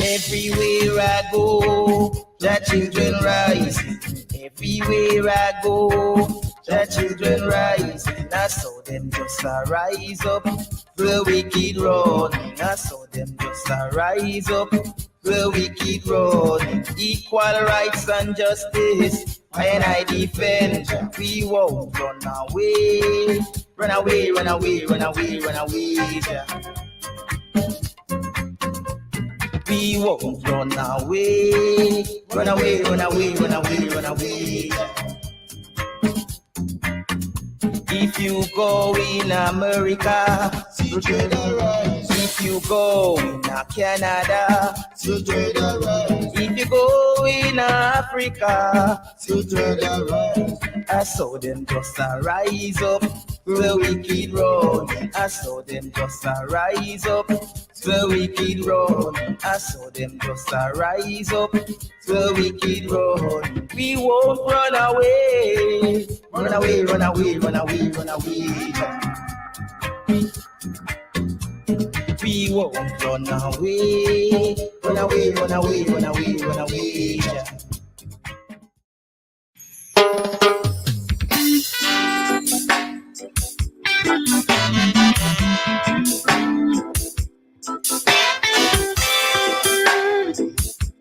Everywhere I go, the children rise. Everywhere I go, the children rise. I saw them just rise up, the wicked run. I saw them just rise up, the wicked run. Equal rights and justice, and I defend. We won't run away, run away, run away, run away, run away. We won't run away, run away, run away, run away, run away. If you go in America, if you go in Canada, if you go in Africa, I saw them just rise up, the wicked run. I saw them just rise up, the wicked run. I saw them just rise up, the wicked run. We won't run away, run away, run away, run away, run away. We won't run away, run away, run away, run away, run away.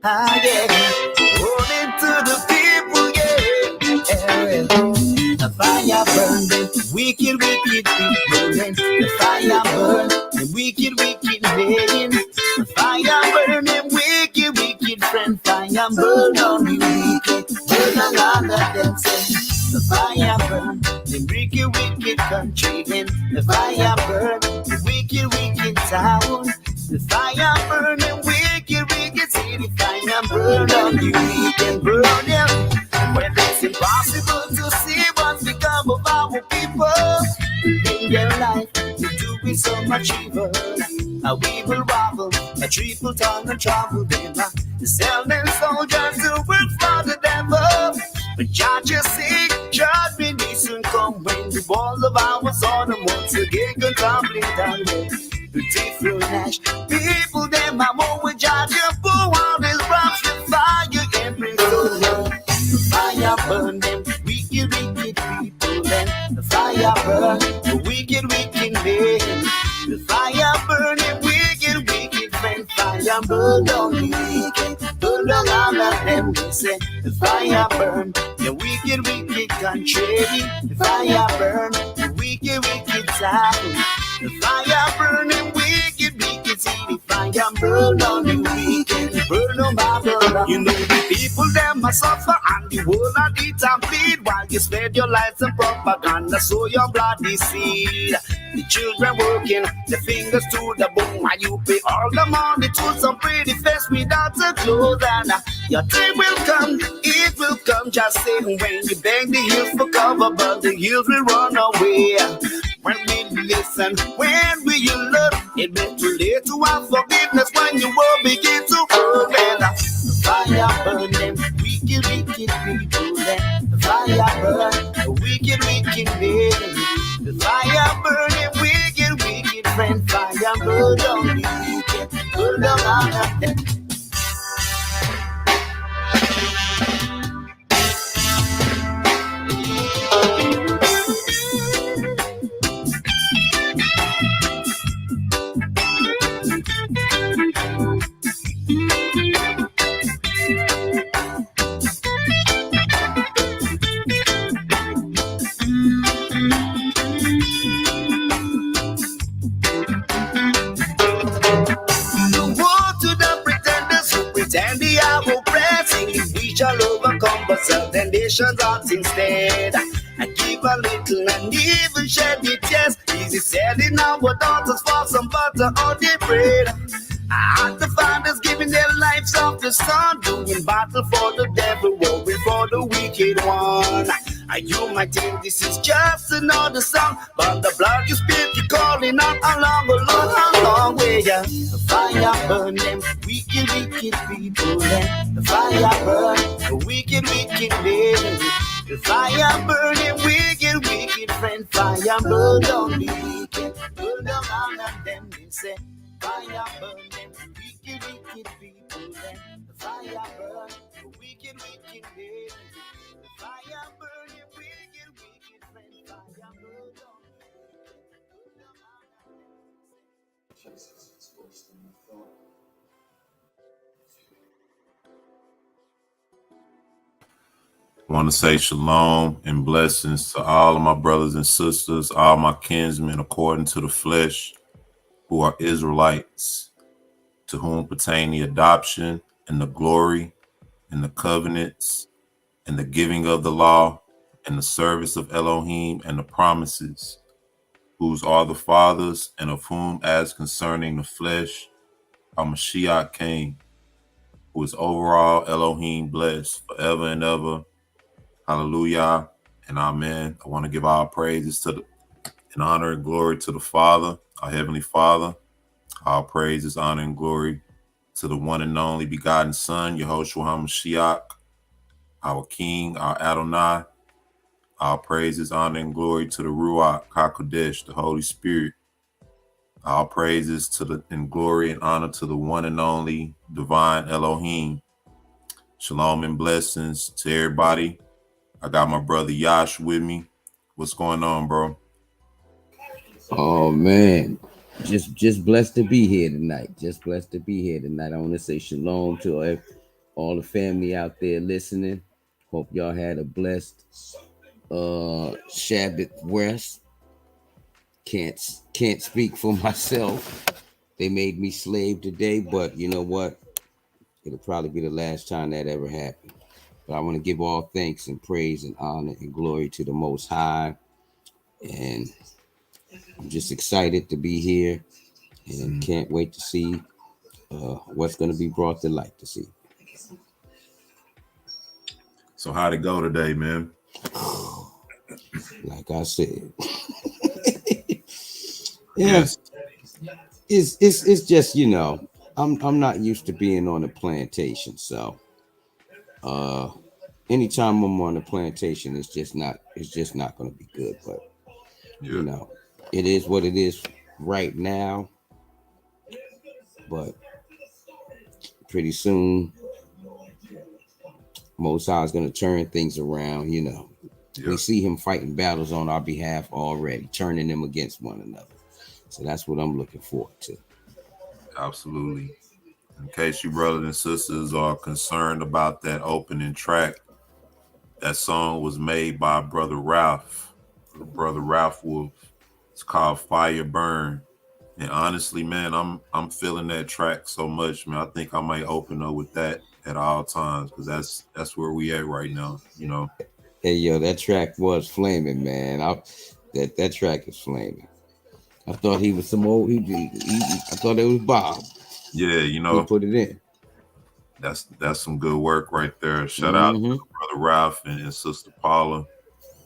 Yeah, rolling to the people, yeah. The fire burn them, wicked, wicked people. The fire burn the wicked, wicked men. The fire burn them, wicked, wicked friend. Fire burn on the wicked, burn on all of them. The fire burn the wicked, wicked country. The fire burn the wicked, wicked town. The fire burn them, wicked, wicked city. Fire burn on the wicked, burn them. When it's impossible to see what's become of our people in their life, we do with so much evil. We will wobble, a triple tongue and travel them. The selling soldiers who work for the devil. But judges say, judgment may soon come when the wall of our son once again go tumbling down there. Beautiful Nash, people them are more with judge and pour out his rocks and fire and bring so low. The fire burn them, wicked, wicked people then. The fire burn the wicked, wicked men. The fire burn them, wicked, wicked friend. Fire burn down the wicked, burn down all of them. We say the fire burn the wicked, wicked country. The fire burn the wicked, wicked town. The fire burn them, wicked, wicked city. Fire burn down the wicked, burn on Babylon. You know the people them must suffer and the world are eat and bleed while you spread your lies and propaganda, sow your bloody seed. The children working, the fingers to the bone, while you pay all the money to some pretty face without a clothes. And your day will come, it will come. Just say when you beg the hills for cover, but the hills will run away. When we listen, when we you love, it may too late to have forgiveness when you will begin to hurt. The fire burn them, wicked, wicked people. The fire burn the wicked, wicked men. The fire burn them, wicked, wicked friend. Fire burn down the wicked, burn down all of them. Overcome, but certain nations ought instead. I give a little and even shed the tears. Easy selling our daughters for some butter or the bread. The fathers giving their lives up to son, doing battle for the devil, warring for the wicked one. You might think this is just another song, but the blood you spit, you calling out a long way. The fire burn them, wicked, wicked people. The fire burn the wicked, wicked men. The fire burn them, wicked, wicked friend. Fire burn down the wicked, burn down all of them. They say fire burn them wicked, wicked people. Then the fire burn the wicked, wicked men. The fire burn your wicked, wicked friend. Fire burn down. I want to say shalom and blessings to all of my brothers and sisters, all my kinsmen according to the flesh, who are Israelites, to whom pertain the adoption and the glory and the covenants and the giving of the law and the service of Elohim and the promises, whose are the fathers, and of whom, as concerning the flesh, our Mashiach came, who is over all Elohim blessed forever and ever. Hallelujah and amen. I want to give our praises to and honor and glory to the Father, our Heavenly Father. Our praises, honor, and glory to the one and only begotten Son, Yehoshua HaMashiach, our King, our Adonai. Our praises, honor, and glory to the Ruach HaKodesh, the Holy Spirit. Our praises to the and glory and honor to the one and only divine Elohim. Shalom and blessings to everybody. I got my brother Yash with me. What's going on, bro? Oh man, just blessed to be here tonight. Just blessed to be here tonight. I want to say shalom to all the family out there listening. Hope y'all had a blessed Shabbat rest. Can't speak for myself. They made me slave today, but you know what? It'll probably be the last time that ever happened. But I want to give all thanks and praise and honor and glory to the Most High, and I'm just excited to be here and can't wait to see what's going to be brought to light to see. So how'd it go today, man? Like I said, Yes. It's just, you know, I'm not used to being on a plantation, so anytime I'm on a plantation, it's just not going to be good. But you know, it is what it is right now. But pretty soon, Most High is going to turn things around. You know, we see him fighting battles on our behalf already, turning them against one another. So that's what I'm looking forward to. Absolutely. In case you brothers and sisters are concerned about that opening track, that song was made by Brother Ralph Wolf. It's called Fire Burn. And honestly, man, I'm feeling that track so much, man. I think I might open up with that at all times, because that's where we at right now, you know. Hey yo, that track was flaming, man. That track is flaming. I thought he was some old. I thought it was Bob. Yeah, you know, he put it in. That's some good work right there. Shout out to Brother Ralph and Sister Paula.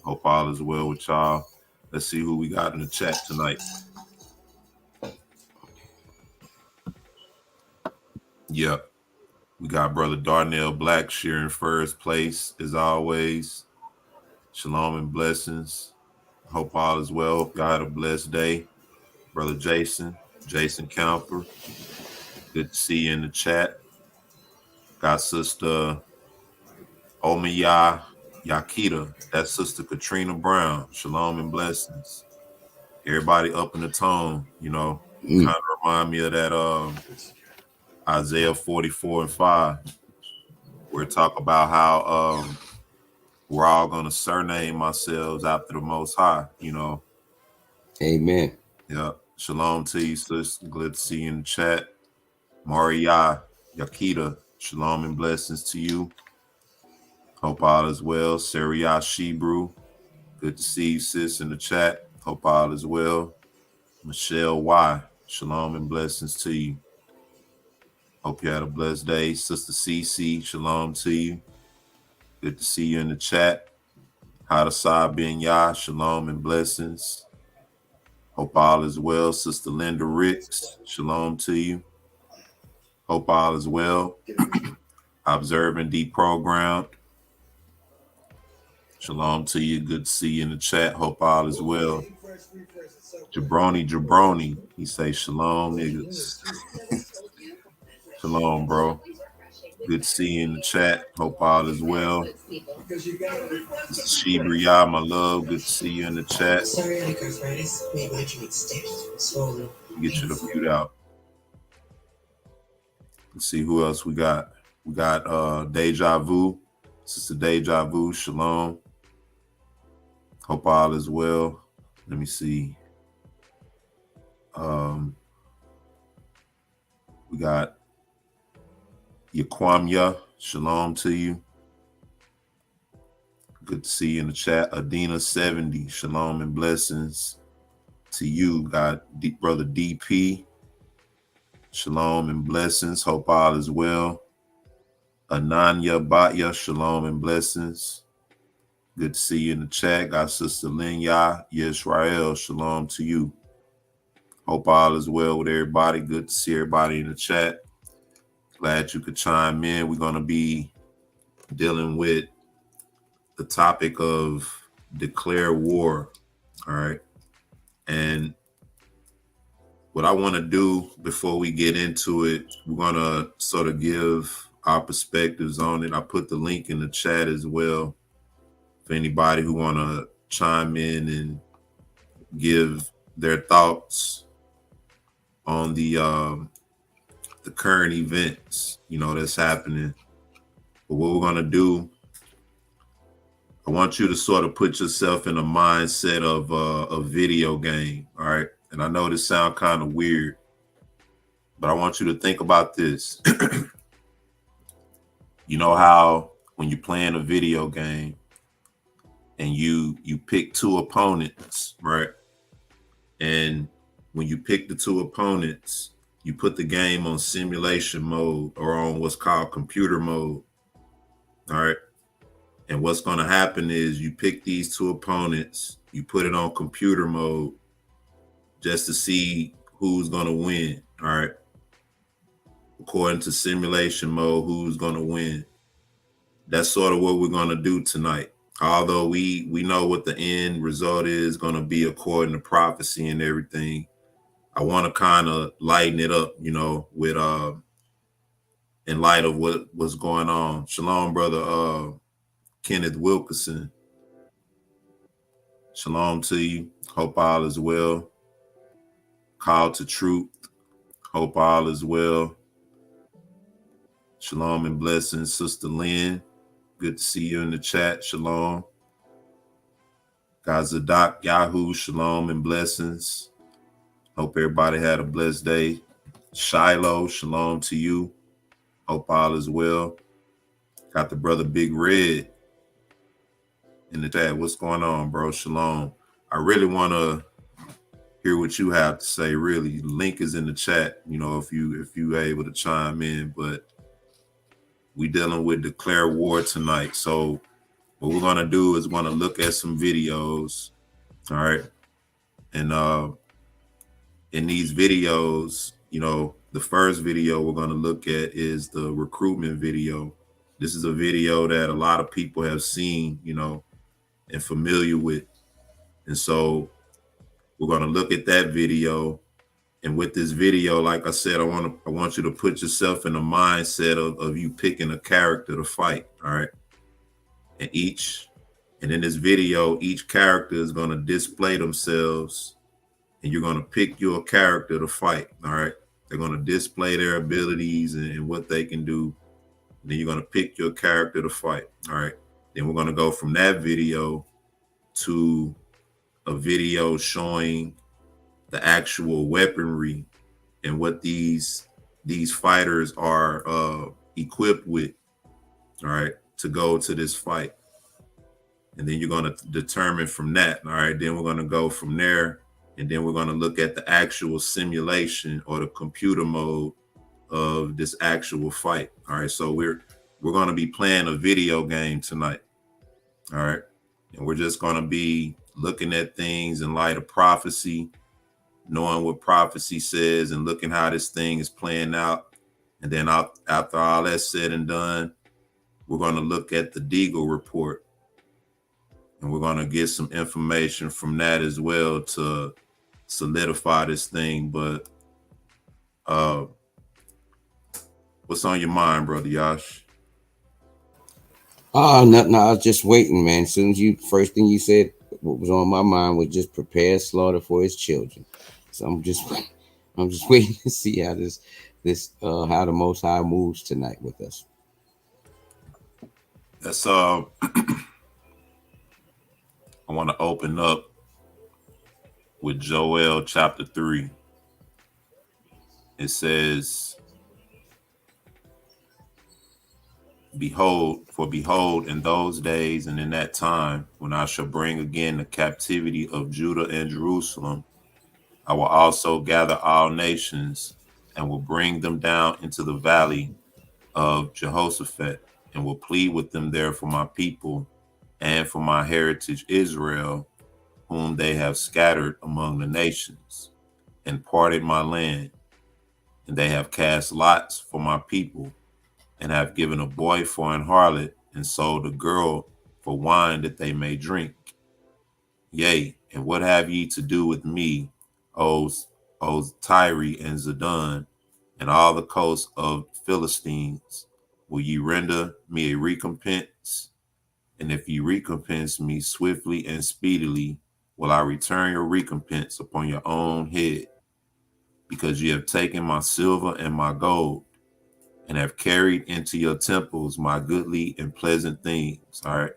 Hope all is well with y'all. Let's see who we got in the chat tonight. Yep. We got Brother Darnell Blackshear in first place, as always. Shalom and blessings. Hope all is well. Hope y'all had a blessed day. Brother Jason Camper. Good to see you in the chat. Got Sister Omiya Yakita. That's Sister Katrina Brown. Shalom and blessings. Everybody up in the tone, you know. Kind of remind me of that Isaiah 44:5, where it talk about how we're all gonna surname ourselves after the Most High, you know. Amen. Yeah. Shalom to you, sis. Glad to see you in the chat. Maria Yakita. Shalom and blessings to you. Hope all is well. Saria Shebrew. Good to see you, sis, in the chat. Hope all is well. Michelle Y. Shalom and blessings to you. Hope you had a blessed day. Sister CC, shalom to you. Good to see you in the chat. Hadasai Ben Yah, shalom and blessings. Hope all is well. Sister Linda Ricks, shalom to you. Hope all is well. Observing Deprogrammed. Shalom to you. Good to see you in the chat. Hope all is well. Jabroni. He say shalom, niggas. Shalom, bro. Good to see you in the chat. Hope all is well. Shibria, my love. Good to see you in the chat. Sorry, like arthritis made my joints stiff, swollen. Get you to mute out. Let's see who else we got. We got Deja Vu. Sister Deja Vu, shalom. Hope all is well. Let me see. We got Yaquamya, shalom to you. Good to see you in the chat. Adina 70, shalom and blessings to you. Got brother DP, shalom and blessings. Hope all is well. Ananya Batya, shalom and blessings. Good to see you in the chat. Got Sister Linya Yisrael, shalom to you. Hope all is well with everybody. Good to see everybody in the chat. Glad you could chime in. We're going to be dealing with the topic of declare war. All right. And what I want to do before we get into it, we're going to sort of give our perspectives on it. I put the link in the chat as well for anybody who want to chime in and give their thoughts on the current events, that's happening. But what we're going to do, I want you to sort of put yourself in a mindset of a video game, all right? And I know this sounds kind of weird, but I want you to think about this. You know how when you're playing a video game and you pick two opponents, right? And when you pick the two opponents, you put the game on simulation mode or on what's called computer mode, all right? And what's going to happen is you pick these two opponents, you put it on computer mode just to see who's going to win, all right? According to simulation mode, who's going to win. That's sort of what we're going to do tonight. Although we know what the end result is going to be according to prophecy and everything, I want to kind of lighten it up, with in light of what's going on. Shalom, brother Kenneth Wilkerson. Shalom to you. Hope all is well. Call to truth. Hope all is well. Shalom and blessings, Sister Lynn. Good to see you in the chat. Shalom. Gazadak Yahoo. Shalom and blessings. Hope everybody had a blessed day. Shiloh. Shalom to you. Hope all is well. Got the brother Big Red in the chat. What's going on, bro? Shalom. I really want to hear what you have to say. Really, the link is in the chat. If you able to chime in, but we dealing with declare war tonight. So what we're gonna do is we're gonna look at some videos. All right, and in these videos, the first video we're gonna look at is the recruitment video. This is a video that a lot of people have seen, and familiar with. And so we're going to look at that video. And with this video, like I said, I want you to put yourself in the mindset of you picking a character to fight. All right. And in this video, each character is going to display themselves and you're going to pick your character to fight. All right. They're going to display their abilities and what they can do. And then you're going to pick your character to fight. All right. Then we're going to go from that video to a video showing the actual weaponry and what these fighters are equipped with, all right, to go to this fight. And then you're going to determine from that, all right, then we're going to go from there, and then we're going to look at the actual simulation or the computer mode of this actual fight. All right, so we're going to be playing a video game tonight. All right, and we're just going to be looking at things in light of prophecy, knowing what prophecy says and looking how this thing is playing out. And then after all that's said and done, we're going to look at the Deagle report. And we're going to get some information from that as well to solidify this thing. But what's on your mind, Brother Yash? Nothing. I was just waiting, man. As soon as first thing you said, what was on my mind was just prepare slaughter for his children. So I'm just waiting to see how how the Most High moves tonight with us. That's I want to open up with Joel chapter 3. It says, behold, in those days and in that time, when I shall bring again the captivity of Judah and Jerusalem, I will also gather all nations and will bring them down into the valley of Jehoshaphat, and will plead with them there for my people and for my heritage Israel, whom they have scattered among the nations, and parted my land. And they have cast lots for my people, and have given a boy for an harlot, and sold a girl for wine that they may drink. Yea, and what have ye to do with me, O Tyre and Zidon, and all the coasts of Philistines? Will ye render me a recompense? And if ye recompense me swiftly and speedily, will I return your recompense upon your own head, because ye have taken my silver and my gold, and have carried into your temples my goodly and pleasant things. All right.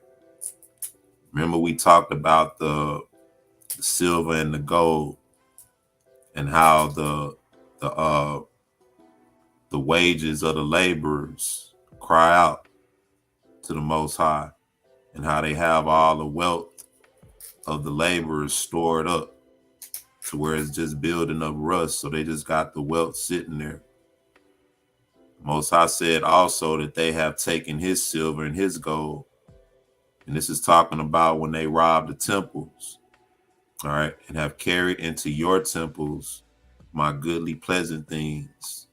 Remember, we talked about the silver and the gold, and how the wages of the laborers cry out to the Most High, and how they have all the wealth of the laborers stored up to where it's just building up rust. So they just got the wealth sitting there. Most High said also that they have taken his silver and his gold. And this is talking about when they robbed the temples. All right. And have carried into your temples my goodly pleasant things.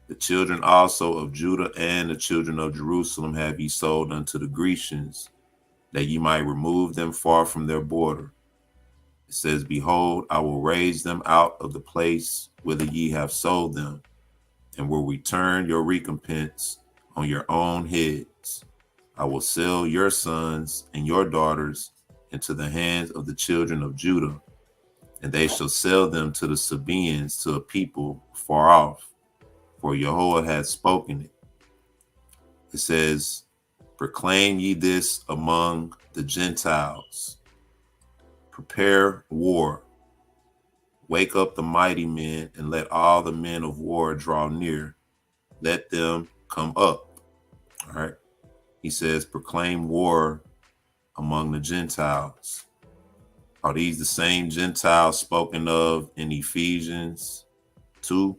The children also of Judah and the children of Jerusalem have ye sold unto the Grecians, that ye might remove them far from their border. It says, behold, I will raise them out of the place whither ye have sold them, and will return your recompense on your own heads. I will sell your sons and your daughters into the hands of the children of Judah, and they shall sell them to the Sabaeans, to a people far off, for Yahweh hath spoken it. It says, proclaim ye this among the Gentiles. Prepare war. Wake up the mighty men, and let all the men of war draw near. Let them come up. All right. He says, proclaim war among the Gentiles. Are these the same Gentiles spoken of in Ephesians 2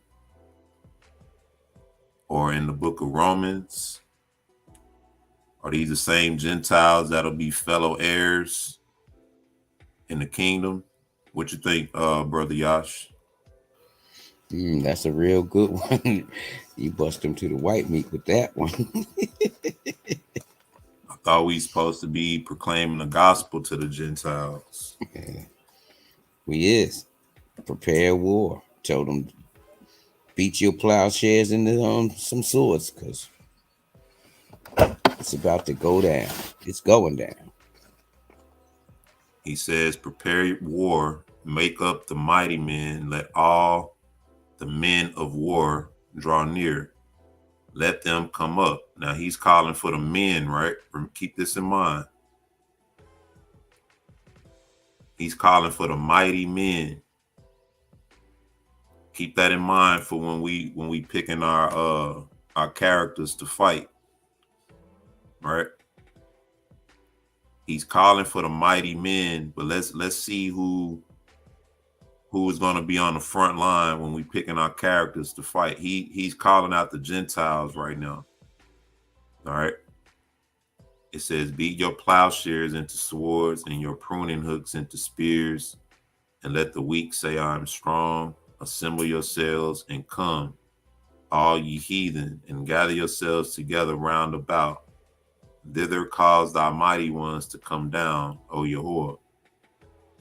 or in the book of Romans? Are these the same Gentiles that'll be fellow heirs in the kingdom? What you think, Brother Yash? That's a real good one. You bust them to the white meat with that one. I thought we supposed to be proclaiming the gospel to the Gentiles. Yeah, we is. Prepare war. Told them beat your plowshares into some swords, because it's about to go down. It's going down. He says, prepare war, make up the mighty men, let all the men of war draw near. Let them come up. Now he's calling for the men, right? Keep this in mind. He's calling for the mighty men. Keep that in mind for when we picking our characters to fight. Right? He's calling for the mighty men, but let's see who is going to be on the front line when we picking our characters to fight. He's calling out the Gentiles right now. All right. It says, beat your plowshares into swords and your pruning hooks into spears, and let the weak say, I am strong. Assemble yourselves and come, all ye heathen, and gather yourselves together round about. Thither cause thy mighty ones to come down, O Yahuwah,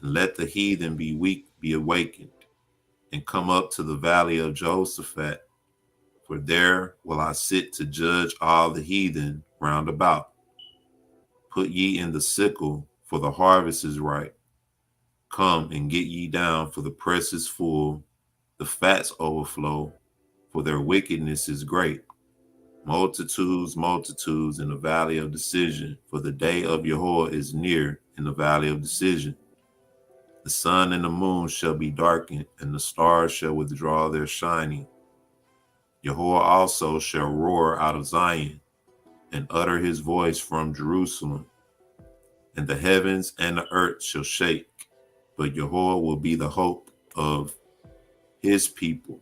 and let the heathen be weak, be awakened, and come up to the valley of Jehoshaphat. For there will I sit to judge all the heathen round about. Put ye in the sickle, for the harvest is ripe. Come and get ye down, for the press is full, the fats overflow, for their wickedness is great. Multitudes, multitudes in the valley of decision, for the day of Yahuwah is near in the valley of decision. The sun and the moon shall be darkened, and the stars shall withdraw their shining. Yahuwah also shall roar out of Zion, and utter his voice from Jerusalem, and the heavens and the earth shall shake, but Yahuwah will be the hope of his people.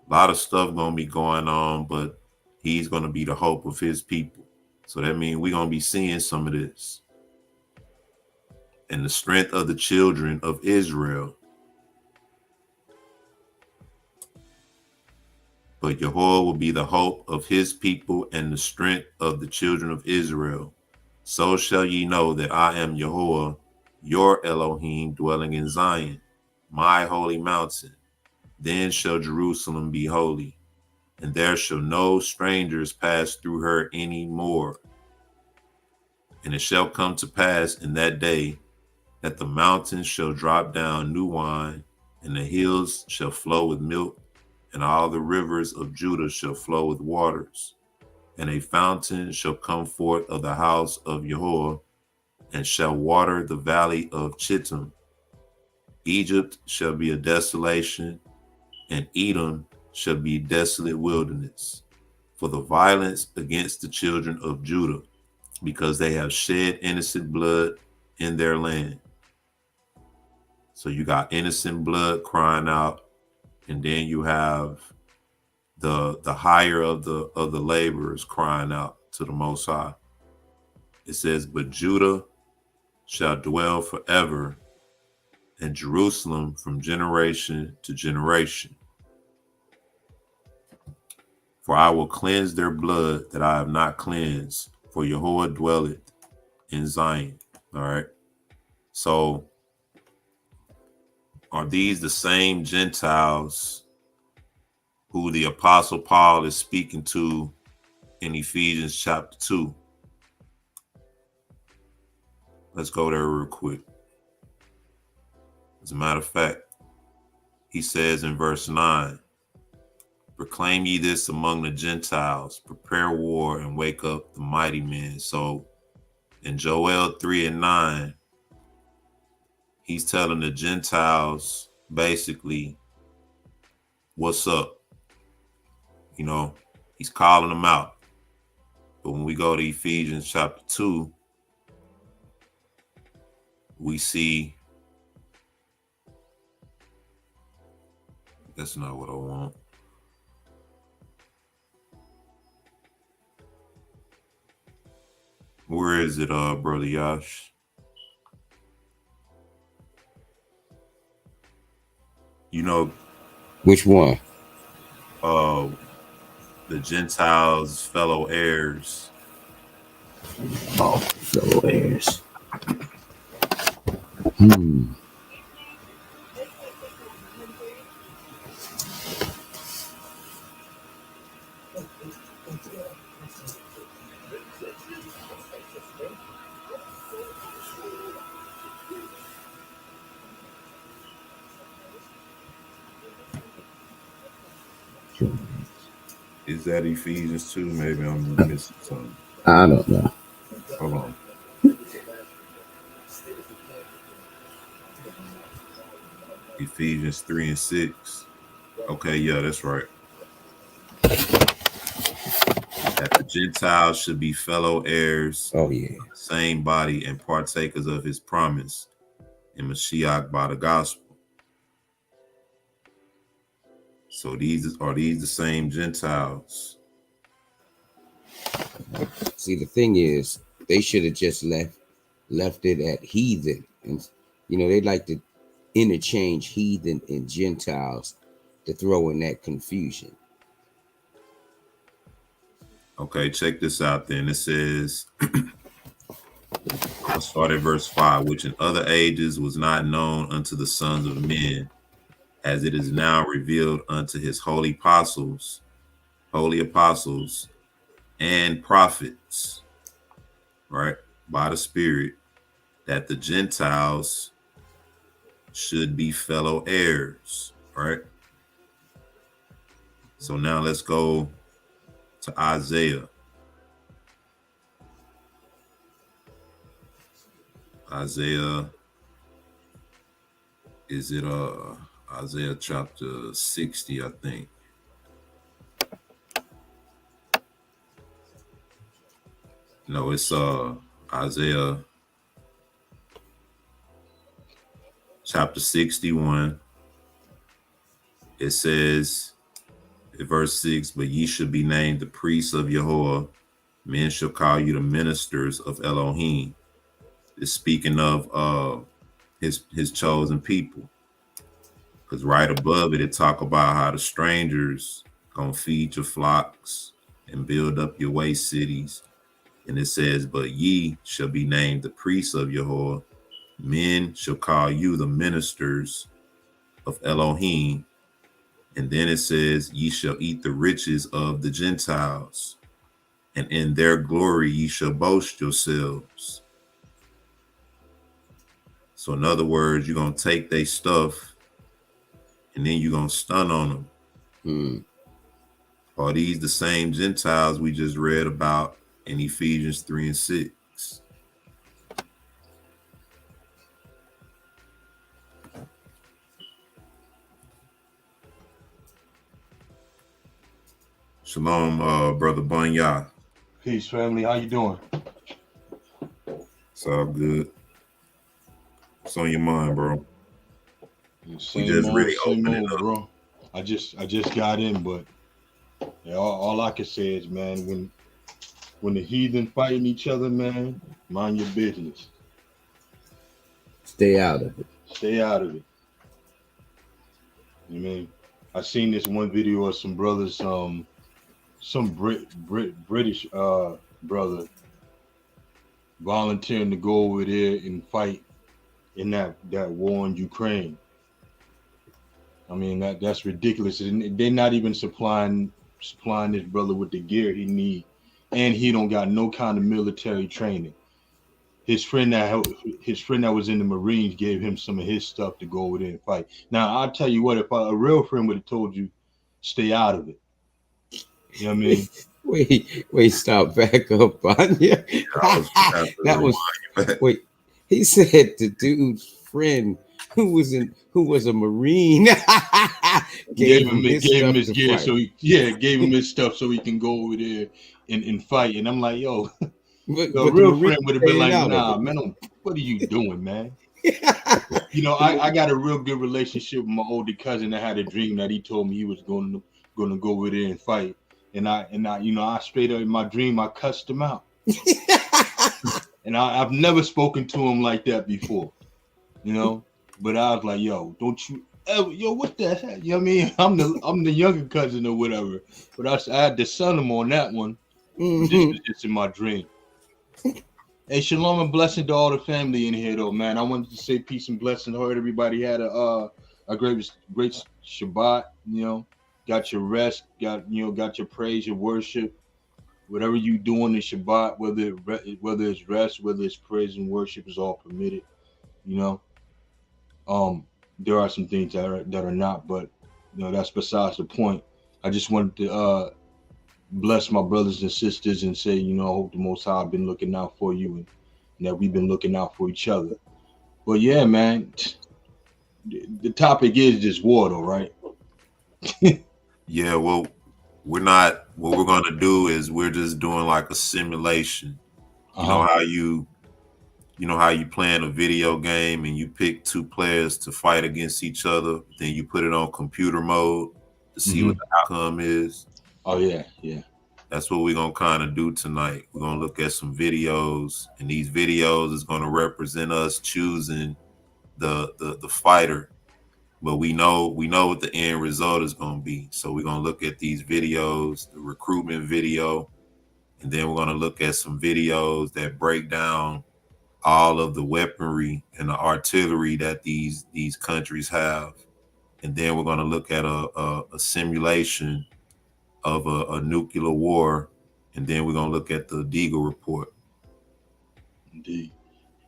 A lot of stuff gonna be going on, but he's gonna be the hope of his people. So that means we're gonna be seeing some of this. And the strength of the children of Israel. But Yahuwah will be the hope of his people and the strength of the children of Israel. So shall ye know that I am Yahuwah, your Elohim, dwelling in Zion, my holy mountain. Then shall Jerusalem be holy, and there shall no strangers pass through her any more. And it shall come to pass in that day that the mountains shall drop down new wine, and the hills shall flow with milk, and all the rivers of Judah shall flow with waters. And a fountain shall come forth of the house of Yahuwah, and shall water the valley of Chittim. Egypt shall be a desolation, and Edom shall be desolate wilderness, for the violence against the children of Judah, because they have shed innocent blood in their land. So you got innocent blood crying out, and then you have the higher of the laborers crying out to the Most High. It says, but Judah shall dwell forever, and Jerusalem from generation to generation. For I will cleanse their blood that I have not cleansed, for Yahuwah dwelleth in Zion. All right. So are these the same Gentiles who the Apostle Paul is speaking to in Ephesians chapter 2? Let's go there real quick. As a matter of fact, he says in verse 9, proclaim ye this among the Gentiles, prepare war and wake up the mighty men. So in Joel 3:9, he's telling the Gentiles basically, what's up? You know, he's calling them out. But when we go to Ephesians chapter 2, we see, that's not what I want. Where is it, Brother Yash? You know, Which one? The Gentiles' fellow heirs. Oh, fellow heirs. Is that Ephesians 2? Maybe I'm missing something. I don't know. Hold on. Ephesians 3 and 6. Okay, yeah, that's right. That the Gentiles should be fellow heirs, Oh, yeah. same body, and partakers of his promise in Mashiach by the gospel. So are these the same Gentiles? See, the thing is, they should have just left it at heathen. And, you know, they like to interchange heathen and Gentiles to throw in that confusion. Okay, check this out then. It says, let's start at verse 5, which in other ages was not known unto the sons of men, as it is now revealed unto his holy apostles, and prophets, right, by the Spirit, that the Gentiles should be fellow heirs, right? So now let's go to Isaiah. Isaiah, is it Isaiah chapter 60, I think. No, it's Isaiah chapter 61. It says in verse 6, but ye shall be named the priests of Yahweh, men shall call you the ministers of Elohim. It's speaking of his chosen people. Because right above it, it talk about how the strangers gonna feed your flocks and build up your waste cities. And it says, but ye shall be named the priests of Yahweh, men shall call you the ministers of Elohim. And then it says, ye shall eat the riches of the Gentiles, and in their glory ye shall boast yourselves. So in other words, you're going to take their stuff and then you're going to stun on them. Are these the same Gentiles we just read about in Ephesians 3 and 6? Shalom, Brother Bunya. Peace, family. How you doing? It's all good. What's on your mind, bro? Same just old, really same opening old, up. bro. I just got in, but yeah, all I can say is, man, when the heathen fighting each other, man, mind your business. Stay out of it. Stay out of it. You know what I mean? I seen this one video of some brothers, some British brother volunteering to go over there and fight in that war in Ukraine. I mean, that's ridiculous. And they're not even supplying this brother with the gear he need, and he don't got no kind of military training. His friend that was in the Marines gave him some of his stuff to go over there and fight. Now I'll tell you what, if a real friend would have told you, stay out of it. You know what I mean? Wait, stop, back up on you. That was wait. He said the dude's friend who was a Marine gave him his gear, so gave him his stuff so he can go over there and fight. And I'm like, yo, but a real friend would have been like, nah, man, what are you doing, man? You know, I got a real good relationship with my older cousin that had a dream that he told me he was going to go over there and fight. And I, you know, I straight up in my dream, I cussed him out. And I've never spoken to him like that before, you know. But I was like, yo, don't you ever, yo, what the heck? You know what I mean? I'm the younger cousin or whatever. But I had to son him on that one. This was just in my dream. Hey, shalom and blessing to all the family in here, though, man. I wanted to say peace and blessing. I heard everybody had a great Shabbat. You know, got your rest, got your praise, your worship, whatever you doing in Shabbat, whether it's rest, whether it's praise and worship, is all permitted. You know, there are some things that are not, but you know that's besides the point. I just wanted to bless my brothers and sisters and say, you know, I hope the Most High have been looking out for you and that we've been looking out for each other. But yeah, man, the topic is just war, though, right? Yeah, well, we're not. What we're gonna do is we're just doing like a simulation. You know how you playing a video game and you pick two players to fight against each other, then you put it on computer mode to see what the outcome is. Oh yeah. That's what we're gonna kind of do tonight. We're gonna look at some videos, and these videos is gonna represent us choosing the fighter. But we know what the end result is gonna be. So we're gonna look at these videos, the recruitment video, and then we're going to look at some videos that break down all of the weaponry and the artillery that these countries have, and then we're going to look at a simulation of a nuclear war, and then we're going to look at the Deagle report. Indeed.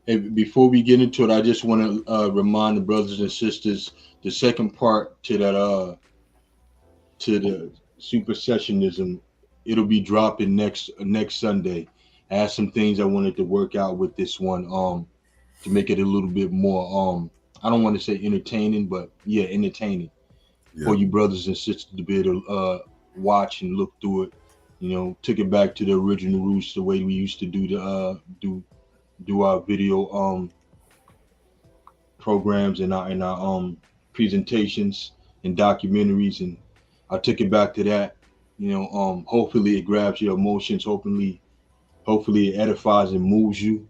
Hey, before we get into it, I just want to remind the brothers and sisters the second part to that to the supersessionism. It'll be dropping next Sunday. I had some things I wanted to work out with this one to make it a little bit more I don't want to say entertaining, but yeah, entertaining for you brothers and sisters to be able to watch and look through it. You know, took it back to the original roots, the way we used to do the do our video programs and our presentations and documentaries, and I took it back to that. You know, hopefully it grabs your emotions. Hopefully it edifies and moves you.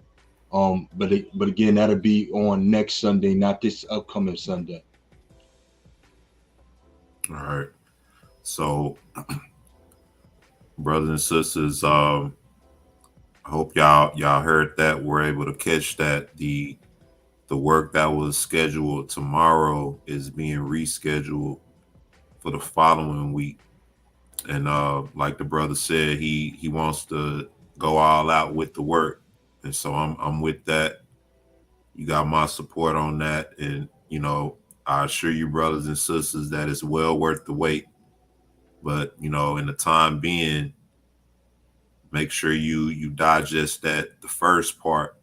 But again, that'll be on next Sunday, not this upcoming Sunday. All right. So, brothers and sisters, I hope y'all heard that. We're able to catch that. The work that was scheduled tomorrow is being rescheduled for the following week. And like the brother said, he wants to go all out with the work. And so I'm with that. You got my support on that. And, you know, I assure you, brothers and sisters, that it's well worth the wait. But, you know, in the time being, make sure you digest that, the first part,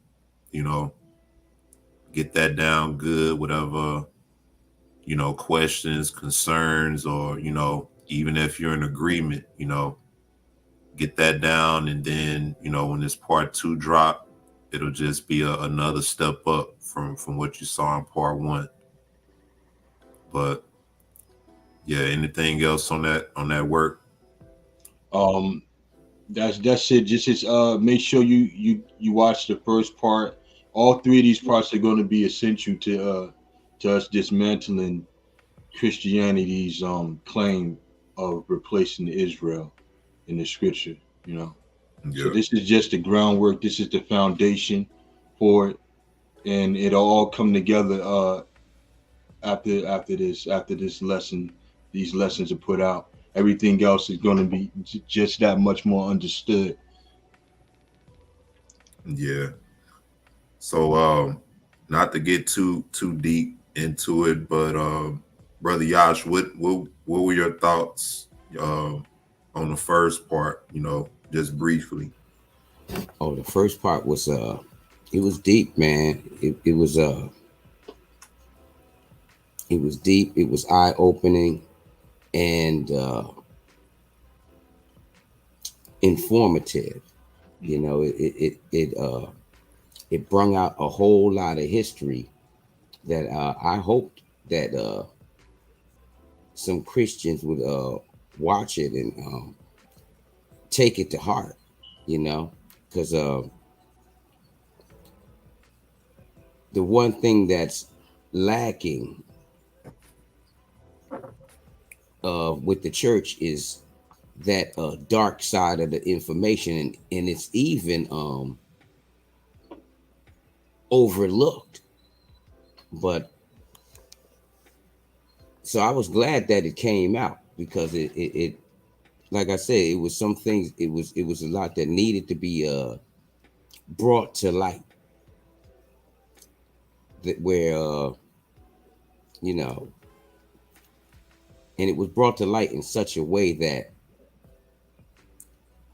you know, get that down good, whatever, you know, questions, concerns, or, you know, even if you're in agreement, you know, get that down. And then, you know, when this part 2 drop, it'll just be another step up from what you saw in part 1. But yeah, anything else on that work? That's it. Just make sure you watch the first part. All 3 of these parts are going to be essential to us dismantling Christianity's claim of replacing Israel in the scripture. You know, so this is just the groundwork. This is the foundation for it, and it'll all come together after this lesson. These lessons are put out. Everything else is going to be just that much more understood. Yeah. So not to get too deep into it, but Brother Yash, what were your thoughts on the first part, you know, just briefly? Oh, the first part was it was deep, man. It was deep, it was eye-opening and informative. You know, it brung out a whole lot of history that I hoped that some Christians would watch it and take it to heart, you know, because the one thing that's lacking with the church is that dark side of the information, and it's even overlooked. But so I was glad that it came out, because it like I said, it was some things, it was a lot that needed to be brought to light, that where you know, and it was brought to light in such a way that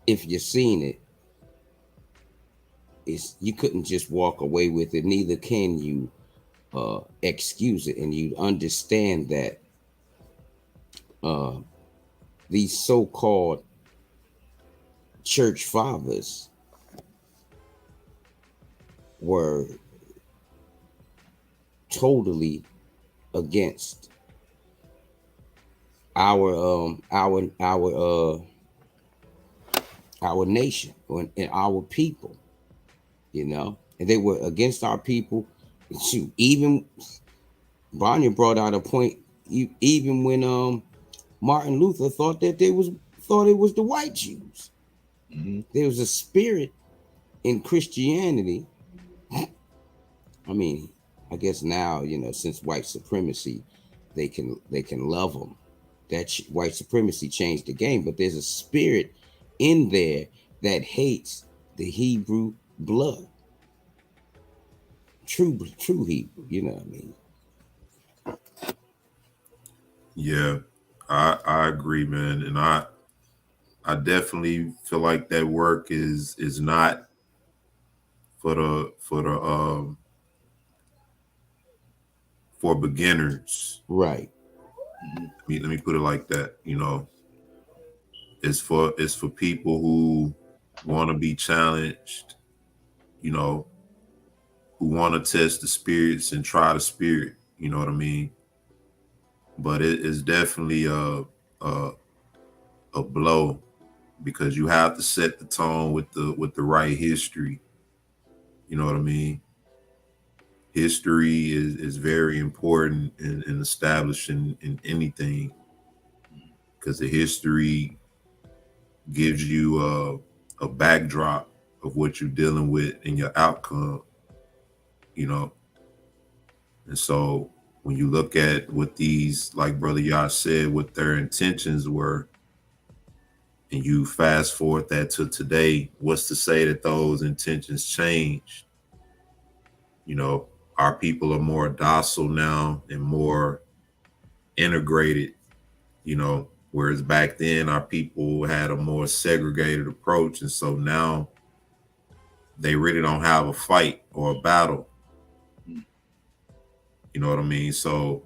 if you've seen it, you couldn't just walk away with it. Neither can you excuse it, and you understand that these so-called church fathers were totally against our nation and our people, you know, and they were against our people. Shoot, even Bonnier brought out a point. Even when Martin Luther thought it was the white Jews, There was a spirit in Christianity. I mean, I guess now, since white supremacy, they can love them. That white supremacy changed the game, but there's a spirit in there that hates the Hebrew blood. True Hebrew, you know what I mean? Yeah, I agree, man, and I definitely feel like that work is not for beginners. Right. Let me put it like that. It's for people who want to be challenged. Who want to test the spirits and try the spirit. You know what I mean? But it is definitely a blow, because you have to set the tone with the right history. You know what I mean? History is very important in establishing in anything, because the history gives you a backdrop of what you're dealing with in your outcome. And so when you look at what these, like Brother Yash said, what their intentions were, and you fast forward that to today, what's to say that those intentions changed? Our people are more docile now and more integrated, whereas back then our people had a more segregated approach. And so now they really don't have a fight or a battle. You know what I mean? So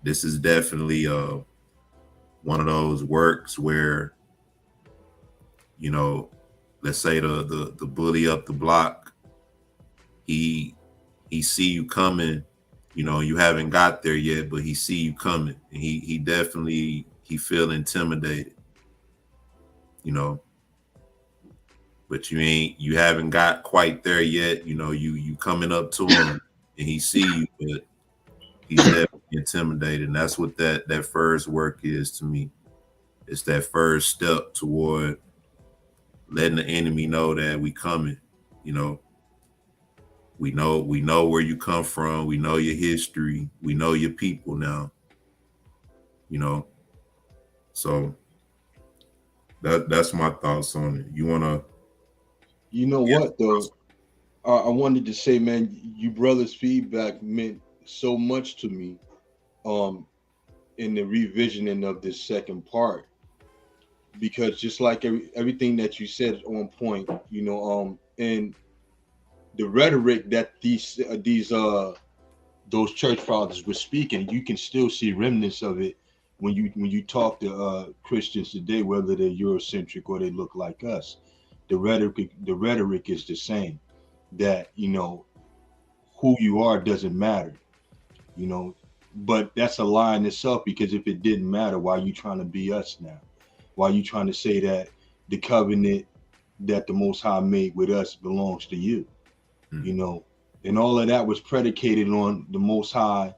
this is definitely one of those works where, let's say the bully up the block, he see you coming, you haven't got there yet, but he see you coming, and he definitely feel intimidated, but you haven't got quite there yet. You coming up to him and he see you, but he's definitely intimidated. And that's what that first work is to me. It's that first step toward letting the enemy know that we coming. We know where you come from. We know your history. We know your people now. So that's my thoughts on it. You wanna? What though? I wanted to say, man, you brothers' feedback meant so much to me. In the revisioning of this second part, because just like everything that you said is on point, and the rhetoric that these those church fathers were speaking, you can still see remnants of it when you talk to Christians today, whether they're Eurocentric or they look like us. The rhetoric is the same. That who you are doesn't matter. But that's a lie in itself, because if it didn't matter, why are you trying to be us now? Why are you trying to say that the covenant that the Most High made with us belongs to you? And all of that was predicated on the Most High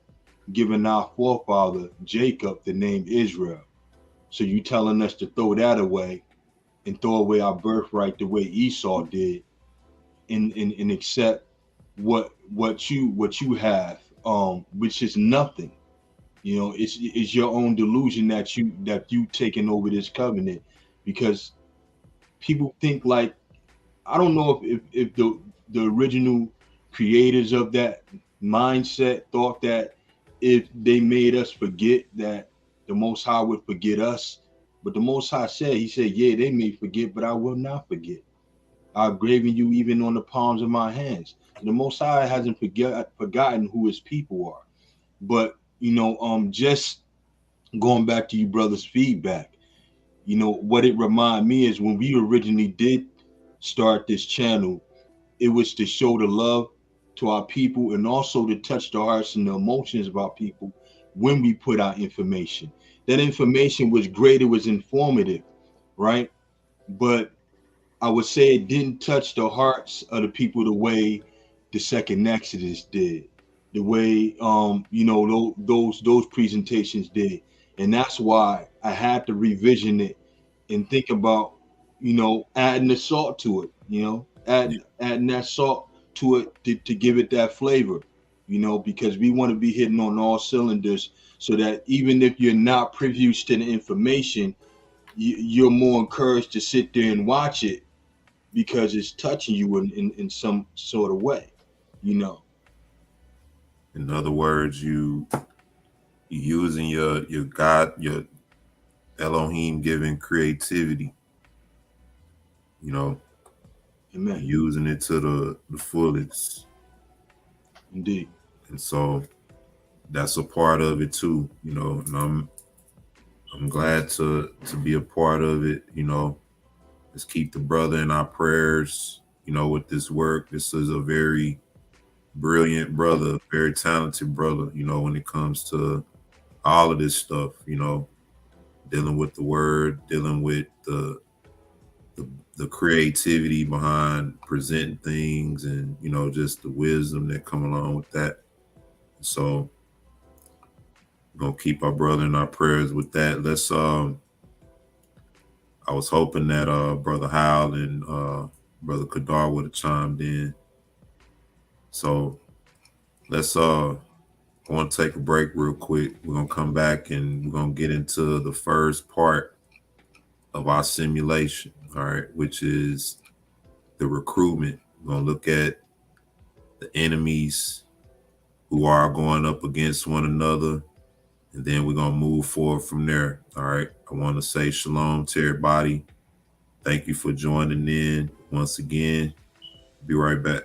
giving our forefather Jacob the name Israel. So you telling us to throw that away and throw away our birthright the way Esau did, and accept what you have, which is nothing. It's your own delusion that you taken over this covenant, because people think like, I don't know if the original creators of that mindset thought that if they made us forget, that the Most High would forget us. But the Most High said, he said, yeah, they may forget, but I will not forget. I've graven you even on the palms of my hands. The Most High hasn't forgotten who his people are. But, just going back to you brothers' feedback, what it reminded me is when we originally did start this channel, it was to show the love to our people and also to touch the hearts and the emotions of our people when we put out information. That information was great, it was informative, right? But I would say it didn't touch the hearts of the people the way the second Exodus did, the way those presentations did. And that's why I had to revision it and think about adding the salt to it, adding that salt to it to give it that flavor, because we want to be hitting on all cylinders so that even if you're not privy to the information, you're more encouraged to sit there and watch it because it's touching you in some sort of way, In other words, you using your God, your Elohim given creativity, Amen. Using it to the fullest. Indeed. And so that's a part of it too, and I'm glad to be a part of it. Let's keep the brother in our prayers, with this work. This is a very brilliant brother, very talented brother, when it comes to all of this stuff, dealing with the word, dealing with the creativity behind presenting things, and just the wisdom that come along with that. So we're gonna keep our brother in our prayers with that. Let's I was hoping that Brother Howell and Brother Kadar would have chimed in. So let's I want to take a break real quick. We're gonna come back and we're gonna get into the first part of our simulation, all right, which is the recruitment. We're gonna look at the enemies who are going up against one another, and then we're gonna move forward from there. All right. I want to say shalom to everybody. Thank you for joining in once again. Be right back.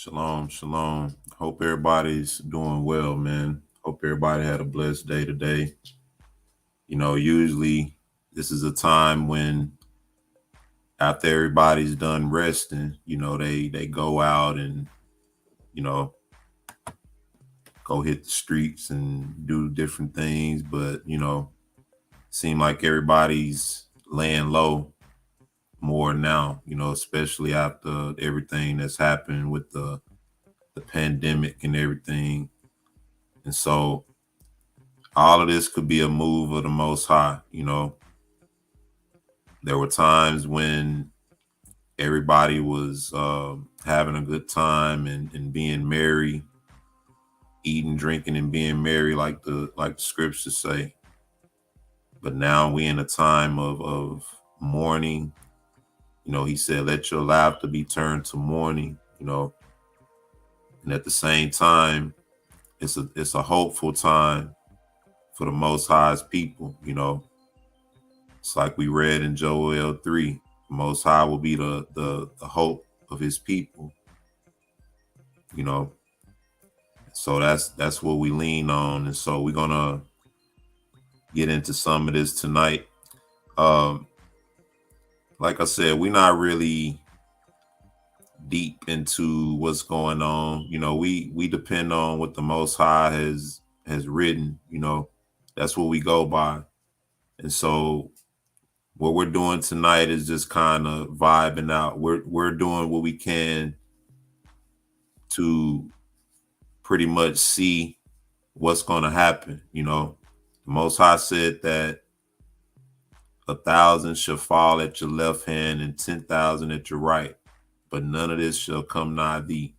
Shalom, shalom. Hope everybody's doing well, man. Hope everybody had a blessed day today. You know, usually this is a time when after everybody's done resting, you know, they go out and, you know, go hit the streets and do different things. But, you know, seem like everybody's laying low more now, you know, especially after everything that's happened with the pandemic and everything. And so all of this could be a move of the Most High. You know, there were times when everybody was having a good time and being merry, eating, drinking, and being merry, like the scriptures say. But now we in a time of mourning. You know, he said, "Let your laughter be turned to mourning." You know, and at the same time, it's a hopeful time for the Most High's people. You know, it's like we read in Joel 3. The Most High will be the hope of his people. You know, so that's what we lean on, and so we're gonna get into some of this tonight. Like I said, we're not really deep into what's going on. You know, we depend on what the Most High has written. You know, that's what we go by, and so what we're doing tonight is just kind of vibing out. We're doing what we can to pretty much see what's going to happen. You know, the Most High said that 1,000 shall fall at your left hand and 10,000 at your right, but none of this shall come nigh thee.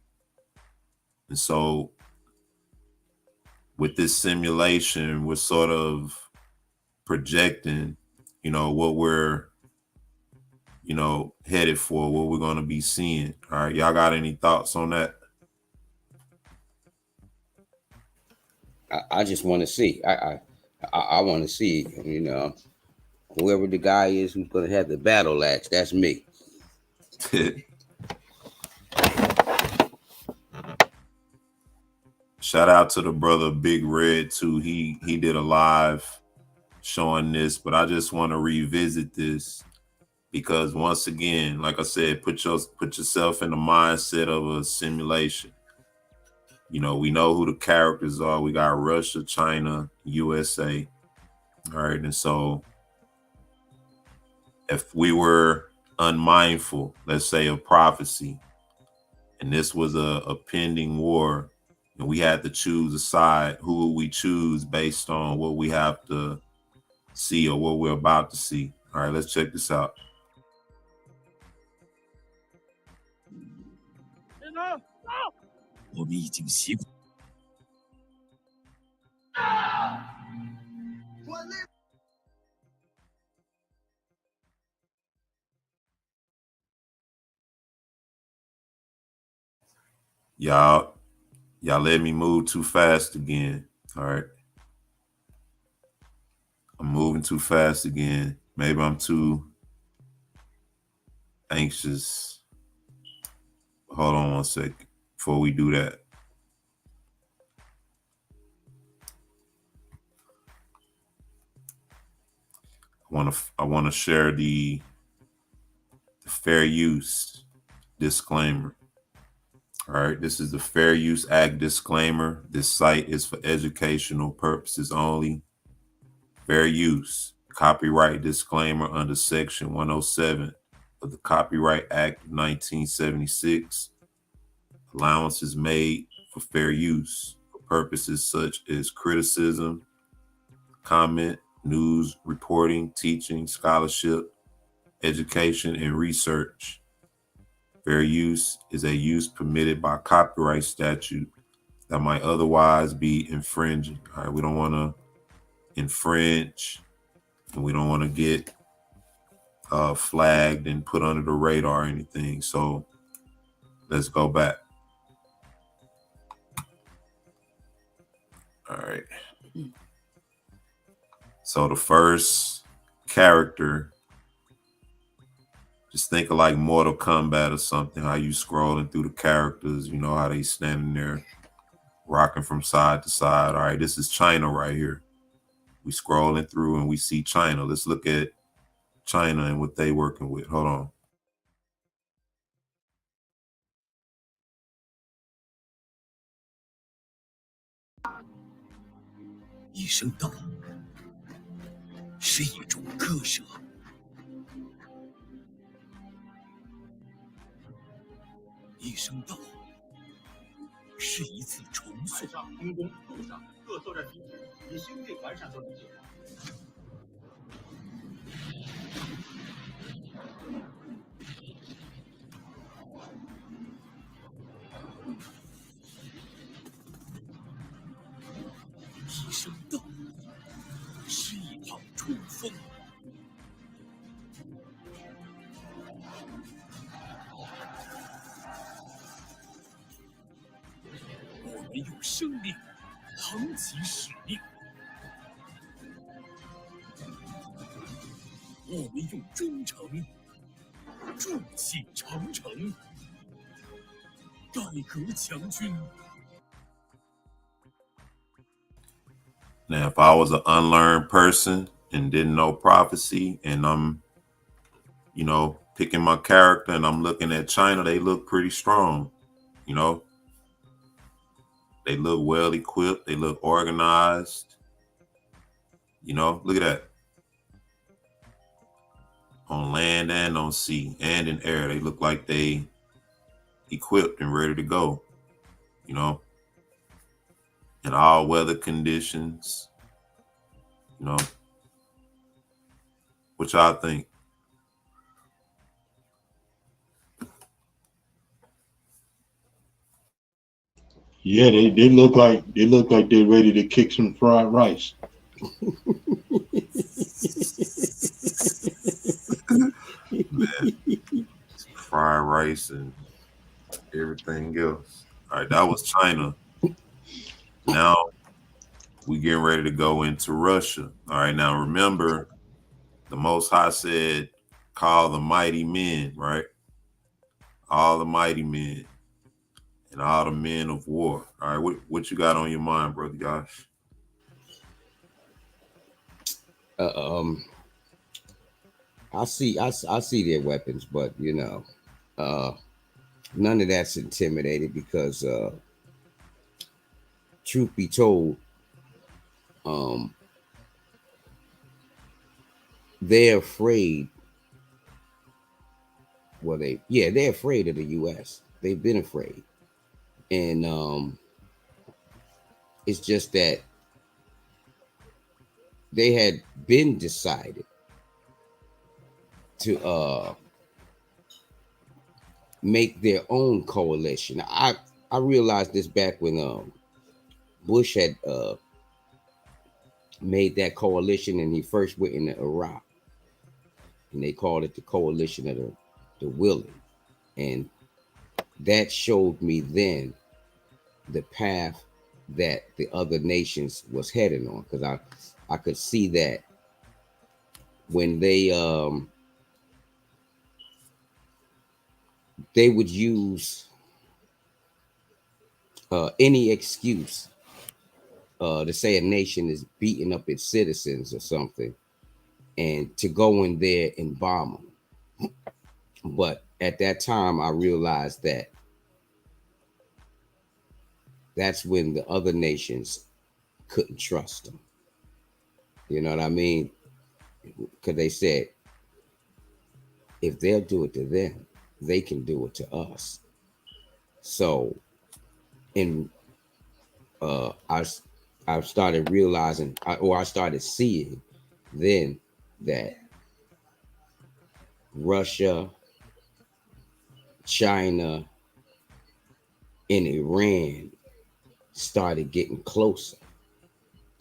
And so with this simulation, we're sort of projecting, you know, what we're, you know, headed for, what we're going to be seeing. All right. Y'all got any thoughts on that? I just want to see. I want to see, you know, whoever the guy is who's going to have the battle axe. That's me. Shout out to the brother Big Red too. He did a live showing this, but I just want to revisit this because once again, like I said, put yourself in the mindset of a simulation. You know, we know who the characters are. We got Russia, China, USA. All right. And so if we were unmindful, let's say, of prophecy, and this was a pending war, and we had to choose a side, who would we choose based on what we have to see or what we're about to see? All right, let's check this out. Y'all let me move too fast again. All right. I'm moving too fast again. Maybe I'm too anxious. Hold on one second before we do that. I want to share the fair use disclaimer. All right, this is the Fair Use Act disclaimer. This site is for educational purposes only. Fair use. Copyright disclaimer under Section 107 of the Copyright Act of 1976. Allowance is made for fair use for purposes such as criticism, comment, news, reporting, teaching, scholarship, education, and research. Fair use is a use permitted by copyright statute that might otherwise be infringing. All right, we don't want to infringe, and we don't want to get flagged and put under the radar or anything. So let's go back. All right. So the first character Just think of like Mortal Kombat or something, how you scrolling through the characters, you know, how they standing there rocking from side to side. All right, this is China right here. We scrolling through and we see China. Let's look at China and what they working with. Hold on. 一声道是一种割舍，一声道是一次重塑。空工路上各作战兵以兄弟团上做理解。一声道是一场冲锋。 我们用生命扛起使命，我们用忠诚筑起长城。改革强军。 Now, if I was an unlearned person and didn't know prophecy, and I'm, you know, picking my character and I'm looking at China, they look pretty strong, you know. They look well equipped. They look organized. You know, look at that. On land and on sea and in air, they look like they equipped and ready to go, you know, in all weather conditions, you know. What y'all think? Yeah, they look like they're ready to kick some fried rice. Man, fried rice and everything else. All right, that was China. Now we getting ready to go into Russia. All right, now remember, the Most High said, "Call the mighty men," right? All the mighty men and all the men of war. All right, what you got on your mind, brother Josh? I see their weapons, but you know, none of that's intimidated because, truth be told, they're afraid. Well, they're afraid of the U.S. They've been afraid, and it's just that they had been decided to make their own coalition. I realized this back when Bush had made that coalition and he first went into Iraq, and they called it the coalition of the willing, and that showed me then the path that the other nations was heading on, because I could see that when they would use any excuse to say a nation is beating up its citizens or something, and to go in there and bomb them. But at that time, I realized that that's when the other nations couldn't trust them. You know what I mean? Because they said, if they'll do it to them, they can do it to us. So, I started realizing, I started seeing then that Russia, China, and Iran started getting closer.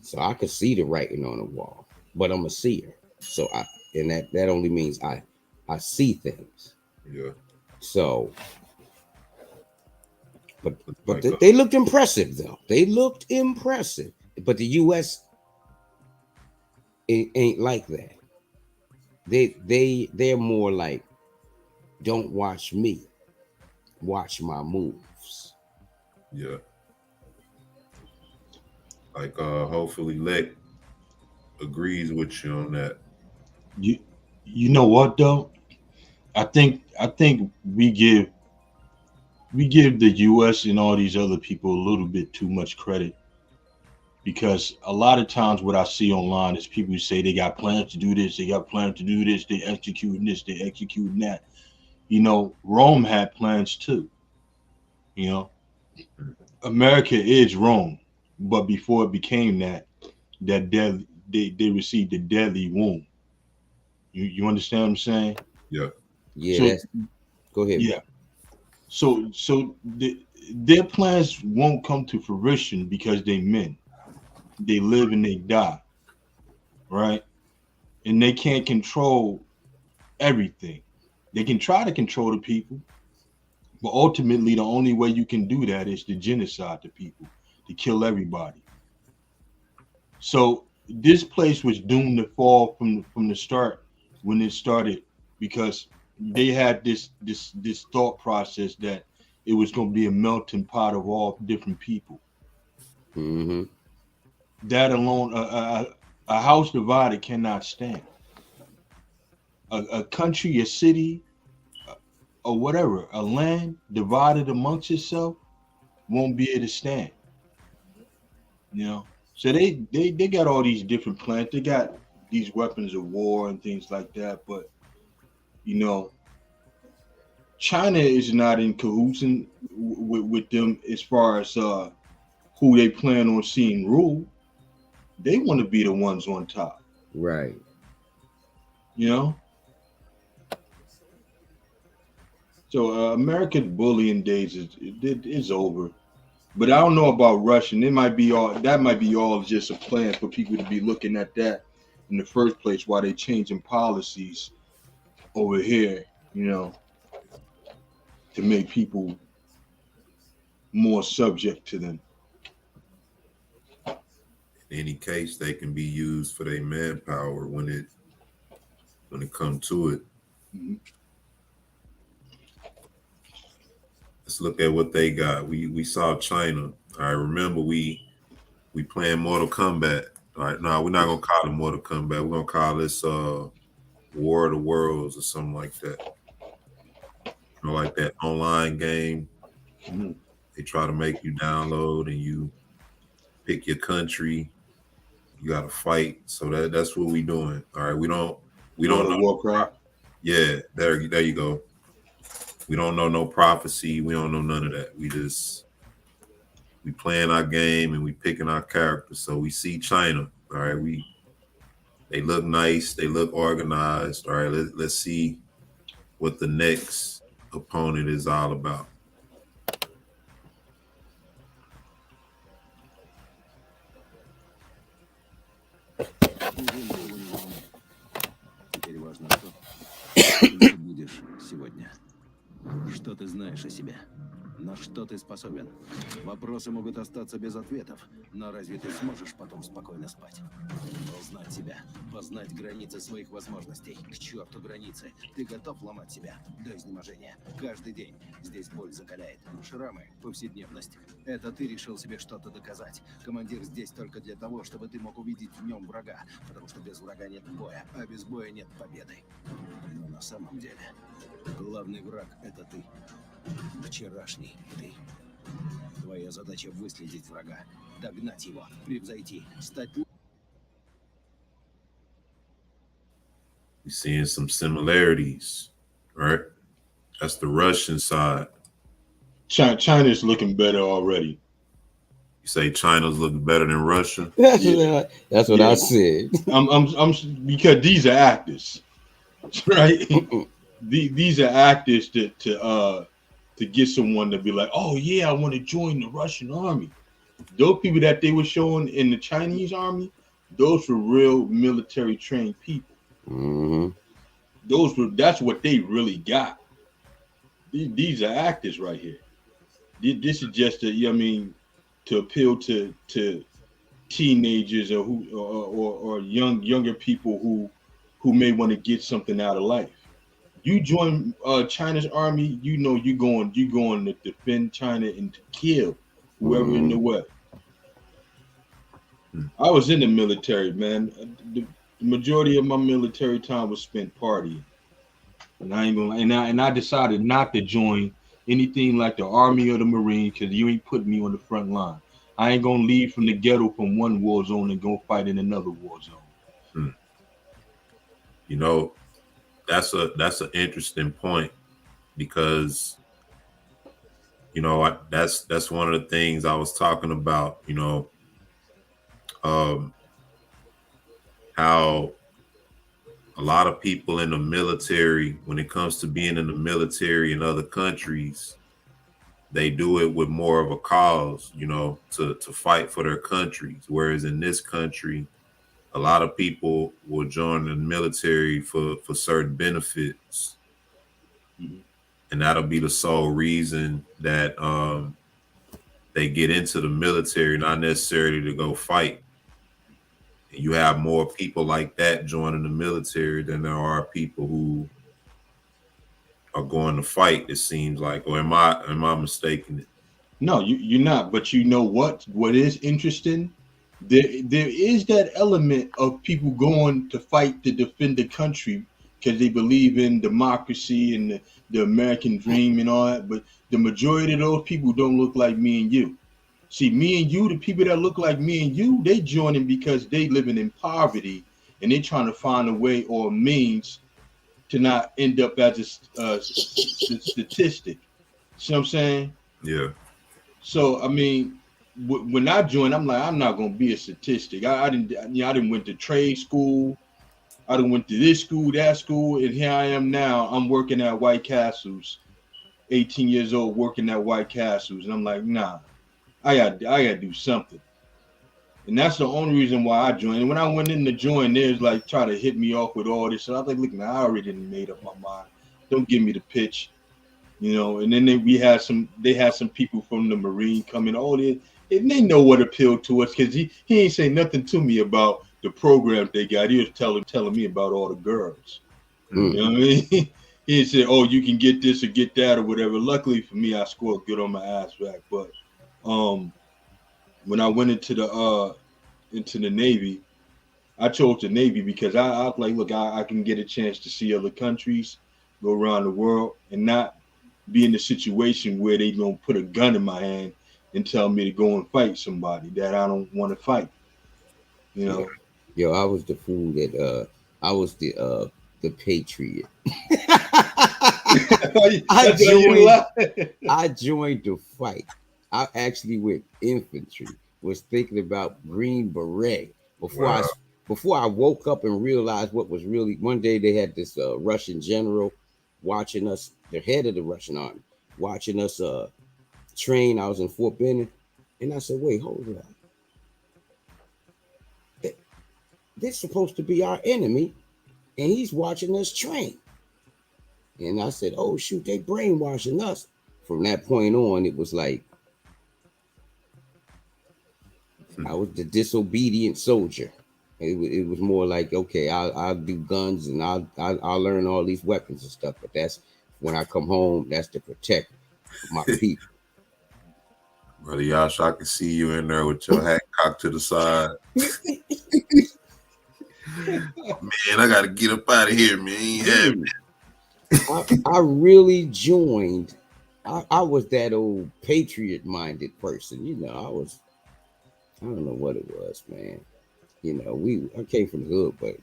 So I could see the writing on the wall, but I'm a seer. So that only means I see things. Yeah. So, but they looked impressive though. They looked impressive. But the U.S. ain't like that. They're more like Don't watch me. Watch my moves. Yeah. Like hopefully Leck agrees with you on that. You know what though? I think we give the US and all these other people a little bit too much credit, because a lot of times what I see online is people who say they got plans to do this, they got plans to do this, they executing this, they executing that. You know, Rome had plans too. You know, America is Rome, but before it became that, they received a deadly wound. You understand what I'm saying? Yeah. Yeah, So that's go ahead, yeah, bro. their plans won't come to fruition because they men. They live and they die, right? And they can't control everything. They can try to control the people, but ultimately the only way you can do that is to genocide the people, to kill everybody. So this place was doomed to fall from the start when it started, because they had this thought process that it was going to be a melting pot of all different people. Mm-hmm. That alone, a house divided cannot stand. A country, a city, or whatever, a land divided amongst itself won't be able to stand. You know, so they got all these different plans. They got these weapons of war and things like that. But you know, China is not in cahoots with them as far as who they plan on seeing rule. They want to be the ones on top. Right. You know, so American bullying days is over. But I don't know about Russian. It might be all that might be all just a plan for people to be looking at that in the first place, while they changing policies over here, you know, to make people more subject to them. In any case, they can be used for their manpower when it comes to it. Mhm. Let's look at what they got. We saw China. All right, remember we playing Mortal Kombat. All right, no, we're not gonna call it Mortal Kombat. We're gonna call this War of the Worlds or something like that. You know, like that online game. Mhm. They try to make you download and you pick your country. You got to fight. So that's what we doing. All right, we don't World of know. Warcraft. Yeah, there you go. We don't know no prophecy. We don't know none of that. We playing our game and we picking our characters. So we see China. All right, they look nice. They look organized. All right, let's see what the next opponent is all about. Теперь важно то, кем ты будешь сегодня. Что ты знаешь о себе? На что ты способен? Вопросы могут остаться без ответов, но разве ты сможешь потом спокойно спать? Узнать себя, познать границы своих возможностей. К черту границы. Ты готов ломать себя до изнеможения? Каждый день. Здесь боль закаляет. Шрамы, повседневность. Это ты решил себе что-то доказать. Командир здесь только для того, чтобы ты мог увидеть в нем врага. Потому что без врага нет боя, а без боя нет победы. Но на самом деле, главный враг — это ты. Вчерашний ты. Твоя задача — выследить врага, догнать его, превзойти, стать... We seeing some similarities, right? That's the Russian side. China's looking better already. You say China's looking better than Russia? Yeah. That's what I said. I'm because these are actors, right? These are actors to get someone to be like, oh yeah, I want to join the Russian army. Those people that they were showing in the Chinese army, those were real military trained people. Mm-hmm. That's what they really got. These are actors right here. This is just to appeal to teenagers or younger people who may want to get something out of life. You join China's army, you know you're going to defend China and to kill whoever in the way. I was in the military, man. The majority of my military time was spent partying, and I ain't gonna. And I decided not to join anything like the Army or the Marine because you ain't putting me on the front line. I ain't gonna leave from the ghetto from one war zone and go fight in another war zone. You know, that's an interesting point because you know that's one of the things I was talking about. You know, how a lot of people in the military, when it comes to being in the military in other countries, they do it with more of a cause, you know, to fight for their countries. Whereas in this country, a lot of people will join the military for certain benefits. Mm-hmm. And that'll be the sole reason that they get into the military, not necessarily to go fight. And you have more people like that joining the military than there are people who are going to fight, it seems like. Or am I mistaken? No, you're not. But you know what? What is interesting? There is that element of people going to fight to defend the country because they believe in democracy and the American dream and all that. But the majority of those people don't look like me and you. See, me and you, the people that look like me and you, they joining because they living in poverty and they trying to find a way or a means to not end up as a statistic. See what I'm saying? Yeah. So I mean, when I joined, I'm like, I'm not gonna be a statistic. I didn't, I didn't went to trade school. I didn't went to this school, that school, and here I am now. I'm working at White Castles, 18 years old, working at White Castles, and I'm like, nah, I got to do something. And that's the only reason why I joined. And when I went in to join, there's like try to hit me off with all this. So I was like, look, man, I already made up my mind. Don't give me the pitch. And then they had some people from the Marine coming. And they know what appealed to us because he ain't say nothing to me about the program they got. He was telling me about all the girls. You know what I mean? He didn't say, oh, you can get this or get that or whatever. Luckily for me, I scored good on my ass back. But when I went into the Navy, I chose the Navy because I was like, look, I can get a chance to see other countries, go around the world, and not be in the situation where they gonna put a gun in my hand and tell me to go and fight somebody that I don't want to fight. Yo, I was the fool that I was the patriot. I joined the fight. I actually went infantry. Was thinking about Green Beret before I woke up and realized what was really. One day they had this Russian general watching us, the head of the Russian army, watching us train. I was in Fort Benning, and I said, "Wait, hold on. This is supposed to be our enemy, and he's watching us train." And I said, "Oh shoot, they brainwashing us." From that point on, it was like I was the disobedient soldier. It was more like, okay, I'll do guns and I'll learn all these weapons and stuff. But that's when I come home. That's to protect my people. Brother Yash, I can see you in there with your hat cocked to the side. Man, I gotta get up out of here, man. I really joined. I was that old patriot-minded person. I don't know what it was, man. I came from the hood, but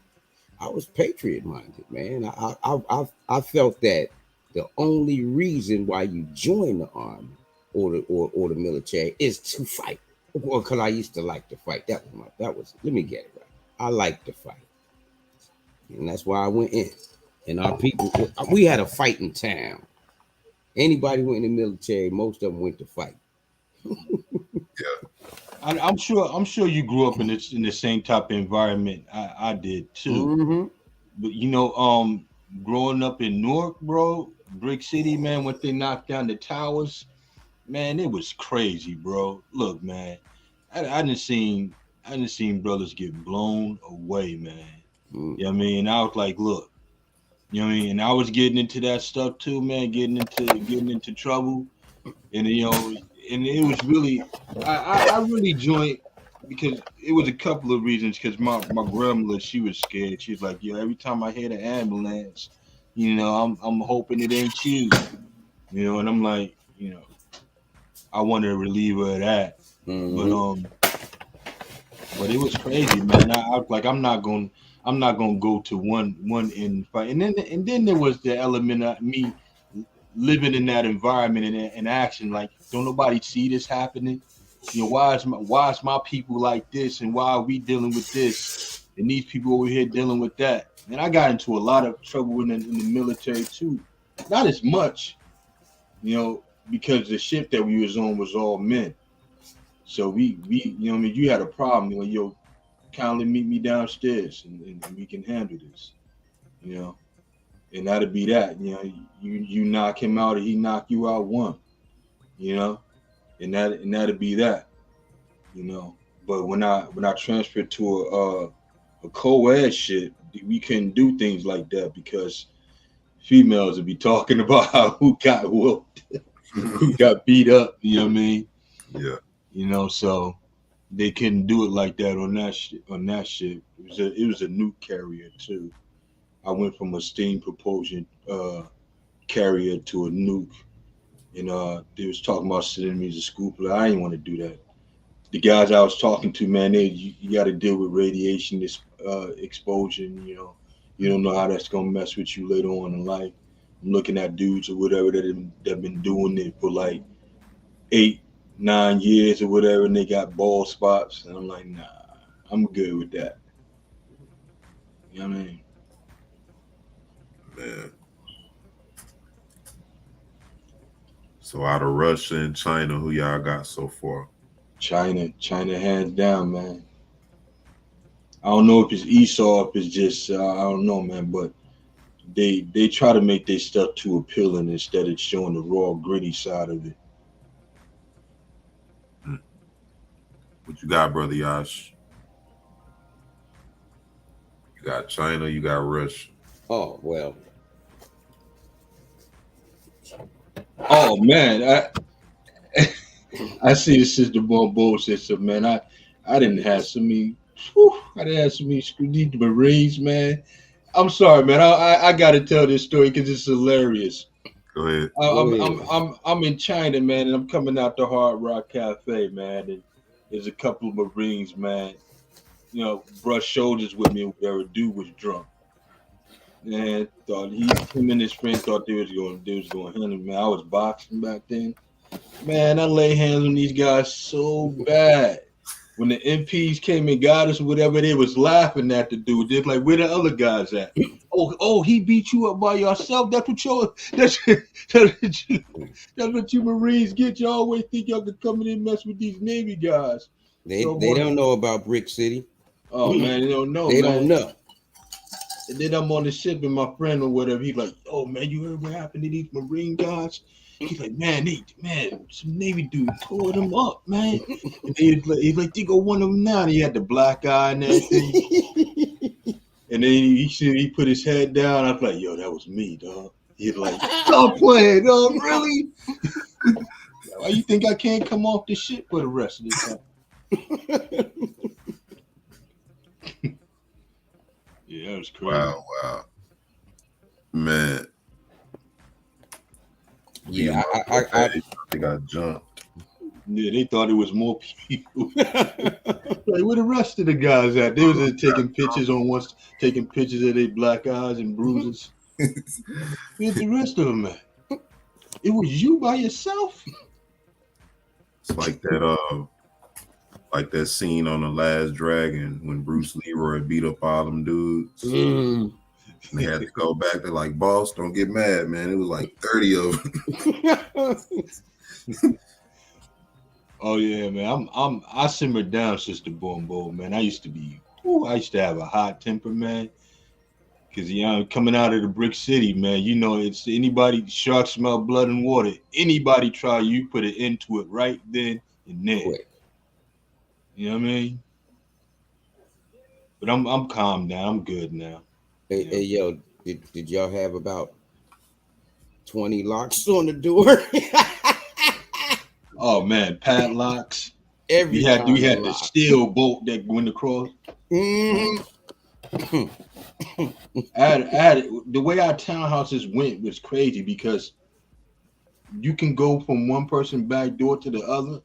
I was patriot-minded, man. I felt that the only reason why you join the army or the military is to fight. Well, because I used to like to fight. Let me get it right. I like to fight, and that's why I went in. And our people, we had a fighting town. Anybody went in the military, most of them went to fight. Yeah. I'm sure you grew up in the same type of environment I did too. Mm-hmm. But growing up in Newark, bro, Brick City, man, when they knocked down the towers, man, it was crazy, bro. Look, man, I didn't seen brothers get blown away, man. Mm-hmm. You know what I mean? I was like, look, You know what I mean? And I was getting into that stuff too, man, getting into trouble. And and it was really I really joined because it was a couple of reasons. Because my grandmother, she was scared. She's like, yo, every time I hear the ambulance, I'm hoping it ain't you. And I'm like, I wanted to relieve her of that. But but it was crazy, man. I was like, I'm not gonna go to one end fight. And then there was the element of me living in that environment and action. Like, don't nobody see this happening? Why is my people like this, and why are we dealing with this, and these people over here dealing with that? And I got into a lot of trouble in the military too. Not as much, because the ship that we was on was all men. So we what I mean, you had a problem, yo, kindly meet me downstairs and we can handle this, you know. And that'll be that, you knock him out or he knock you out one, you know, and that'll be that, you know. But when I transferred to a co-ed shit, we couldn't do things like that because females would be talking about who got whooped, who got beat up, you know what I mean? Yeah. So they couldn't do it like that on that shit. It was a nuke carrier too. I went from a steam propulsion carrier to a nuke, and they was talking about sending me to school, but I didn't want to do that. The guys I was talking to, man, you got to deal with radiation, this exposure. You don't know how that's gonna mess with you later on in life. I'm looking at dudes or whatever that been doing it for like 8, 9 years or whatever, and they got bald spots, and I'm like, nah, I'm good with that. You know what I mean? Man. So out of Russia and China, who y'all got so far? China hands down, man. I don't know if it's Esau, if it's just I don't know, man, but they try to make their stuff too appealing instead of showing the raw, gritty side of it. What you got, brother Yash? You got China, you got Russia. Oh well. Oh man, I see the sister born bullshit, so man. I didn't have so many. I didn't have so many these Marines, man. I'm sorry, man. I got to tell this story because it's hilarious. Go ahead. I'm in China, man, and I'm coming out the Hard Rock Cafe, man. And there's a couple of Marines, man. Brush shoulders with me. Whatever. Dude was drunk, and thought him and his friend thought they was going handle me. Man, I was boxing back then. Man, I lay hands on these guys so bad. When the MPs came and got us, whatever, they was laughing at the dude. They're like, "Where the other guys at?" Oh, he beat you up by yourself. That's what you Marines get. You always think y'all can come in and mess with these Navy guys. They don't know about Brick City. Oh man, they don't know. They don't know. And then I'm on the ship and my friend or whatever, he's like, "Oh man, you heard what happened to these Marine guys?" He's like, man, some Navy dude tore them up, man. And he's like, they go one of them now. And he had the black eye and everything. And then he put his head down. I was like, yo, that was me, dog. He's like, stop playing, dog, really? Why you think I can't come off this shit for the rest of the time? Yeah, that was crazy. Wow. Man. Yeah, they got jumped. Yeah, they thought it was more people. Like, where the rest of the guys at? They was taking pictures taking pictures of their black eyes and bruises. Where's the rest of them at? It was you by yourself? It's like that scene on The Last Dragon when Bruce Leroy beat up all them dudes. And they had to go back. They're like, boss, don't get mad, man. It was like 30 of them. Oh yeah, man. I simmered down, Sister Boom, man. I used to have a hot temper, man. Cause coming out of the brick city, man, it's anybody shark smell blood and water. Anybody try, you put an end to it right then and there. Quick. You know what I mean? But I'm calm now. I'm good now. Hey, yo, Did y'all have about 20 locks on the door? Oh man, padlocks. Every We time had the steel bolt that went across. Mm-hmm. The way our townhouses went was crazy because you can go from one person's back door to the other.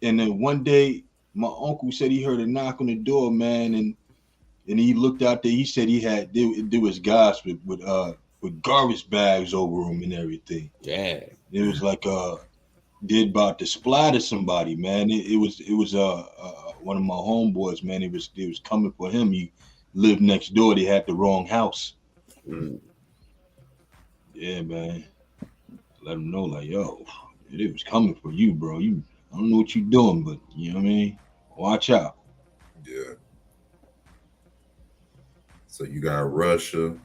And then one day, my uncle said he heard a knock on the door, man, and he looked out there. He said there was guys with garbage bags over them and everything. Yeah, it was like they're about to splatter somebody, man. It was one of my homeboys, man. It was coming for him. He lived next door. They had the wrong house. Mm. Yeah, man. Let him know, like, yo, it was coming for you, bro. I don't know what you're doing, but you know what I mean? Watch out. Yeah. So you got Russia.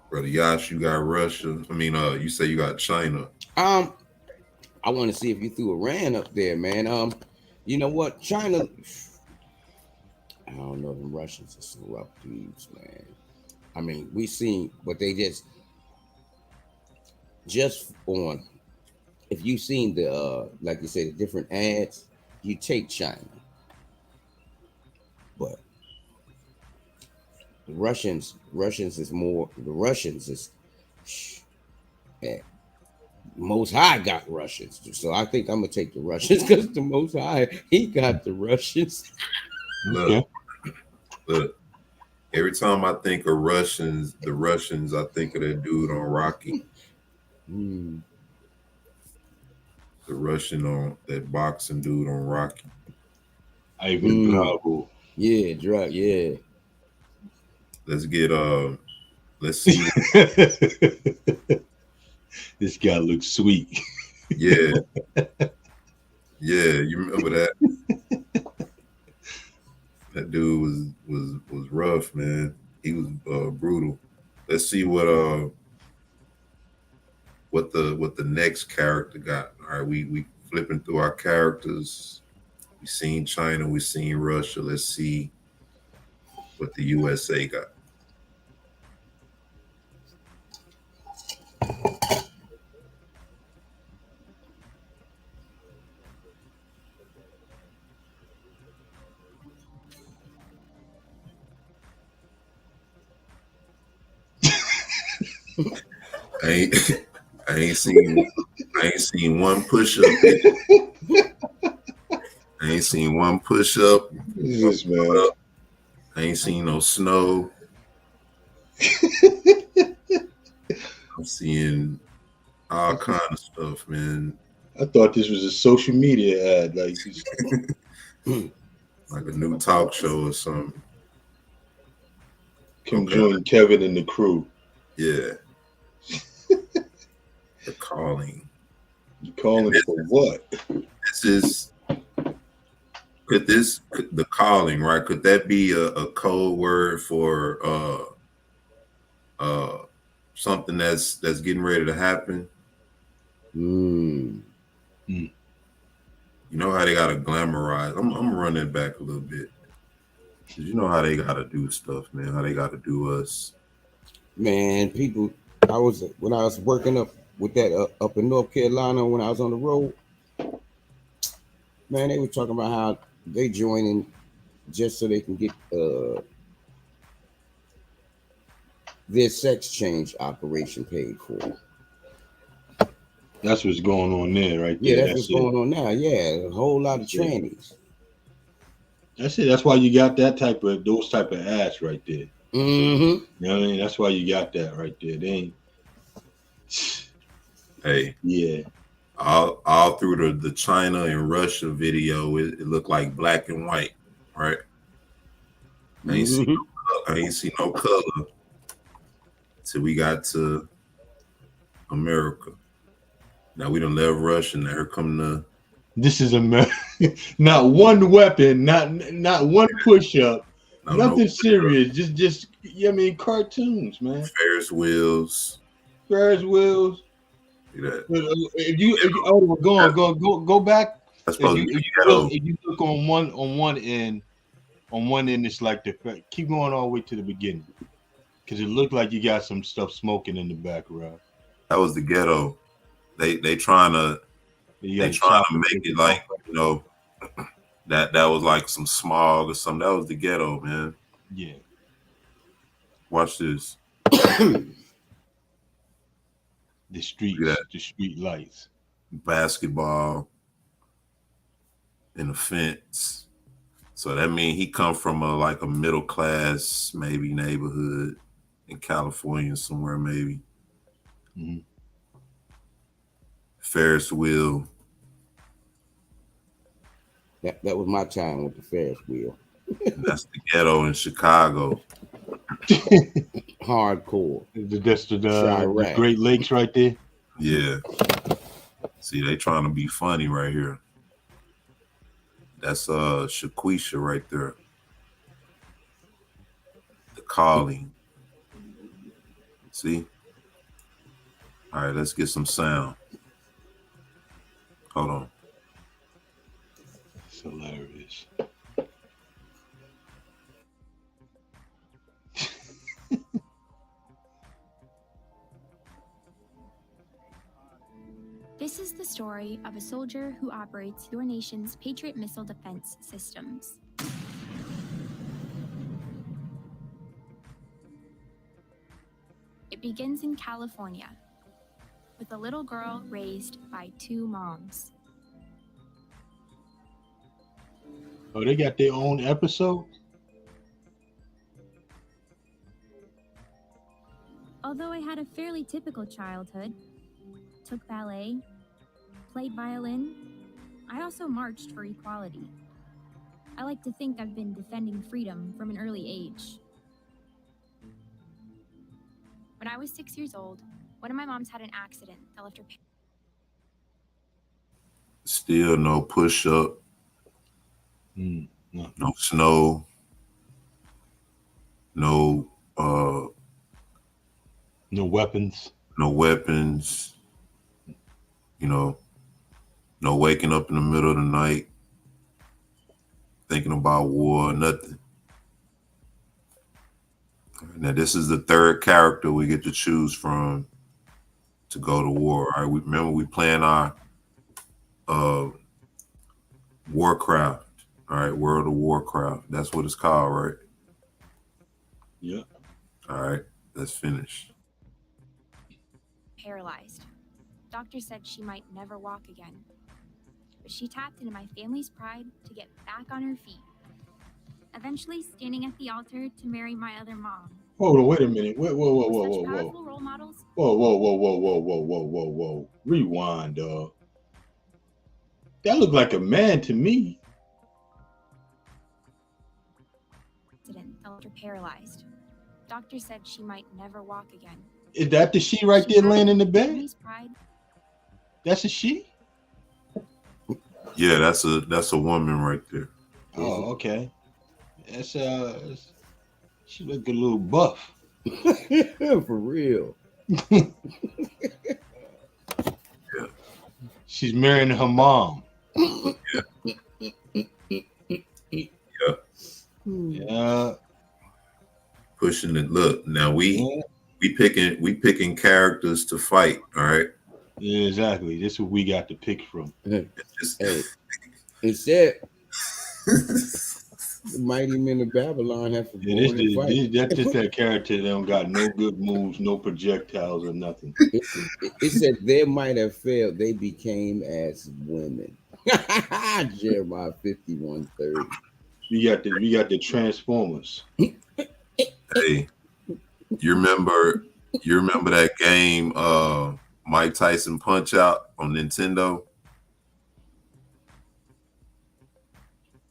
Brother Yash, you got Russia. I mean, you say you got China. I want to see if you threw Iran up there, man. You know what? China, I don't know, the Russians are some rough dudes, man. I mean, we seen what they just on, if you seen the like you say, the different ads, you take China. But the Russians is Most High got Russians. So I think I'm gonna take the Russians because the Most High, he got the Russians. Look, every time I think of the Russians, I think of that dude on Rocky. Mm. The Russian on that boxing dude on Rocky. Ivan Drago. Yeah, yeah. Let's get let's see. This guy looks sweet. Yeah. Yeah, you remember that? That dude was rough, man. He was brutal. Let's see what the next character got. All right, we flipping through our characters. We seen China, we seen Russia. Let's see what the U.S.A. got. I ain't seen one push up. I ain't seen one push up. Yes, man. I ain't seen no snow. I'm seeing all kind of stuff, man. I thought this was a social media ad, like like a new talk show or something. Come join Kevin and the crew. Yeah. The calling. You calling for what? This is the calling, right? Could that be a code word for something that's getting ready to happen? You know how they gotta glamorize. I'm running back a little bit. Cause you know how they gotta do stuff, man. How they gotta do us. Man, people. When I was working up with that up in North Carolina when I was on the road. Man, they were talking about how they joining just so they can get their sex change operation paid for. That's what's going on there, right there. Yeah, that's what's going on now. Yeah, a whole lot of trannies. That's it. That's why you got those type of ads right there. Mm-hmm. You know what I mean? That's why you got that right there. They ain't. Hey. Yeah. All through the China and Russia video, it looked like black and white, right? I ain't see no color till we got to America. Now we done left Russia. Now here come the. This is America. Not one weapon. Not one push up. Nothing serious. Just I mean, cartoons, man. Ferris wheels. If you go back. If you look on one end, it's like keep going all the way to the beginning. Because it looked like you got some stuff smoking in the background. That was the ghetto. They trying to make it like, you know, that was like some smog or something. That was the ghetto, man. Yeah. Watch this. The streets, the street lights. Basketball in a fence. So that means he come from a middle class maybe neighborhood in California somewhere maybe. Mm-hmm. Ferris wheel. That was my time with the Ferris wheel. That's the ghetto in Chicago. Hardcore. That's the Great Lakes right there. Yeah. See, they trying to be funny right here. That's Shaquisha right there. The Calling. See? All right, let's get some sound. Hold on. It's hilarious. This is the story of a soldier who operates your nation's Patriot missile defense systems. It begins in California with a little girl raised by two moms. Oh, they got their own episode? Although I had a fairly typical childhood, took ballet, played violin, I also marched for equality. I like to think I've been defending freedom from an early age. When I was 6 years old, one of my moms had an accident that left her. Still no push-up. No snow. No weapons. No weapons. You know, no waking up in the middle of the night thinking about war, nothing. Now, this is the third character we get to choose from to go to war. All right, we playing our Warcraft. All right, World of Warcraft. That's what it's called, right? Yeah. All right, let's finish. Paralyzed. Doctor said she might never walk again. But she tapped into my family's pride to get back on her feet. Eventually standing at the altar to marry my other mom. Hold on, wait a minute. Whoa. Role models. Whoa. Rewind, dog. That looked like a man to me. Doctor paralyzed. Doctor said she might never walk again. Is that the she right there laying in the bed? That's a she? Yeah, that's a woman right there. Oh, okay. That's she look a little buff. For real. Yeah. She's marrying her mom. Yeah. Pushing it. Look, now we picking characters to fight. All right. Yeah, exactly. This is what we got to pick from. Hey, instead, the mighty men of Babylon have to go and fight. That's just that character that don't got no good moves, no projectiles or nothing. It said they might have failed. They became as women. Jeremiah 51:30. We got the Transformers. Hey, you remember that game Mike Tyson Punch Out on Nintendo?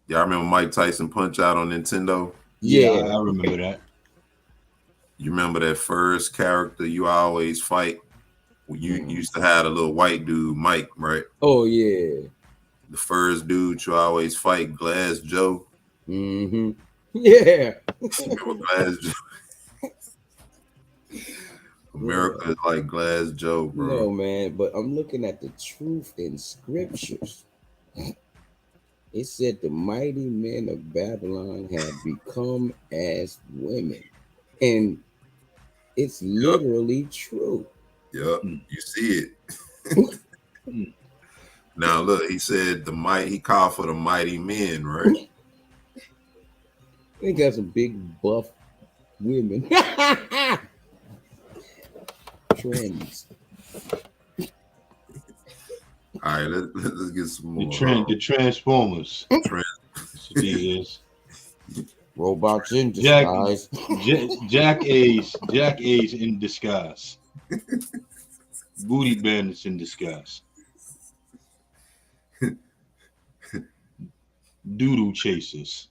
Y'all remember Mike Tyson Punch Out on Nintendo? Yeah, I remember that. You remember that first character you always fight? You used to have a little white dude, Mike, right? Oh yeah. The first dude you always fight, Glass Joe. Mm-hmm. Yeah. Glass Joe. America is like Glass Joe, bro. No, man, but I'm looking at the truth in scriptures. It said the mighty men of Babylon have become as women. And It's literally true. Yep, you see it. Now look, he said he called for the mighty men, right? They got some big buff women. Trends. All right, let's get some more. The Transformers. These Robots in disguise. Jack A's in disguise. Booty bandits in disguise. Doodoo chasers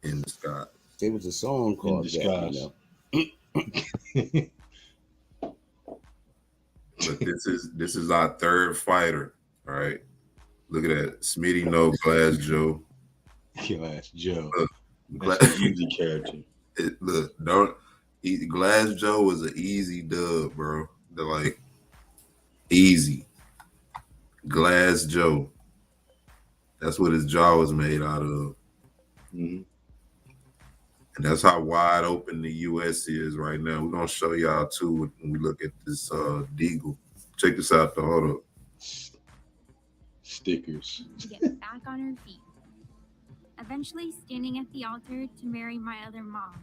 in disguise. There was a song called that, you know. But this is our third fighter. All right. Look at that. Smitty no Glass Joe. Glass Joe. That's an easy character. Glass Joe was an easy dub, bro. They're like easy. Glass Joe. That's what his jaw was made out of. Mm-hmm. And that's how wide open the U.S. is right now. We're gonna show y'all too when we look at this Deagle. Check this out, though. Hold up. Stickers. To get back on her feet. Eventually standing at the altar to marry my other mom.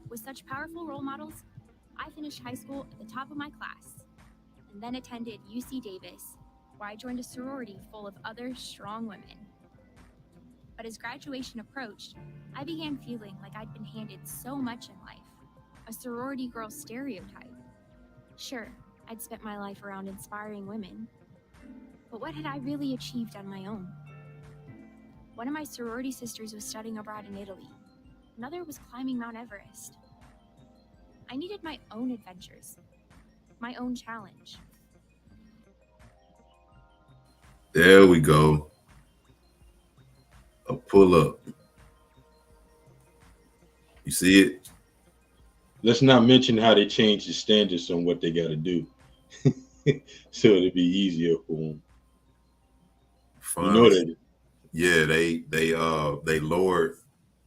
With such powerful role models, I finished high school at the top of my class, and then attended U.C. Davis, where I joined a sorority full of other strong women. But as graduation approached, I began feeling like I'd been handed so much in life, a sorority girl stereotype. Sure, I'd spent my life around inspiring women, but what had I really achieved on my own? One of my sorority sisters was studying abroad in Italy. Another was climbing Mount Everest. I needed my own adventures, my own challenge. There we go. A pull-up. You see it? Let's not mention how they changed the standards on what they got to do, so it'll be easier for them. Fun. You know that. Yeah, they lowered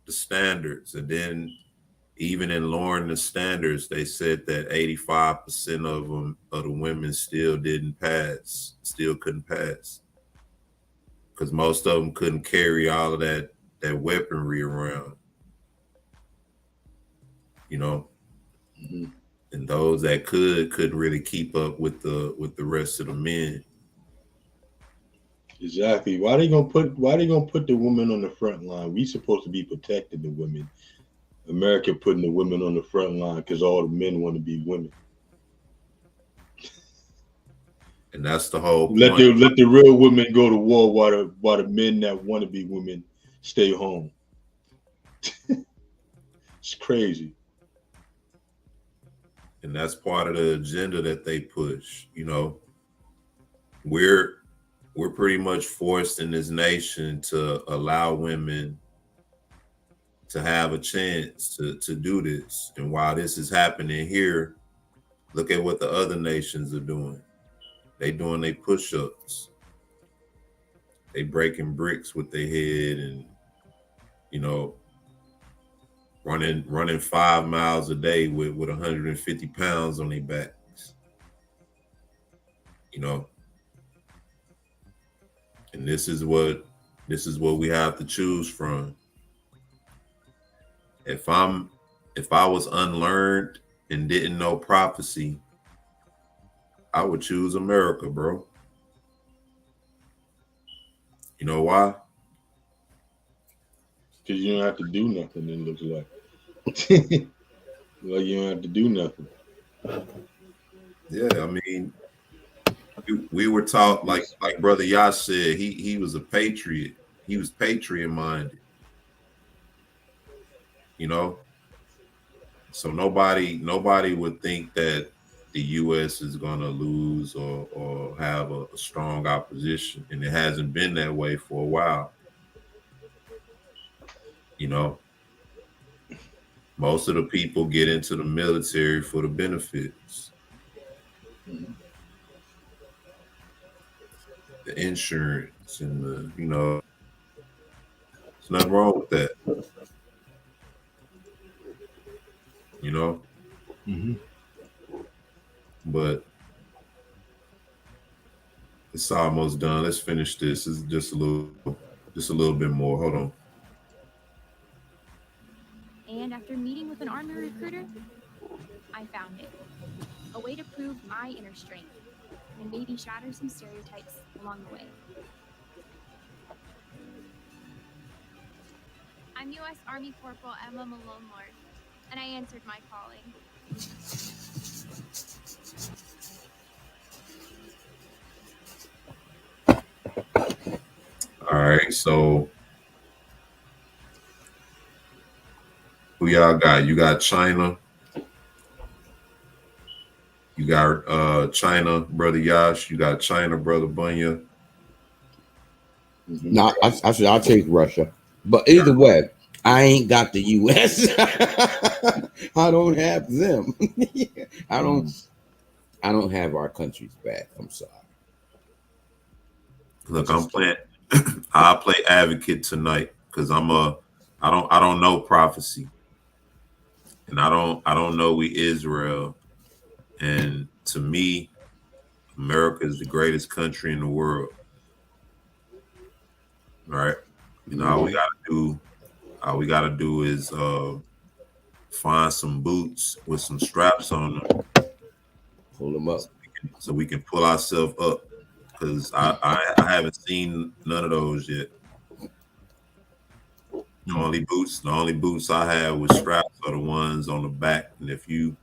the standards, and then even in lowering the standards, they said that 85% of the women still couldn't pass, because most of them couldn't carry all of that weaponry around, you know. Mm-hmm. And those that couldn't really keep up with the rest of the men. Exactly. Why they gonna put the women on the front line? We supposed to be protecting the women. America putting the women on the front line because all the men want to be women. And that's the whole point. Let the real women go to war while the men that want to be women stay home. It's crazy. And that's part of the agenda that they push. You know, we're pretty much forced in this nation to allow women to have a chance to do this. And while this is happening here, look at what the other nations are doing. They doing their push-ups. They breaking bricks with their head, and you know, running 5 miles a day with 150 pounds on their backs. You know. And this is what we have to choose from. If I was unlearned and didn't know prophecy, I would choose America, bro. You know why? Because you don't have to do nothing, it looks like. Like you don't have to do nothing. Yeah, I mean, we were taught, like Brother Yash said, he was a patriot. He was patriot minded. You know? So nobody would think that the U.S. is going to lose or have a strong opposition. And it hasn't been that way for a while. You know, most of the people get into the military for the benefits, the insurance, and you know, there's nothing wrong with that. you know. But it's almost done. Let's finish this. It's just a little bit more. Hold on. And after meeting with an army recruiter, I found it. A way to prove my inner strength and maybe shatter some stereotypes along the way. I'm U.S. Army Corporal Emma Malone Lord, and I answered my calling. All right, so who y'all got? You got China. You got China, brother Yash. You got China, brother Bunya. No, I'll take Russia. But either way, I ain't got the U.S. I don't have them. I don't have our country's back. I'm sorry. Look, I'm playing. I'll play advocate tonight because I don't know prophecy, and I don't know we Israel, and to me, America is the greatest country in the world. Right, and all we gotta do is find some boots with some straps on them, pull them up, so we can pull ourselves up. Because I haven't seen none of those yet. The only boots I have with straps are the ones on the back. And if you,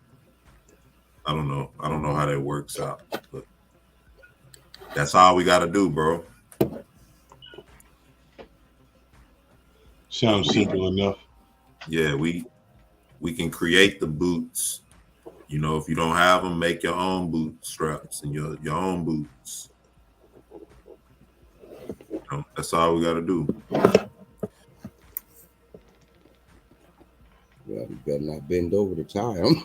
I don't know how that works out, but that's all we got to do, bro. Sounds simple enough. Yeah, we can create the boots. You know, if you don't have them, make your own boot straps and your own boots. You know, that's all we got to do. Well, you better not bend over to tie them.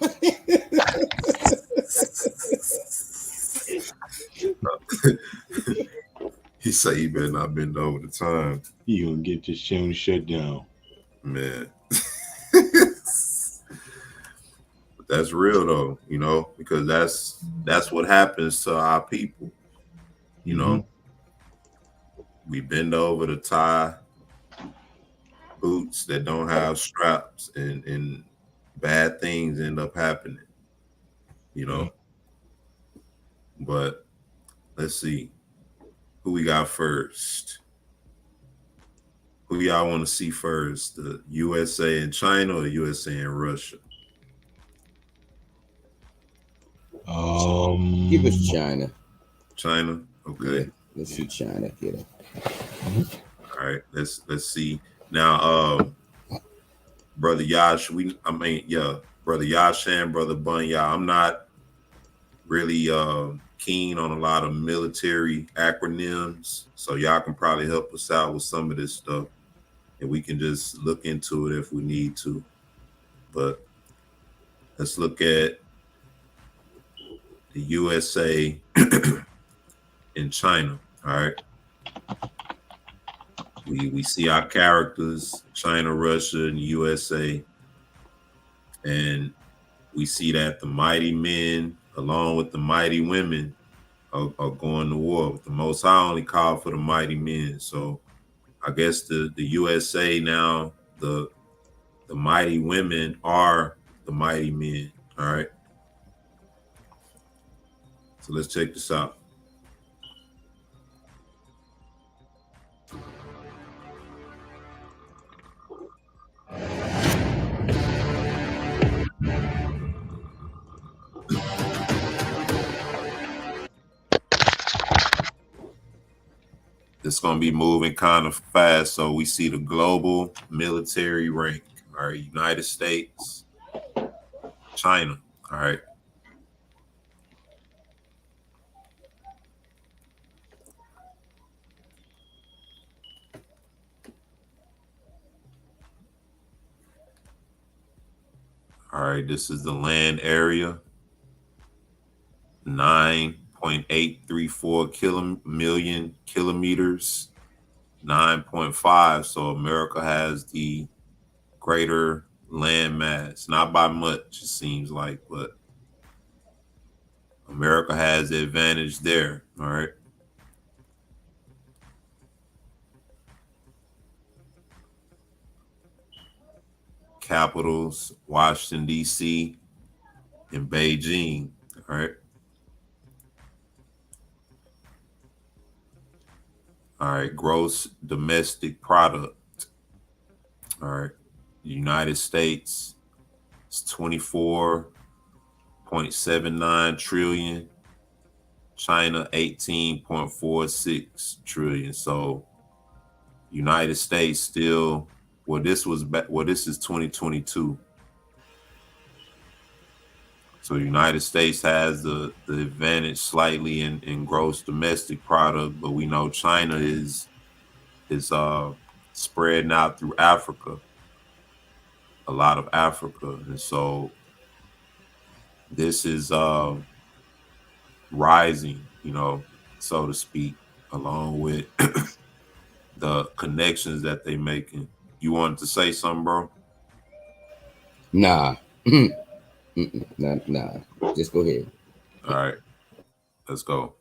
He said you better not bend over the time. You gonna get this channel shut down, man. That's real though, you know, because that's what happens to our people. You know, we bend over to tie boots that don't have straps, and bad things end up happening. You know, but let's see who we got first. Who y'all want to see first? The USA and China or USA and Russia? Give us China. China, okay. Yeah, let's see China. Get it. All right, let's see now. Brother Yash, Brother Yash and Brother Bunya. I'm not really keen on a lot of military acronyms, so y'all can probably help us out with some of this stuff, and we can just look into it if we need to. But let's look at the USA and China. All right, we see our characters: China, Russia, and USA, and we see that the mighty men, along with the mighty women, are going to war. But the Most High only called for the mighty men. So I guess the USA now, the mighty women are the mighty men. All right. So let's check this out. It's going to be moving kind of fast. So we see the global military rank. All right. United States, China. All right. All right. This is the land area. 9.834 million kilometers. 9.5. So America has the greater land mass, not by much, it seems like, but America has the advantage there. All right. Capitals, Washington, D.C., and Beijing. All right. All right. Gross domestic product. All right. The United States is 24.79 trillion. China 18.46 trillion. So United States still, well, this is 2022. So the United States has the advantage slightly in gross domestic product, but we know China is spreading out through Africa, a lot of Africa. And so this is rising, so to speak, along with the connections that they making. You wanted to say something, bro? Nah. Nah. Just go ahead. All right, let's go.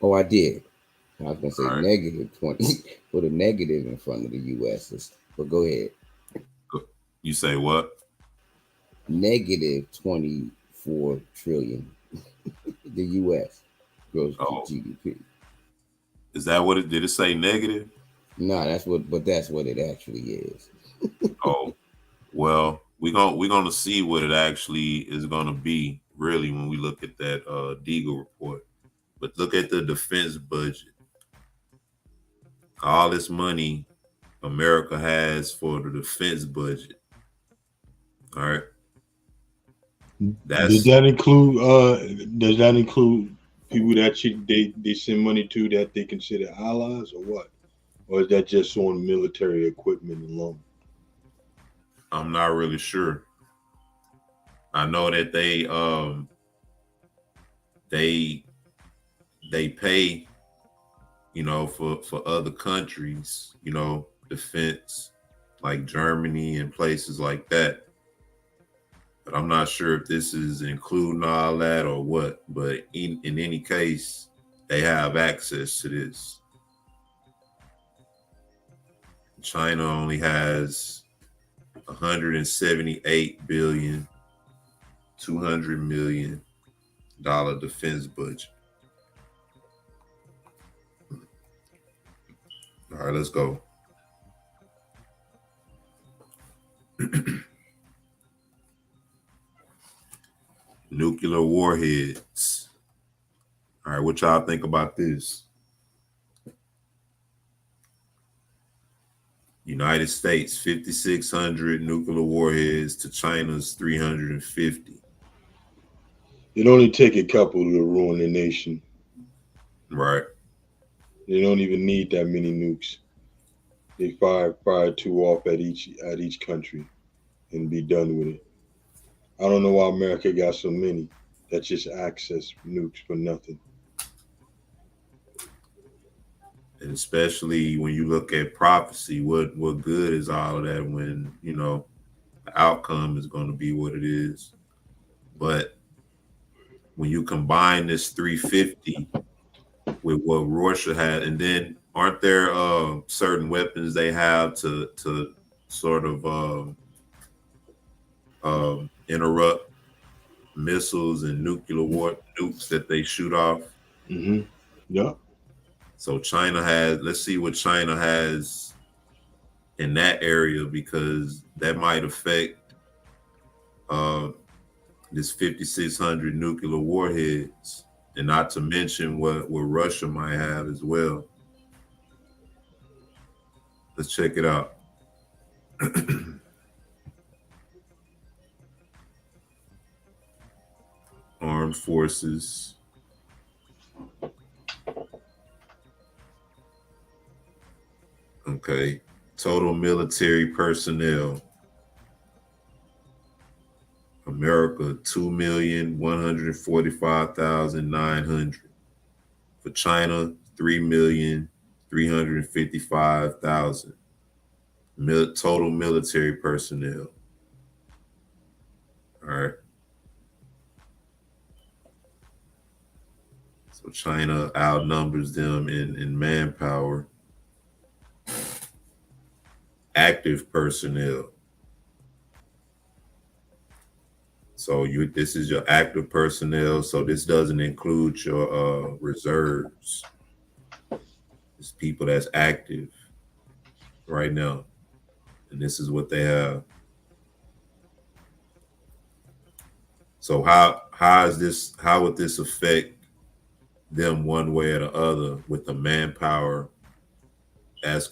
Oh, I did. I was gonna say All right. -20. Put a negative in front of the U.S. But go ahead. You say what? -24 trillion. The U.S. gross Oh, GDP. is that what it did? It say negative? No, that's what it actually is. Oh, well, we're gonna see what it actually is gonna be really when we look at that Deagle report. But look at the defense budget. All this money America has for the defense budget. All right. Does that include people that they send money to that they consider allies or what? Or is that just on military equipment alone? I'm not really sure. I know that they pay, for other countries, defense, like Germany and places like that. But I'm not sure if this is including all that or what. But in any case, they have access to this. China only has 178 billion, $200 million defense budget. All right, let's go. Nuclear warheads. All right, what y'all think about this? United States, 5,600 nuclear warheads to China's 350. It only take a couple to ruin the nation. Right. They don't even need that many nukes. They fire two off at each country and be done with it. I don't know why America got so many that just access nukes for nothing. And especially when you look at prophecy, what good is all of that when, the outcome is going to be what it is. But when you combine this 350 with what Russia had, and then aren't there certain weapons they have to sort of interrupt missiles and nuclear nukes that they shoot off? Mm-hmm. Yeah. So China has, let's see what China has in that area, because that might affect this 5,600 nuclear warheads, and not to mention what Russia might have as well. Let's check it out. Armed forces. Okay. Total military personnel. America, 2,145,900. For China, 3,000,000 355,000 total military personnel. All right. So China outnumbers them in manpower. Active personnel. So this is your active personnel. So this doesn't include your reserves. It's people that's active right now. And this is what they have. So how would this affect them one way or the other with the manpower as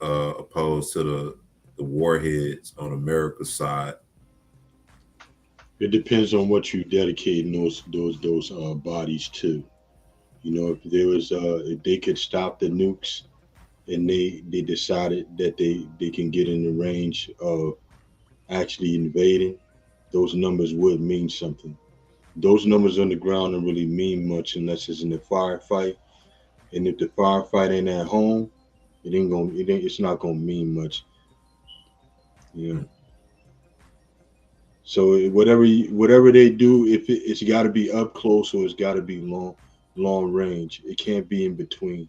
opposed to the warheads on America's side? It depends on what you dedicating those bodies to. You know, if there was if they could stop the nukes and they decided that they can get in the range of actually invading, those numbers would mean something. Those numbers on the ground don't really mean much unless it's in a firefight. And if the firefight ain't at home, it's not gonna mean much. You know. So whatever they do, if it's got to be up close or it's got to be long range. It can't be in between.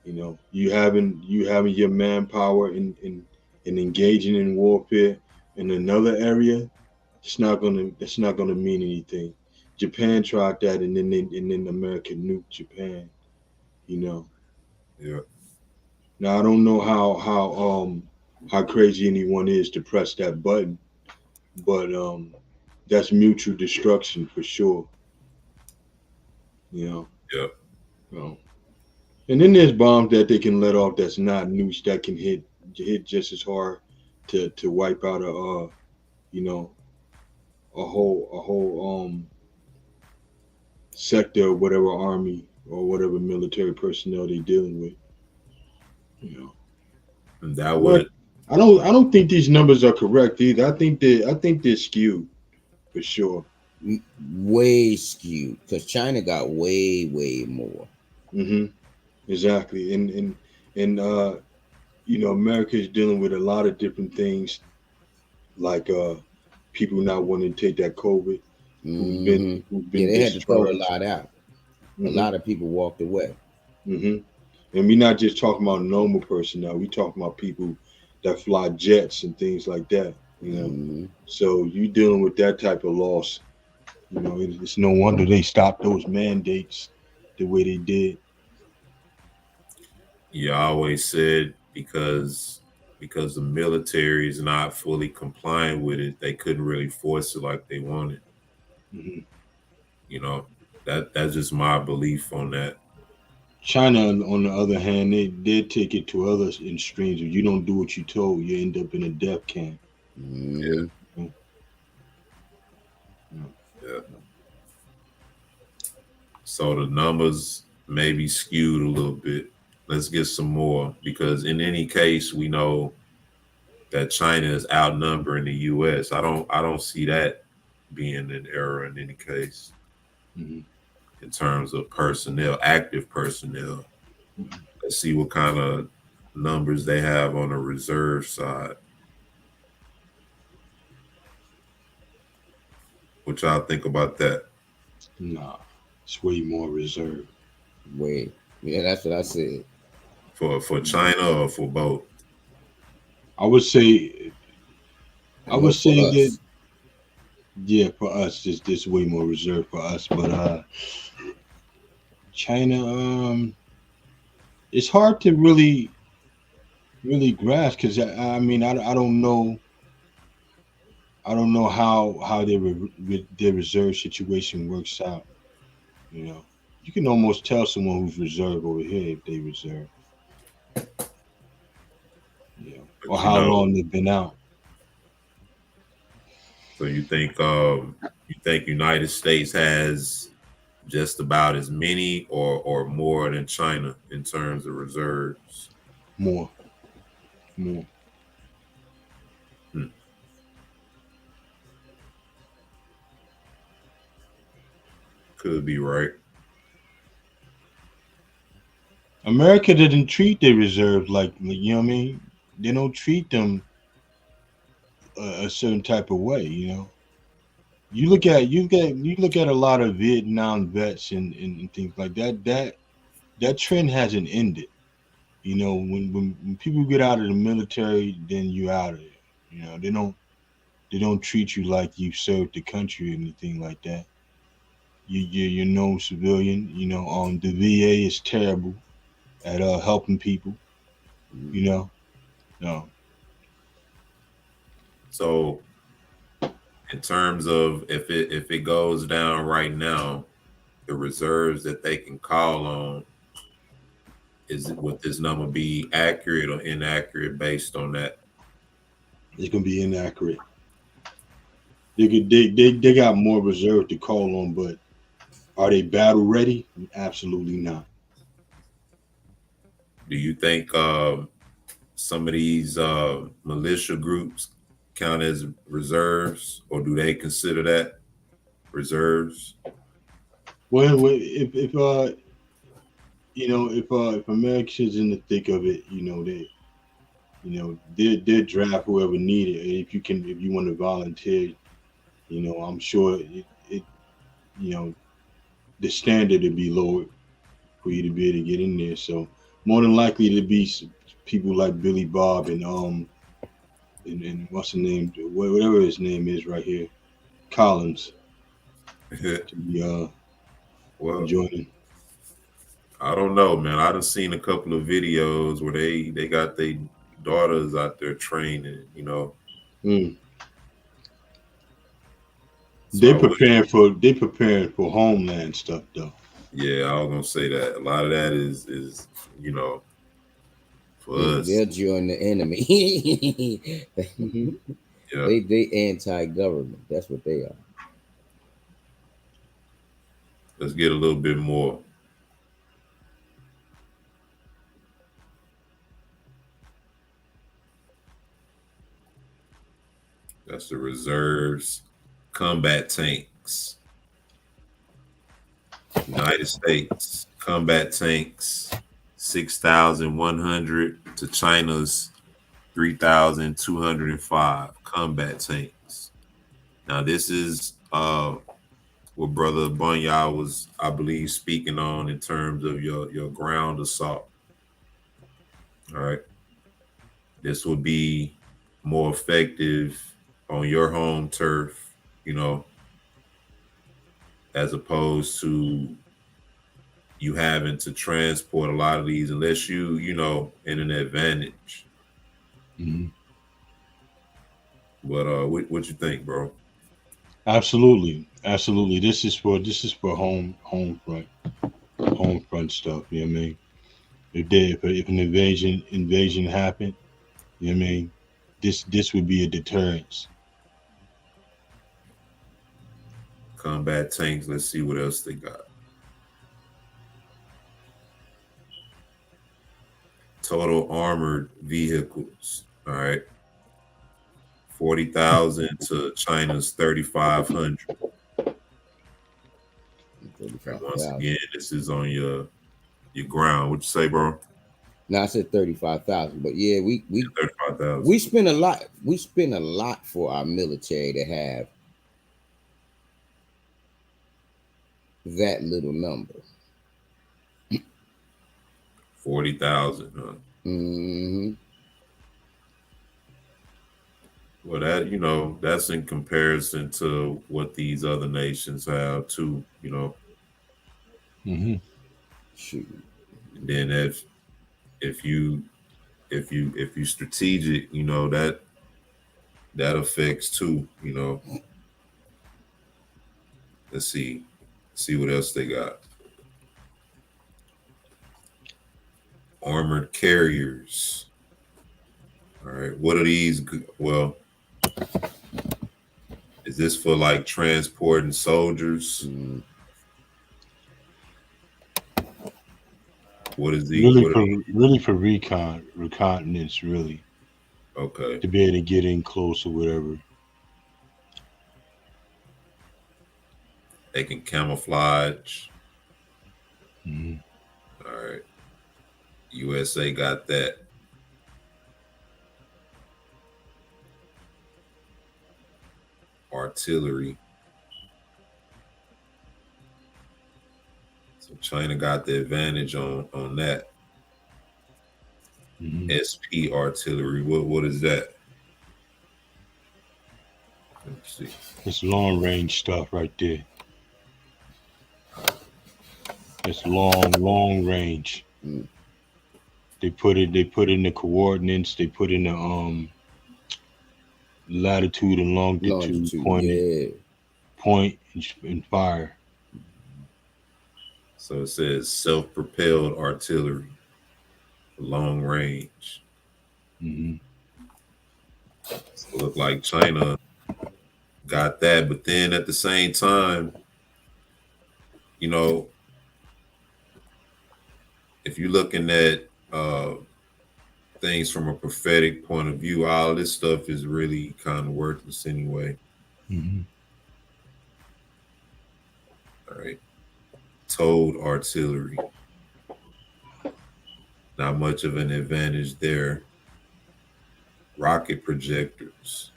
You know, you having your manpower in engaging in warfare in another area, that's not gonna mean anything. Japan tried that, and then America nuked Japan. You know. Yeah. Now I don't know how crazy anyone is to press that button, but that's mutual destruction for sure. You know. Yeah. So, and then there's bombs that they can let off that's not nukes that can hit just as hard to wipe out you know a whole sector of whatever army or whatever military personnel they're dealing with. You know. And that But would I don't think these numbers are correct either. I think they're skewed for sure. Way skewed because China got way more. Hmm. Exactly. And America is dealing with a lot of different things, like people not wanting to take that COVID, who've Yeah, been they had to throw a discharged. lot out. A Hmm. lot of people walked away. Hmm. And we're not just talking about normal personnel. We talking about people that fly jets and things like that. You know, Hmm so you dealing with that type of loss. You know, it's no wonder they stopped those mandates the way they did. you always said because the military is not fully compliant with it, they couldn't really force it like they wanted. Hmm. You know, that's just my belief on that. China, on the other hand, they did take it to other extremes. If you don't do what you told, you end up in a death camp. Yeah, hmm You know. yeah. So the numbers may be skewed a little bit. Let's get some more because in any case, we know that China is outnumbering the U.S. I don't see that being an error in any case Mhm. in terms of personnel, active personnel. Let's see what kind of numbers they have on the reserve side. What y'all think about that Nah, it's way more reserved. Way. Yeah, that's what I said. for China or for both? I would say, I I would know for say that us. yeah, for us, it's way more reserved for us. But China, it's hard to really grasp because I mean I don't know. I don't know how their reserve situation works out. You know, you can almost tell someone who's reserved over here if they reserve. You know, or But how long they've been out. so you think United States has just about as many or more than China in terms of reserves? More, more. Hmm. Could be right. America didn't treat their reserves like, you know what I mean. They don't treat them a certain type of way. You know, you look at a lot of Vietnam vets and things like that. That trend hasn't ended. You know, when people get out of the military, then you out of there. You know, they don't treat you like you served the country or anything like that. You're no civilian. You know, the VA is terrible at helping people. You know, no. So in terms of if it goes down right now, the reserves that they can call on, would this number be accurate or inaccurate based on that? It's gonna be inaccurate. They got more reserve to call on, but are they battle ready? Absolutely not. Do you think some of these militia groups count as reserves, or do they consider that reserves? Well, if Americans in the thick of it, they draft whoever needed. If you want to volunteer, I'm sure it you know the standard would be lowered for you to be able to get in there. So more than likely to be people like Billy Bob and what's the name, whatever his name is right here, Collins, to be Well, joining. I don't know, man. I done seen a couple of videos where they got their daughters out there training, you know. Mm. So I would, They preparing for homeland stuff though. yeah, I was gonna say that a lot of that is you know for us. They'll join the enemy. Hmm. Yeah, They anti-government. That's what they are. let's get a little bit more. That's the reserves, combat tanks. United States combat tanks, 6,100 to China's 3,205 combat tanks. Now this is what Brother Bunya was, I believe, speaking on in terms of your ground assault. All right. This will be more effective on your home turf, you know, as opposed to you having to transport a lot of these unless you know, in an advantage. Hmm. But what you think, bro? Absolutely, absolutely. This is for home front stuff. You know what I mean? If an invasion happened, you know what I mean? This would be a deterrence. Combat tanks. Let's see what else they got. Total armored vehicles. All right. 40,000 to China's 3,500. And once 35,000. again, this is on your ground. What you say, bro? No, I said 35,000. But yeah, we 35,000. we spend a lot. We spend a lot for our military to have that little number. 40,000, huh? Mm-hmm. Well, that's in comparison to what these other nations have too, you know. Hmm. Shoot. And then if you if you strategic, you know, that affects too, you know. Let's see what else they got. Armored carriers. All right. What are these? Well, is this for like transporting soldiers? Mm. What is the Really what are for these? really for reconnaissance, really Okay. to be able to get in close or whatever. They can camouflage. Hmm. All right. USA got that. Artillery. So China got the advantage on that. SP artillery. What is that? Let me see. It's long range stuff right there. It's long range. They put in the coordinates. They put in the latitude and longitude. Point and fire. So it says self-propelled artillery for long range. So it looked like China got that, but then at the same time, you know, if you're looking at things from a prophetic point of view, all this stuff is really kind of worthless anyway. All right. Towed artillery. Not much of an advantage there. Rocket projectors.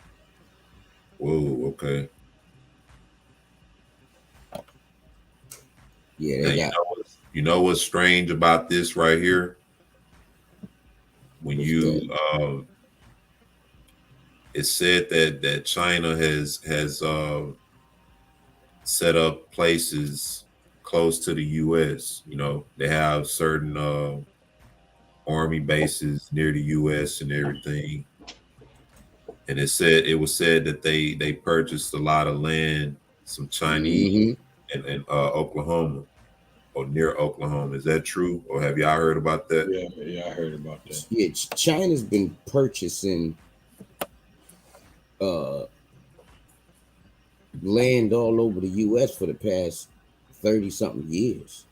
Whoa, okay. Yeah, they got. You know what's strange about this right here? When you it said that China has set up places close to the U.S. You know, they have certain army bases near the U.S. and everything. And it was said that they purchased a lot of land, some Chinese in Oklahoma or near Oklahoma. Is that true, or have y'all heard about that? Yeah, I heard about that. Yeah, China's been purchasing land all over the U.S. for the past 30-something years,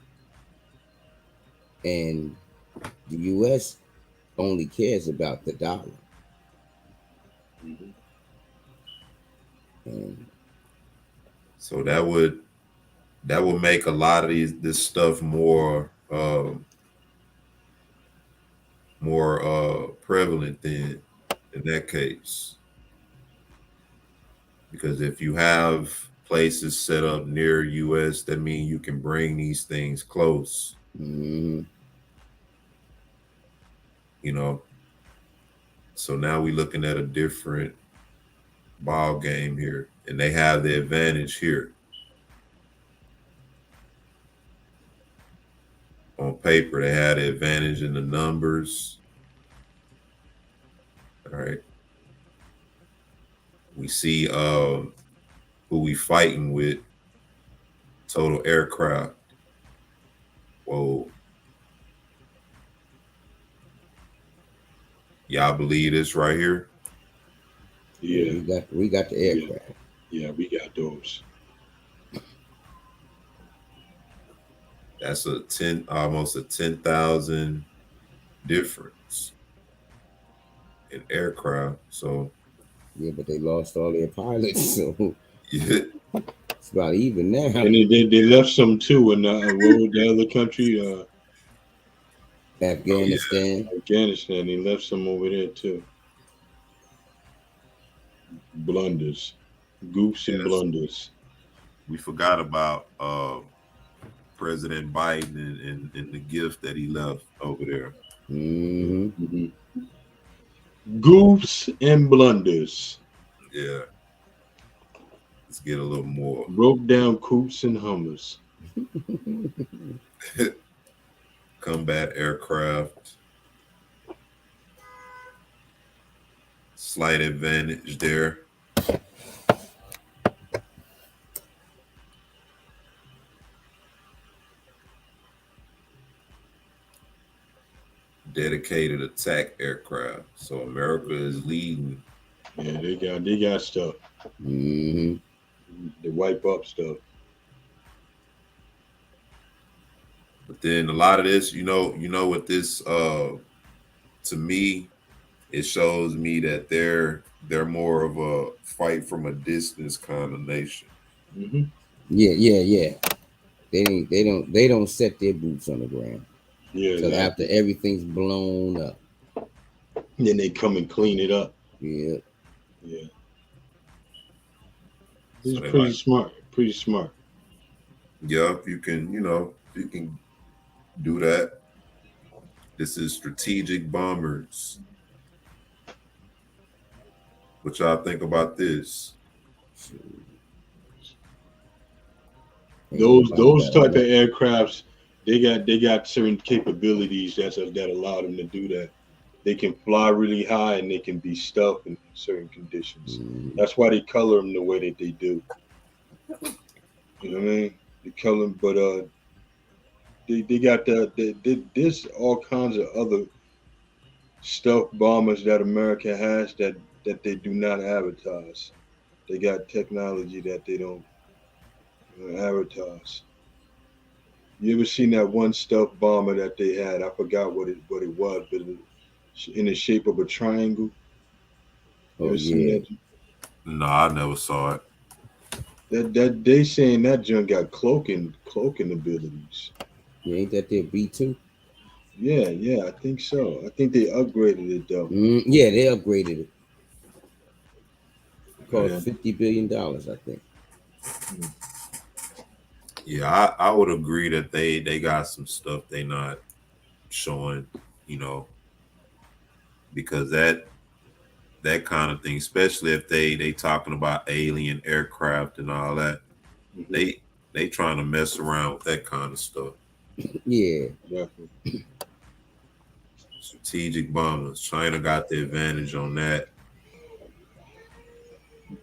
and the U.S. only cares about the dollar. So that would make a lot of this stuff more prevalent then in that case, because if you have places set up near U.S., that means you can bring these things close. You know, so now we're looking at a different ball game here, and they have the advantage here. On paper, they had the advantage in the numbers. All right. We see who we fighting with. Total aircraft. Whoa. Y'all believe this right here? Yeah. We got the aircraft. Yeah, we got those. That's almost a 10,000 difference in aircraft. So yeah, but they lost all their pilots, so yeah, it's about even now. And they left some too in the other country, Afghanistan. Afghanistan. They left some over there too. Blunders, goofs and blunders. We forgot about President Biden and the gift that he left over there. Goofs and blunders. Yeah. Let's get a little more. Broke down coops and Hummers. Combat aircraft. Slight advantage there. Dedicated attack aircraft. So America is leading. Yeah, they got stuff. They wipe up stuff. But then a lot of this, you know what this to me, it shows me that they're more of a fight from a distance kind of nation. Yeah. They don't set their boots on the ground. Yeah. So after everything's blown up, then they come and clean it up. Yeah. Yeah. So This is pretty smart. Pretty smart. Yeah, you can do that. This is strategic bombers. What y'all think about this? Those type of aircrafts, they got certain capabilities that allow them to do that. They can fly really high and they can be stealth in certain conditions. That's why they color them the way that they do. You know what I mean? They color them, but they got there's all kinds of other stealth bombers that America has that they do not advertise. They got technology that they don't advertise. You ever seen that one stealth bomber that they had? I forgot what it was, but in the shape of a triangle. You ever seen that? No, I never saw it. That they saying that junk got cloaking abilities. Yeah, ain't that their B2? Yeah, I think so. I think they upgraded it though. Yeah, they upgraded it. It cost $50 billion, I think. Yeah, I would agree that they got some stuff they not showing, because that kind of thing, especially if they talking about alien aircraft and all that, they trying to mess around with that kind of stuff. Yeah, definitely. Strategic bombers. China got the advantage on that.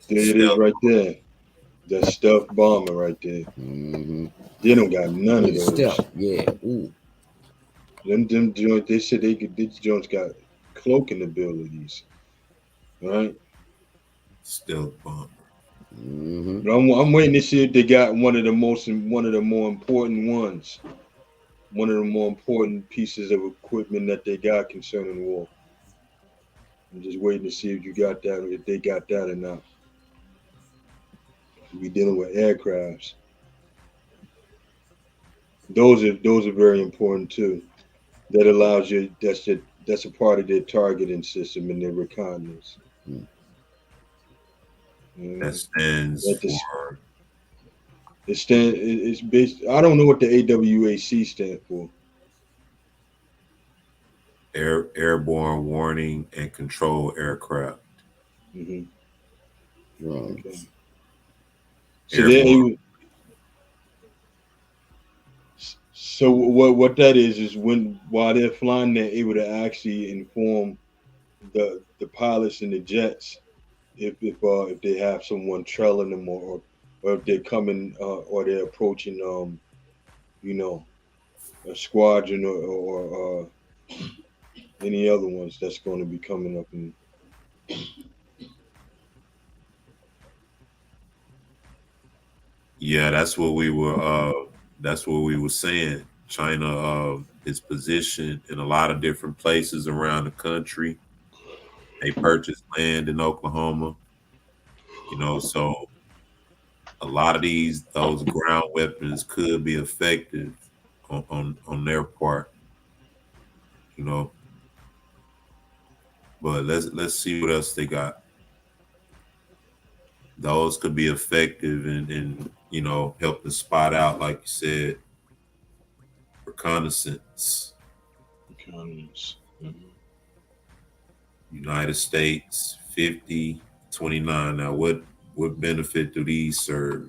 There it is right there. That stealth bomber right there. They don't got none of those. Stealth, yeah. Ooh. Them joints, they said these joints got cloaking abilities. Right? Stealth bomber. But I'm waiting to see if they got one of the more important ones. One of the more important pieces of equipment that they got concerning war. I'm just waiting to see if you got that, or if they got that or not. We dealing with aircrafts. Those are very important too. That allows you. That's a part of their targeting system and their reconnaissance. That stands for. It's based. I don't know what the AWAC stands for. Airborne Warning and Control Aircraft. Okay. So So what that is while they're flying, they're able to actually inform the pilots and the jets if they have someone trailing them, or if they're coming or they're approaching a squadron or any other ones that's going to be coming up. And yeah, that's what we were saying. China is positioned in a lot of different places around the country. They purchased land in Oklahoma, so a lot of those ground weapons could be effective on their part, but let's see what else they got. Those could be effective and help to spot out, like you said, reconnaissance. United States 50-29. Now what benefit do these serve?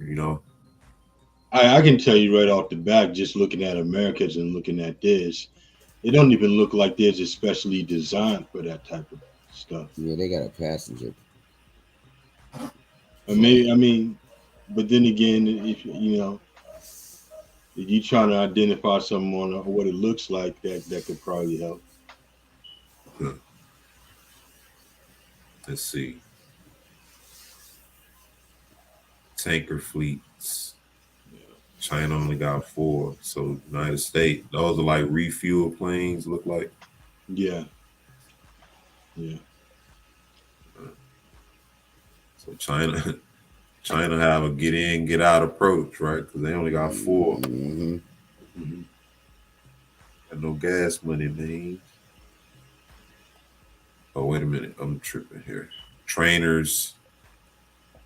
I can tell you right off the bat, just looking at Americans and looking at this, it don't even look like theirs is specially designed for that type of stuff. Yeah, they got a passenger. I mean, but then again, if if you're trying to identify someone or what it looks like, that could probably help. Let's see. Tanker fleets. China only got 4. So United States, those are like refuel planes, look like. Yeah. So China have a get in, get out approach, right? Because they only got 4. And Got no gas money, man. Oh, wait a minute. I'm tripping here. Trainers,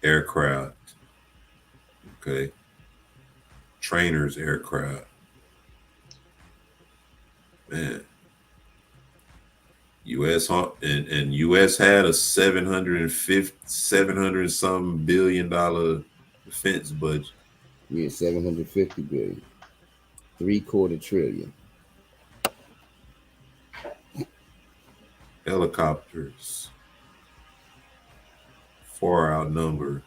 aircraft. Okay. Trainers, aircraft. Man. U.S. and U.S. had a 700 some $billion defense budget. Yeah, 750 billion. 3/4 trillion. Helicopters far outnumber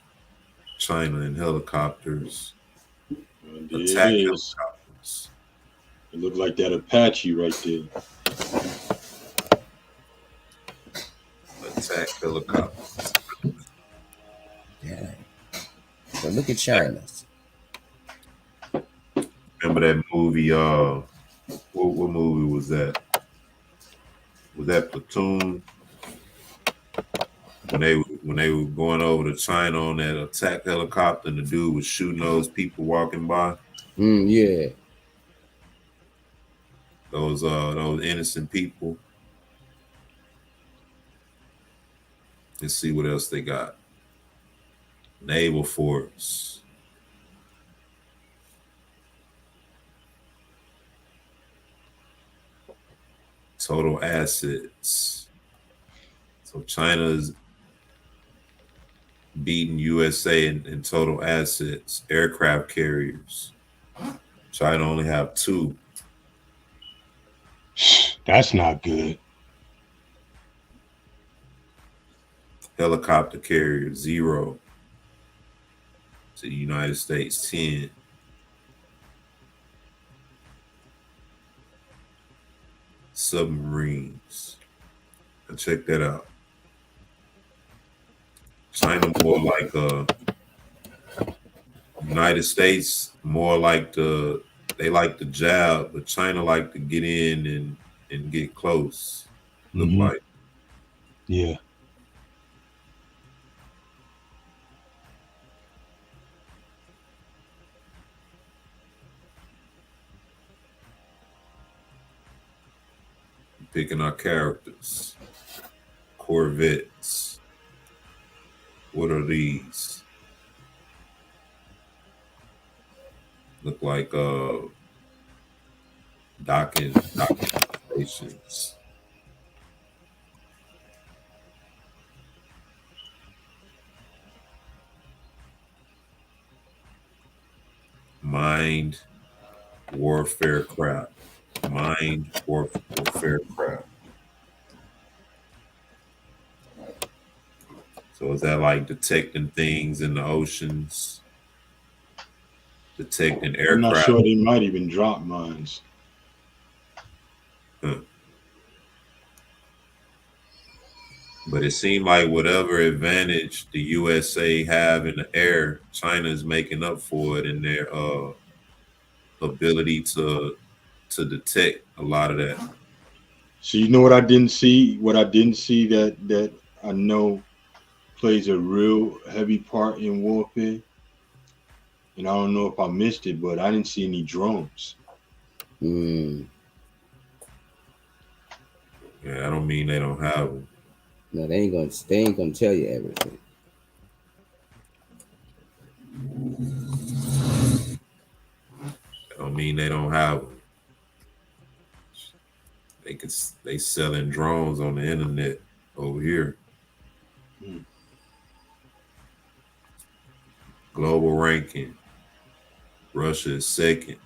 China in helicopters. There Attack it is. helicopters. It looked like that Apache right there. Attack helicopters. Yeah. So look at China's. Remember that movie? What movie was that? Was that Platoon? When they were going over to China on that attack helicopter, and the dude was shooting those people walking by. Yeah. Those innocent people. Let's see what else they got. Naval Force. Total assets. So China's beating U.S.A. in total assets. Aircraft carriers. China only have 2. That's not good. Helicopter carriers 0. To the United States 10. Submarines. Now check that out. China more like United States more like they like the jab, but China like to get in and get close. Look like. Yeah. Picking our characters. Corvettes. What are these? Look like docking stations. Mind warfare craft. Mind warfare craft. So is that like detecting things in the oceans? Detecting aircraft? I'm not sure. They might even drop mines. Huh. But it seemed like whatever advantage the U.S.A. have in the air, China is making up for it in their ability to detect a lot of that. So you know what I didn't see? What I didn't see that I know plays a real heavy part in warfare. And I don't know if I missed it, but I didn't see any drones. Mm. Yeah, I don't mean they don't have them. No, they ain't gonna tell you everything. I don't mean they don't have them. They selling drones on the internet over here. Global ranking. Russia is second.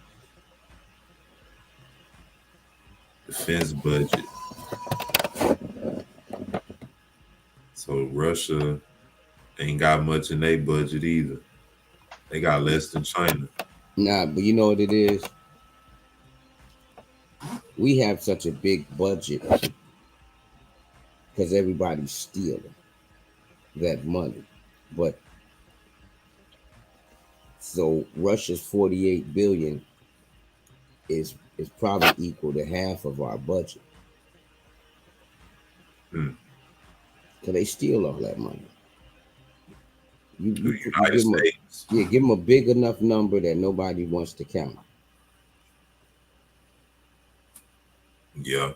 Defense budget. So Russia ain't got much in their budget either. They got less than China. Nah, but you know what it is? We have such a big budget because everybody's stealing that money. But so Russia's 48 billion is probably equal to half of our budget. Because they steal all that money. You United States. Give them a big enough number that nobody wants to count. Yeah.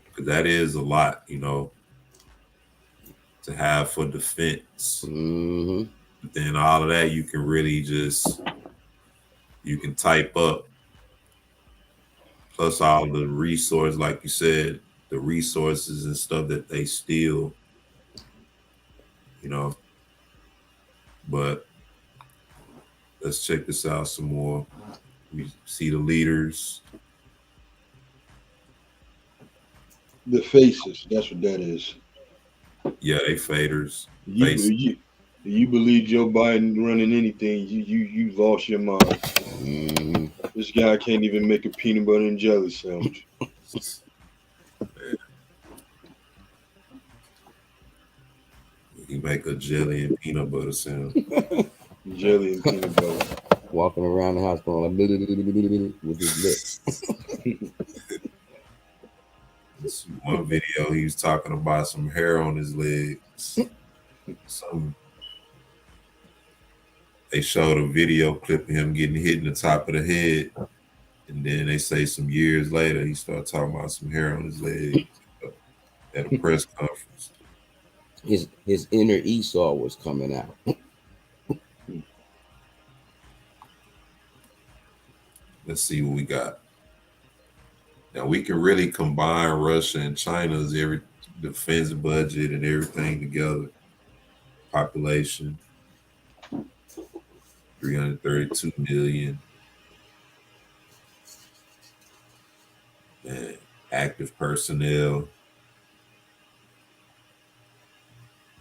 Because that is a lot, you know, to have for defense. Mm-hmm. But then all of that, you can really just, you can type up. Plus all the resources, like you said, the resources and stuff that they steal, you know. But let's check this out some more. We see the leaders. The faces. That's what that is. Yeah, they faders. You believe Joe Biden running anything? You lost your mind. Mm-hmm. This guy can't even make a peanut butter and jelly sandwich. He make a jelly and peanut butter sandwich. Jelly and peanut butter. Walking around the house going like with his lips. One video, he was talking about some hair on his legs. They showed a video clip of him getting hit in the top of the head. And then they say some years later, he started talking about some hair on his legs at a press conference. His inner Esau was coming out. Let's see what we got. Now we can really combine Russia and China's every defense budget and everything together. Population 332 million. And active personnel.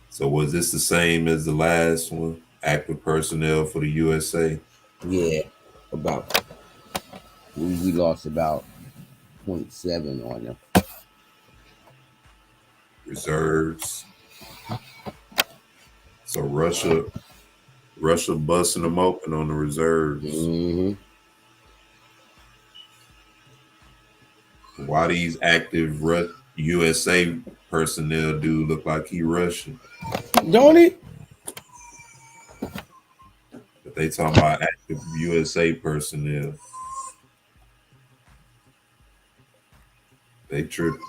So was this the same as the last one? Active personnel for the U.S.A.? Yeah, about we lost about 0.7 on them. Reserves. So Russia busting them open on the reserves. Mm-hmm. Why these active U.S.A. personnel do look like he Russian? Don't it? But they talking about active U.S.A. personnel. They tripping.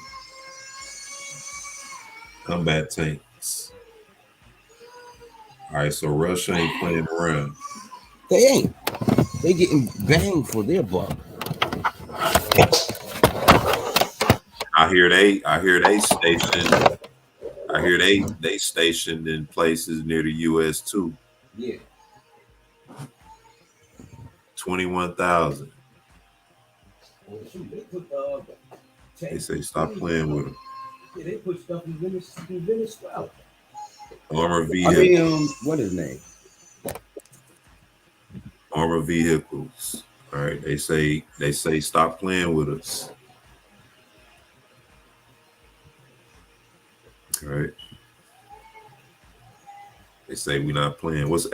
Combat tanks. All right, so Russia ain't playing around. They ain't. They getting banged for their buck. I hear they stationed. I hear they stationed in places near the U.S. too. Yeah. 21,000. They say stop playing with them. Yeah, they put stuff in Venezuela. Armored vehicles. What is his name? Armored vehicles. All right. They say stop playing with us. All right. They say we're not playing. What's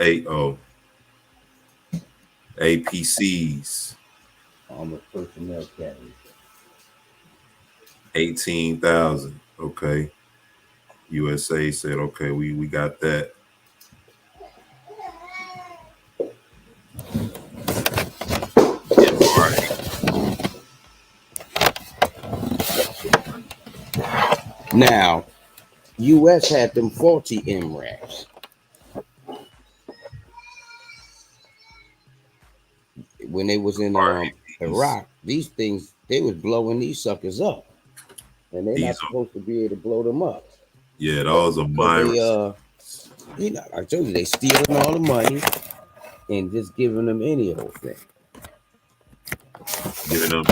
APCs? Armored personnel carriers. 18,000. Okay. U.S.A. said, okay, we got that. Now, U.S. had them faulty MRAPs. When they was in Iraq, these things, they was blowing these suckers up. And they're not supposed to be able to blow them up. Yeah, those are mine. I told you, they stealing all the money and just giving them any old thing. Giving them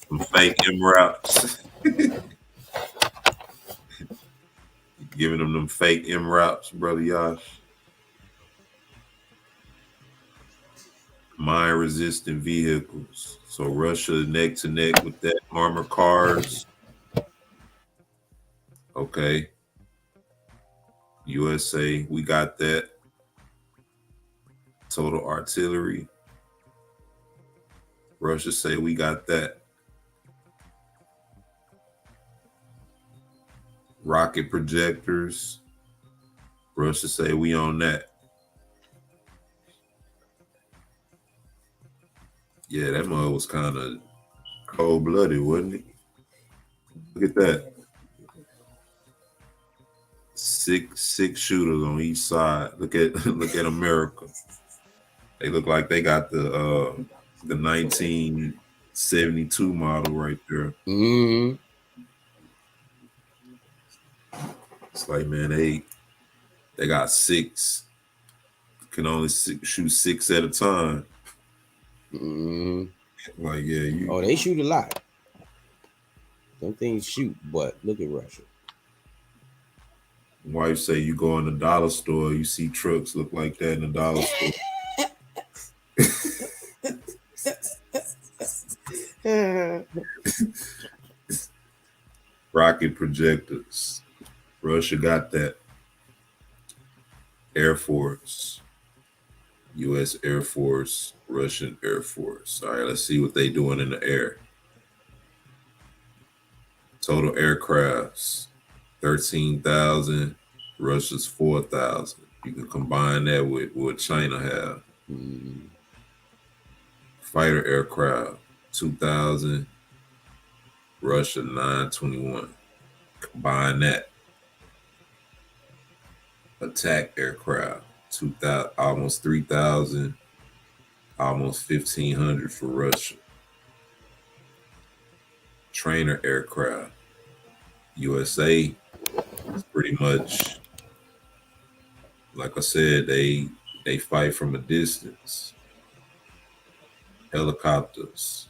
some fake MRAPs. Giving them fake MRAPs, brother Yash. Mine resistant vehicles. So Russia neck to neck with that. Armored cars. Okay. U.S.A. we got that. Total artillery. Russia say we got that. Rocket projectors. Russia say we on that. Yeah, that mud was kind of Cold-blooded, wasn't it? Look at that. Six shooters on each side. Look at America. They look like they got the 1972 model right there. Mm-hmm. It's like, man, they got six. Can only shoot six at a time. Mm-hmm. Like, yeah, Oh, they shoot a lot. Some things shoot, but look at Russia. Wife say you go in the dollar store, you see trucks look like that in the dollar store. Rocket projectors. Russia got that. Air Force. U.S. Air Force, Russian Air Force. All right, let's see what they doing in the air. Total aircrafts, 13,000. Russia's 4,000. You can combine that with what China have. Mm-hmm. Fighter aircraft, 2,000. Russia, 921. Combine that. Attack aircraft, 2,000, almost 3,000, almost 1,500 for Russia. Trainer aircraft, U.S.A. is pretty much, like I said, they fight from a distance. Helicopters.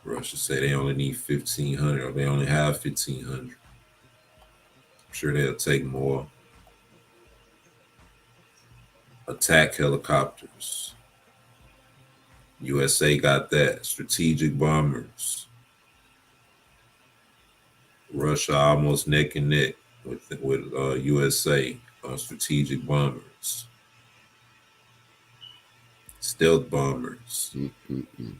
Russia say they only need 1,500, or they only have 1,500. I'm sure they'll take more. Attack helicopters. U.S.A. got that. Strategic bombers. Russia almost neck and neck with U.S.A. on strategic bombers. Stealth bombers. Mm-hmm.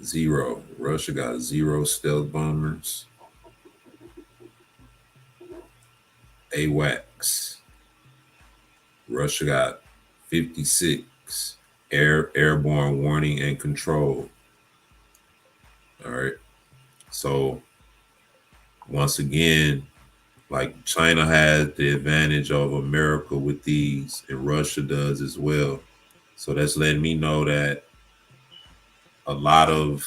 Zero. Russia got 0 stealth bombers. AWACS. Russia got 56. Airborne warning and control. All right. So once again, like China has the advantage of America with these, and Russia does as well. So that's letting me know that a lot of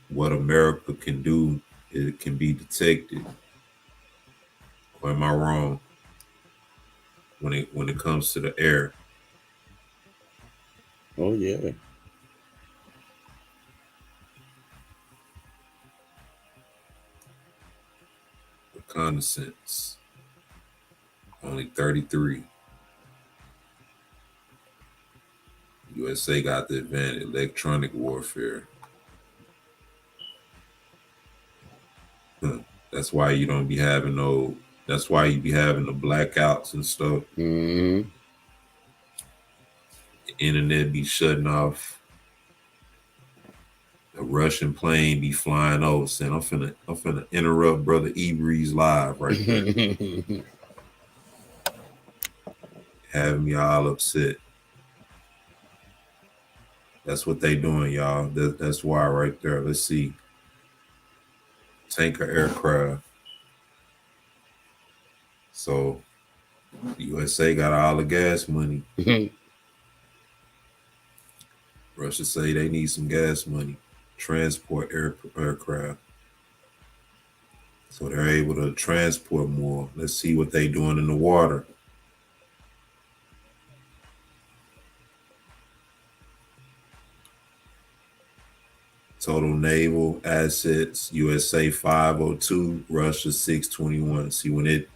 what America can do, it can be detected. Or am I wrong? When it comes to the air. Oh yeah. Reconnaissance. Only 33. U.S.A. got the advantage. Electronic warfare. That's why you don't be having no. That's why you be having the blackouts and stuff. Mm-hmm. The internet be shutting off. A Russian plane be flying over, saying, I'm finna interrupt Brother Ebree's live right there. Having me all upset. That's what they doing, y'all. That's why right there. Let's see. Tanker aircraft. So the USA got all the gas money. Russia say they need some gas money. Transport aircraft. So they're able to transport more. Let's see what they doing in the water. Total naval assets, USA 502, Russia 621. See, when it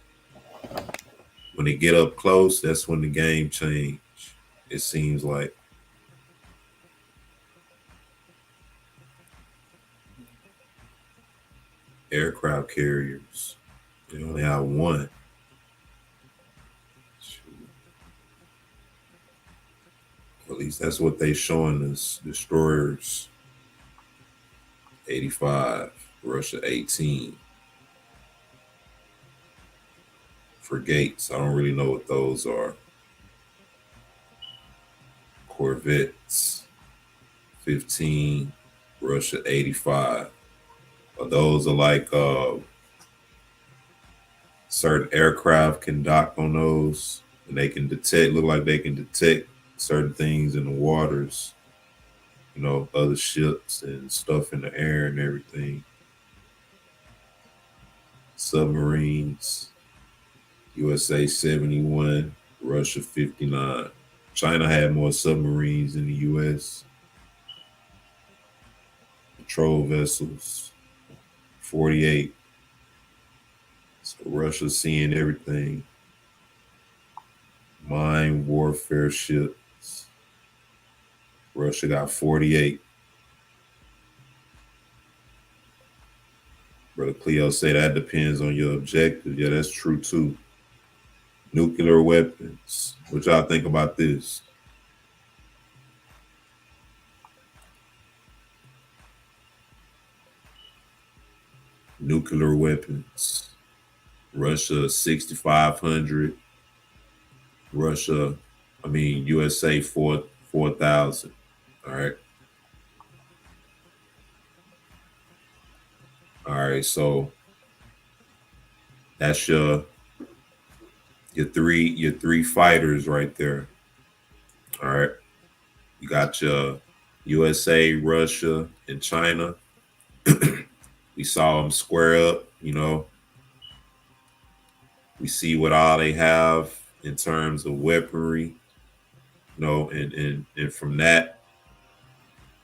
get up close, that's when the game change. It seems like. Aircraft carriers. They only have one. At least that's what they showing us. Destroyers 85, Russia 18. Frigates, I don't really know what those are. Corvettes. 15, Russia 85. Those are like certain aircraft can dock on those, and they can look like they can detect certain things in the waters, you know, other ships and stuff in the air and everything. Submarines, U.S.A. 71, Russia 59. China had more submarines than the U.S. Patrol vessels, 48. So Russia's seeing everything. Mine warfare ships. Russia got 48. Brother Cleo say that depends on your objective. Yeah, that's true too. Nuclear weapons. What y'all think about this? Nuclear weapons. Russia 6,500. USA 4,000. All right. All right, so that's your three fighters right there. All right. You got your USA, Russia, and China. We saw them square up, you know. We see what all they have in terms of weaponry, you know, and from that,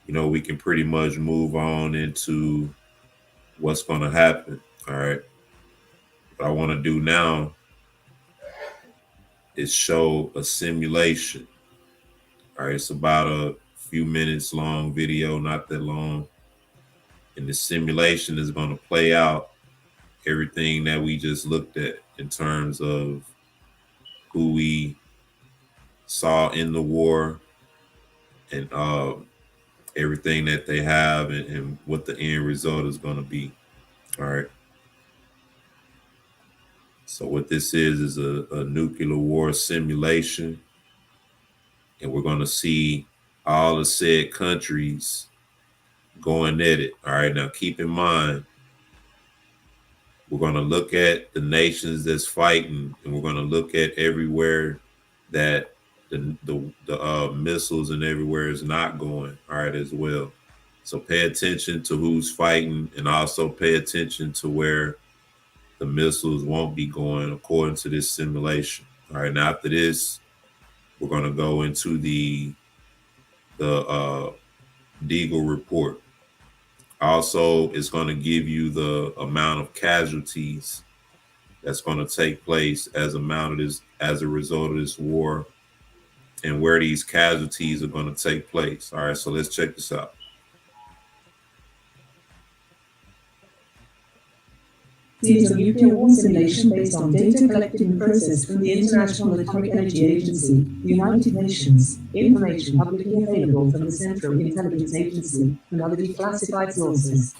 you know, we can pretty much move on into what's going to happen. All right. What I want to do now is show a simulation. All right. It's about a few minutes long video, not that long. And the simulation is going to play out everything that we just looked at in terms of who we saw in the war and everything that they have and what the end result is going to be. All right. So what this is a nuclear war simulation, and we're going to see all the said countries going at it. All right. Now keep in mind, we're going to look at the nations that's fighting, and we're going to look at everywhere that the missiles and everywhere is not going. All right, as well. So pay attention to who's fighting, and also pay attention to where the missiles won't be going according to this simulation. All right, now after this, we're going to go into the Deagle report. Also, it's going to give you the amount of casualties that's going to take place as a result of this war, and where these casualties are going to take place. All right, so let's check this out. Is a nuclear war simulation based on data collected and processed from the International Atomic Energy Agency, the United Nations, information publicly available from the Central Intelligence Agency, and other declassified sources.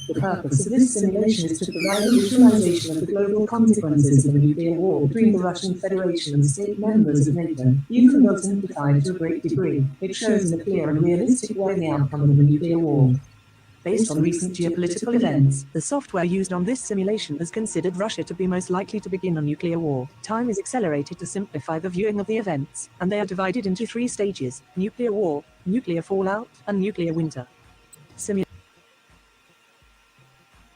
The purpose of this simulation is to provide a visualization of the global consequences of a nuclear war between the Russian Federation and state members of NATO, even though simplified to a great degree. It shows in a clear and realistic way the outcome of a nuclear war. Based on recent geopolitical events, the software used on this simulation has considered Russia to be most likely to begin a nuclear war. Time is accelerated to simplify the viewing of the events, and they are divided into 3 stages: nuclear war, nuclear fallout, and nuclear winter.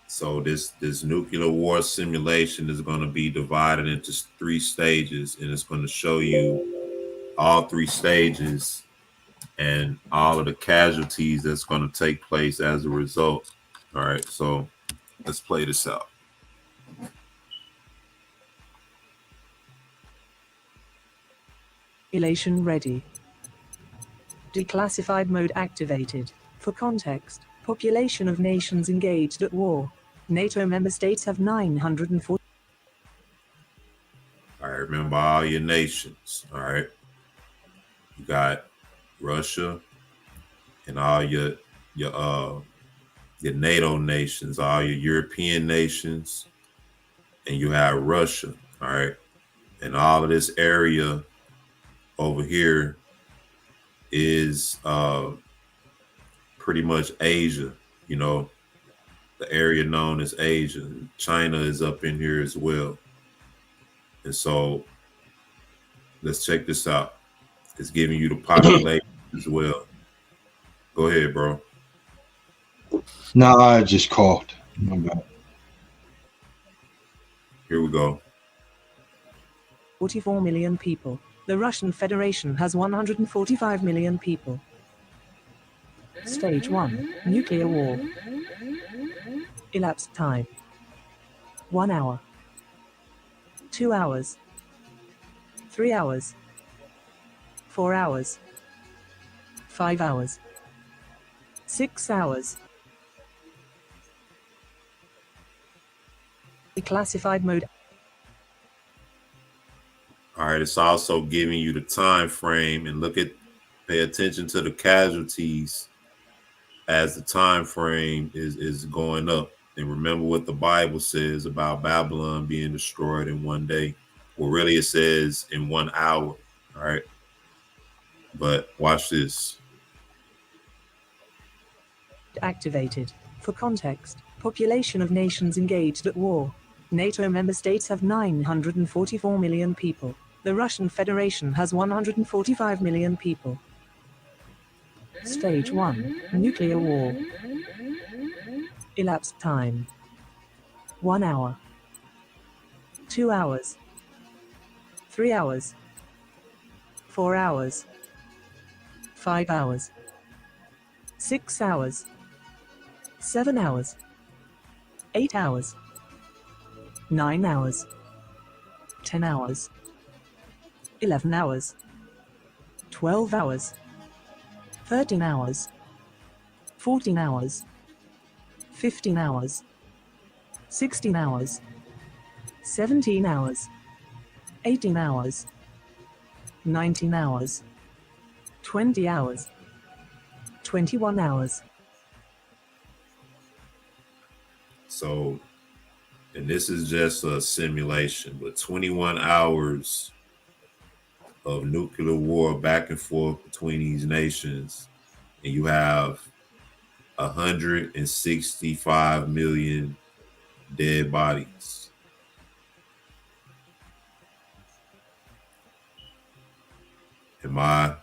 So this nuclear war simulation is going to be divided into 3 stages, and it's going to show you all 3 stages and all of the casualties that's going to take place as a result. All right, so let's play this out. Simulation ready. Declassified mode activated. For context, population of nations engaged at war. NATO member states have 940. All right, remember all your nations. All right, you got Russia and all your NATO nations, all your European nations, and you have Russia. All right, and all of this area over here is pretty much Asia, you know, the area known as Asia. China is up in here as well. And so let's check this out. It's giving you the population as well. Go ahead, bro. Nah, I just coughed. My bad. Here we go. 44 million people. The Russian Federation has 145 million people. Stage 1. Nuclear war. Elapsed time. 1 hour. 2 hours. 3 hours. 4 hours. 5 hours. 6 hours. Classified mode. All right, it's also giving you the time frame, and pay attention to the casualties as the time frame is going up. And remember what the Bible says about Babylon being destroyed in one day. Well, really it says in 1 hour. All right. But watch this. Activated. For context, population of nations engaged at war. NATO member states have 944 million people. The Russian Federation has 145 million people. Stage 1. Nuclear war. Elapsed time. 1 hour. 2 hours. 3 hours. 4 hours. 5 hours. 6 hours. 7 hours. 8 hours. 9 hours. 10 hours. 11 hours. 12 hours. 13 hours. 14 hours. 15 hours. 16 hours. 17 hours. 18 hours. 19 hours. 20 hours. 21 hours. So, and this is just a simulation, but 21 hours of nuclear war back and forth between these nations, and you have 165 million dead bodies. I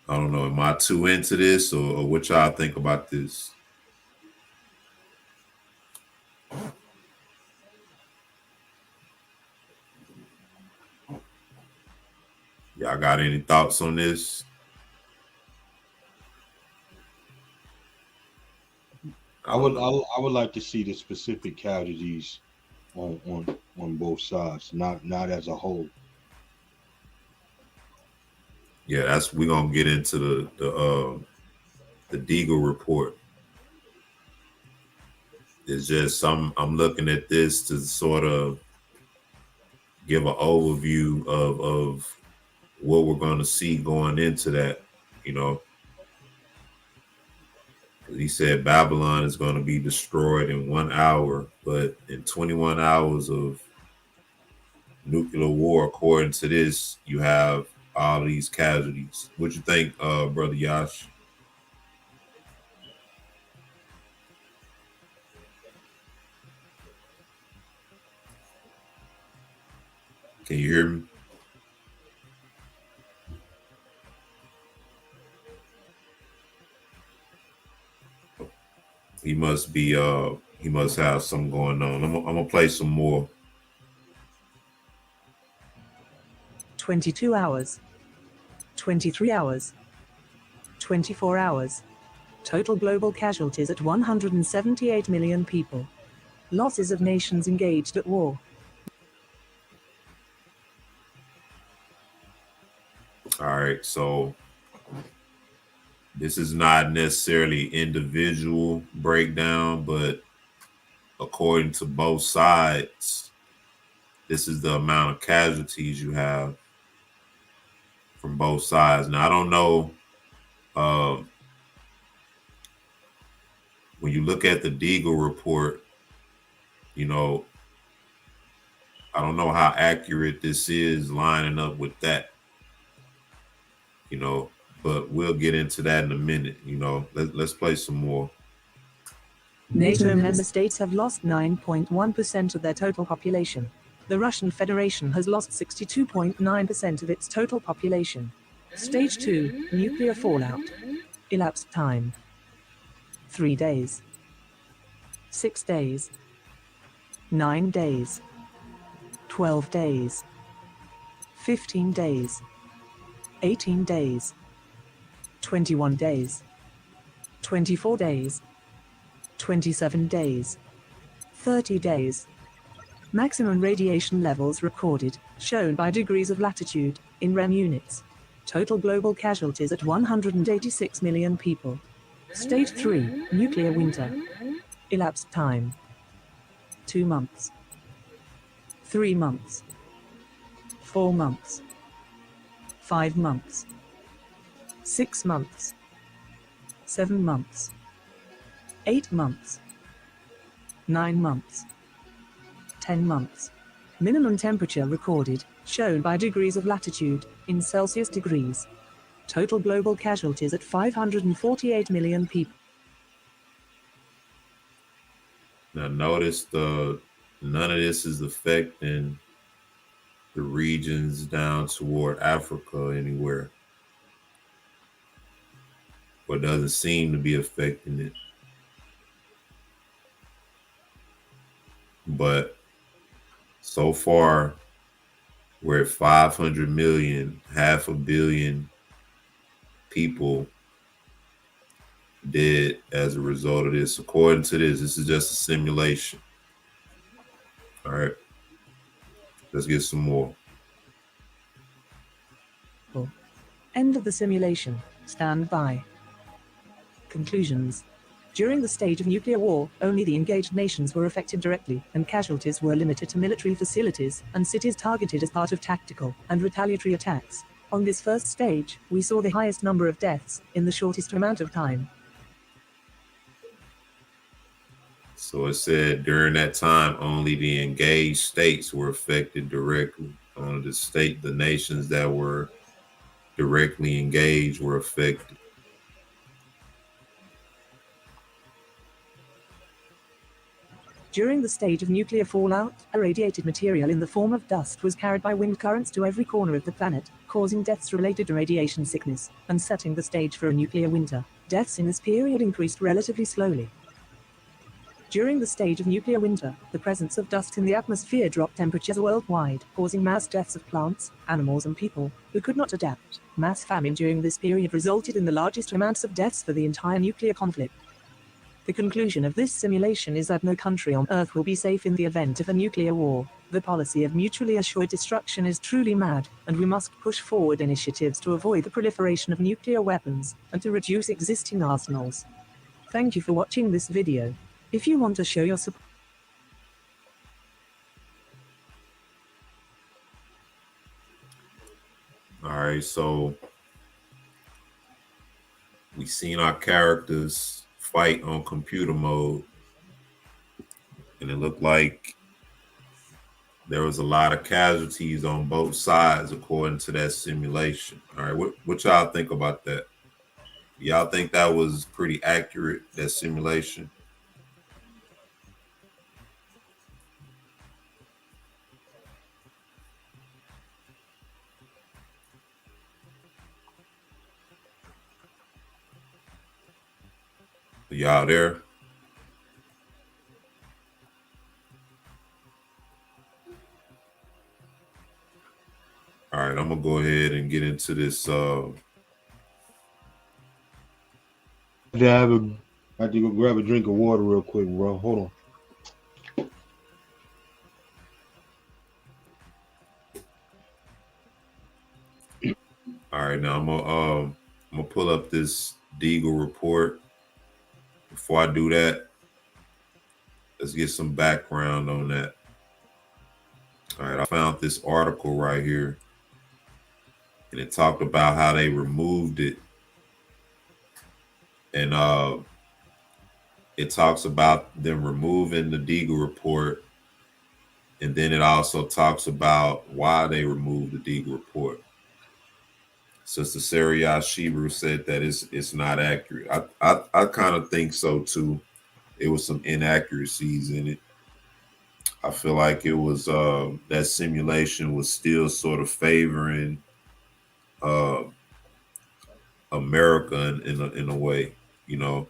don't know, am I too into this, or what y'all think about this? Y'all got any thoughts on this? I would like to see the specific casualties on both sides, not as a whole. Yeah, we're gonna get into the Deagle report. It's just I'm looking at this to sort of give an overview of what we're going to see going into that, you know. He said Babylon is going to be destroyed in 1 hour, but in 21 hours of nuclear war, according to this, you have all these casualties. What you think, Brother Yash? Can you hear me? He must have something going on. I'm gonna play some more. 22 hours. 23 hours. 24 hours. Total global casualties at 178 million people. Losses of nations engaged at war. All right, so this is not necessarily individual breakdown, but according to both sides, this is the amount of casualties you have from both sides. Now, I don't know, when you look at the Deagle report, you know, I don't know how accurate this is lining up with that. You know, but we'll get into that in a minute. You know, let's play some more. NATO member states have lost 9.1% of their total population. The Russian Federation has lost 62.9% of its total population. Stage 2, nuclear fallout. Elapsed time: 3 days, 6 days, 9 days, 12 days, 15 days, 18 days, 21 days, 24 days, 27 days, 30 days. Maximum radiation levels recorded, shown by degrees of latitude, in REM units. Total global casualties at 186 million people. Stage 3, nuclear winter. Elapsed time: 2 months, 3 months, 4 months, 5 months, 6 months, 7 months, 8 months, 9 months, 10 months. Minimum temperature recorded, shown by degrees of latitude, in Celsius degrees. Total global casualties at 548 million people. Now notice none of this is affecting the regions down toward Africa anywhere. Or doesn't seem to be affecting it. But so far, we're at 500 million, 500 million people dead as a result of this. According to this is just a simulation. All right, let's get some more. End of the simulation. Stand by. Conclusions. During the stage of nuclear war, only the engaged nations were affected directly, and casualties were limited to military facilities and cities targeted as part of tactical and retaliatory attacks. On this first stage, we saw the highest number of deaths in the shortest amount of time. So it said during that time, only the engaged states were affected directly. Only the nations that were directly engaged were affected. During the stage of nuclear fallout, irradiated material in the form of dust was carried by wind currents to every corner of the planet, causing deaths related to radiation sickness, and setting the stage for a nuclear winter. Deaths in this period increased relatively slowly. During the stage of nuclear winter, the presence of dust in the atmosphere dropped temperatures worldwide, causing mass deaths of plants, animals and people, who could not adapt. Mass famine during this period resulted in the largest amounts of deaths for the entire nuclear conflict. The conclusion of this simulation is that no country on Earth will be safe in the event of a nuclear war. The policy of mutually assured destruction is truly mad, and we must push forward initiatives to avoid the proliferation of nuclear weapons, and to reduce existing arsenals. Thank you for watching this video. If you want to show your support. All right, so we seen our characters fight on computer mode, and it looked like there was a lot of casualties on both sides according to that simulation. All right, what y'all think about that? Y'all think that was pretty accurate, that simulation? Y'all there? All right, I'm gonna go ahead and get into this. I have to go grab a drink of water real quick, bro. Hold on. All right, now I'm gonna pull up this Deagle report. Before I do that, let's get some background on that. All right, I found this article right here, and it talked about how they removed it, and it talks about them removing the Deagle report, and then it also talks about why they removed the Deagle report. Sister Saria Shebrew said that it's not accurate. I kind of think so too. It was some inaccuracies in it. I feel like it was that simulation was still sort of favoring uh, America in a way, you know,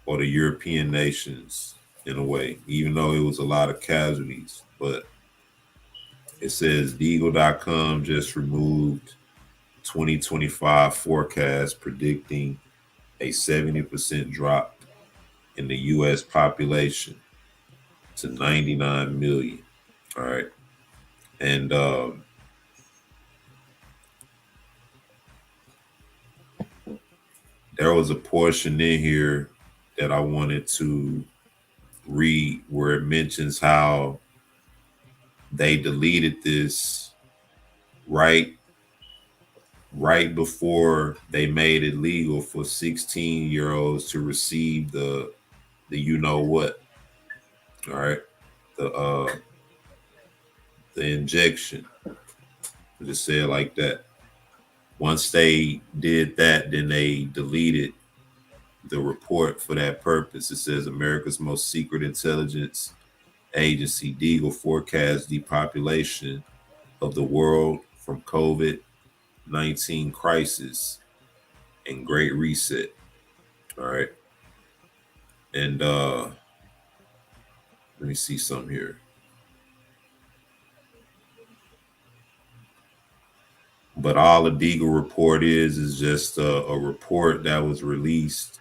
or the European nations in a way, even though it was a lot of casualties. But it says Deagle.com just removed 2025 forecast predicting a 70% drop in the U.S. population to 99 million. All right. And there was a portion in here that I wanted to read where it mentions how they deleted this right before they made it legal for 16-year-olds to receive the you know what. All right. The injection. Just say it like that. Once they did that, then they deleted the report for that purpose. It says America's most secret intelligence agency, Deagle, forecasts depopulation of the world from COVID-19 crisis and Great Reset. All right. And let me see something here. But all the Deagle report is just a report that was released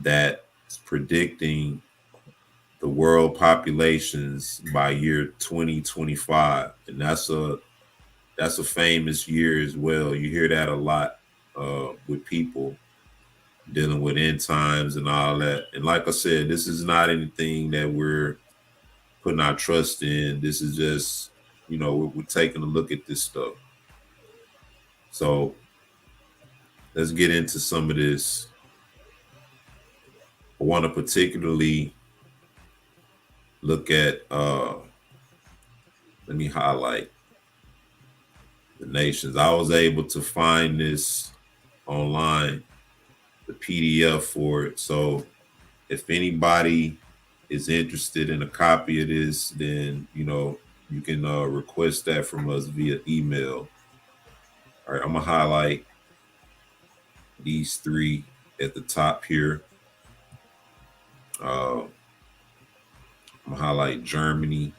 that's predicting the world populations by year 2025, and that's a famous year as well. You hear that a lot with people dealing with end times and all that. And like I said, this is not anything that we're putting our trust in. This is just, you know, we're taking a look at this stuff. So let's get into some of this. I want to particularly look at, let me highlight the nations. I was able to find this online, the PDF for it. So if anybody is interested in a copy of this, then, you know, you can request that from us via email. All right, I'm going to highlight these three at the top here. I'm going to highlight Germany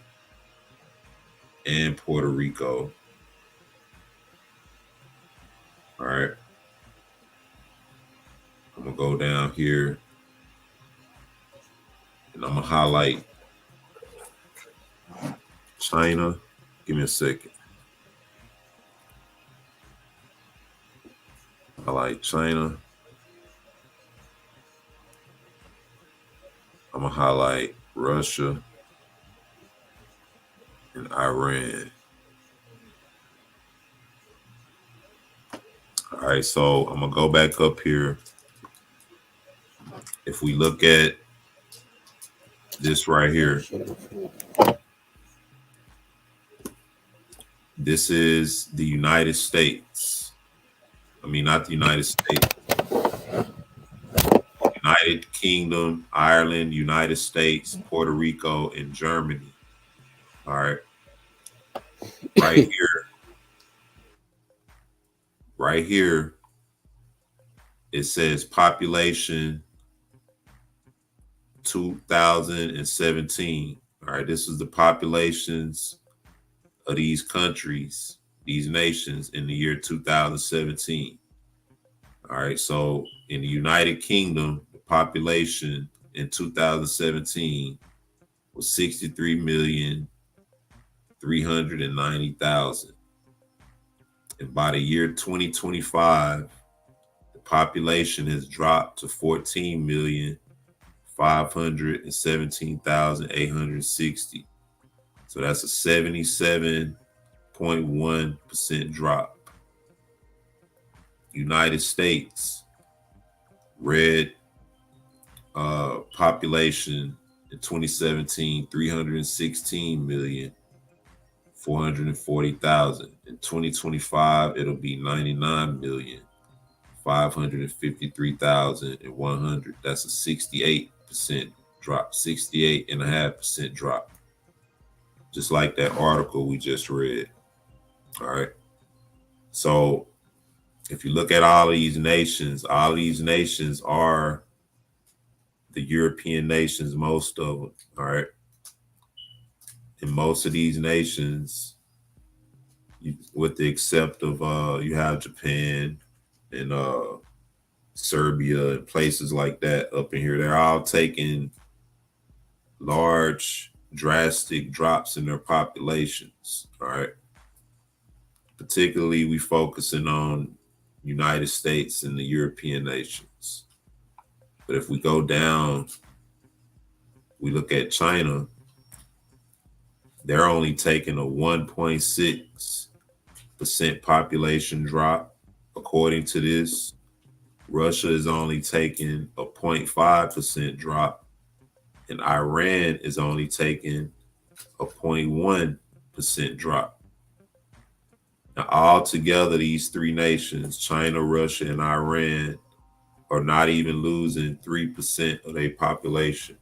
and Puerto Rico. All right. I'm going to go down here and I'm going to highlight China. Give me a second. Highlight China. I'm going to highlight Russia and Iran. All right, so I'm going to go back up here. If we look at this right here, this is the United States. I mean, not the United States. United Kingdom, Ireland, United States, Puerto Rico, and Germany. All right. Right here, it says population 2017. All right. This is the populations of these countries, these nations in the year 2017. All right. So in the United Kingdom, the population in 2017 was 63,390,000. And by the year 2025, the population has dropped to 14,517,860. So that's a 77.1% drop. United States, red population in 2017, 316 million, 440,000. In 2025, it'll be 99,553,100. That's a 68% drop, 68.5% drop. Just like that article we just read. All right. So if you look at all these nations are the European nations, most of them. All right. And most of these nations, with the except of you have Japan and Serbia and places like that up in here, they're all taking large, drastic drops in their populations. All right. Particularly, we focusing on United States and the European nations. But if we go down, we look at China, they're only taking a 1.6% population drop, according to this. Russia is only taking a 0.5% drop, and Iran is only taking a 0.1% drop. Now, altogether, these three nations, China, Russia, and Iran, are not even losing 3% of their population.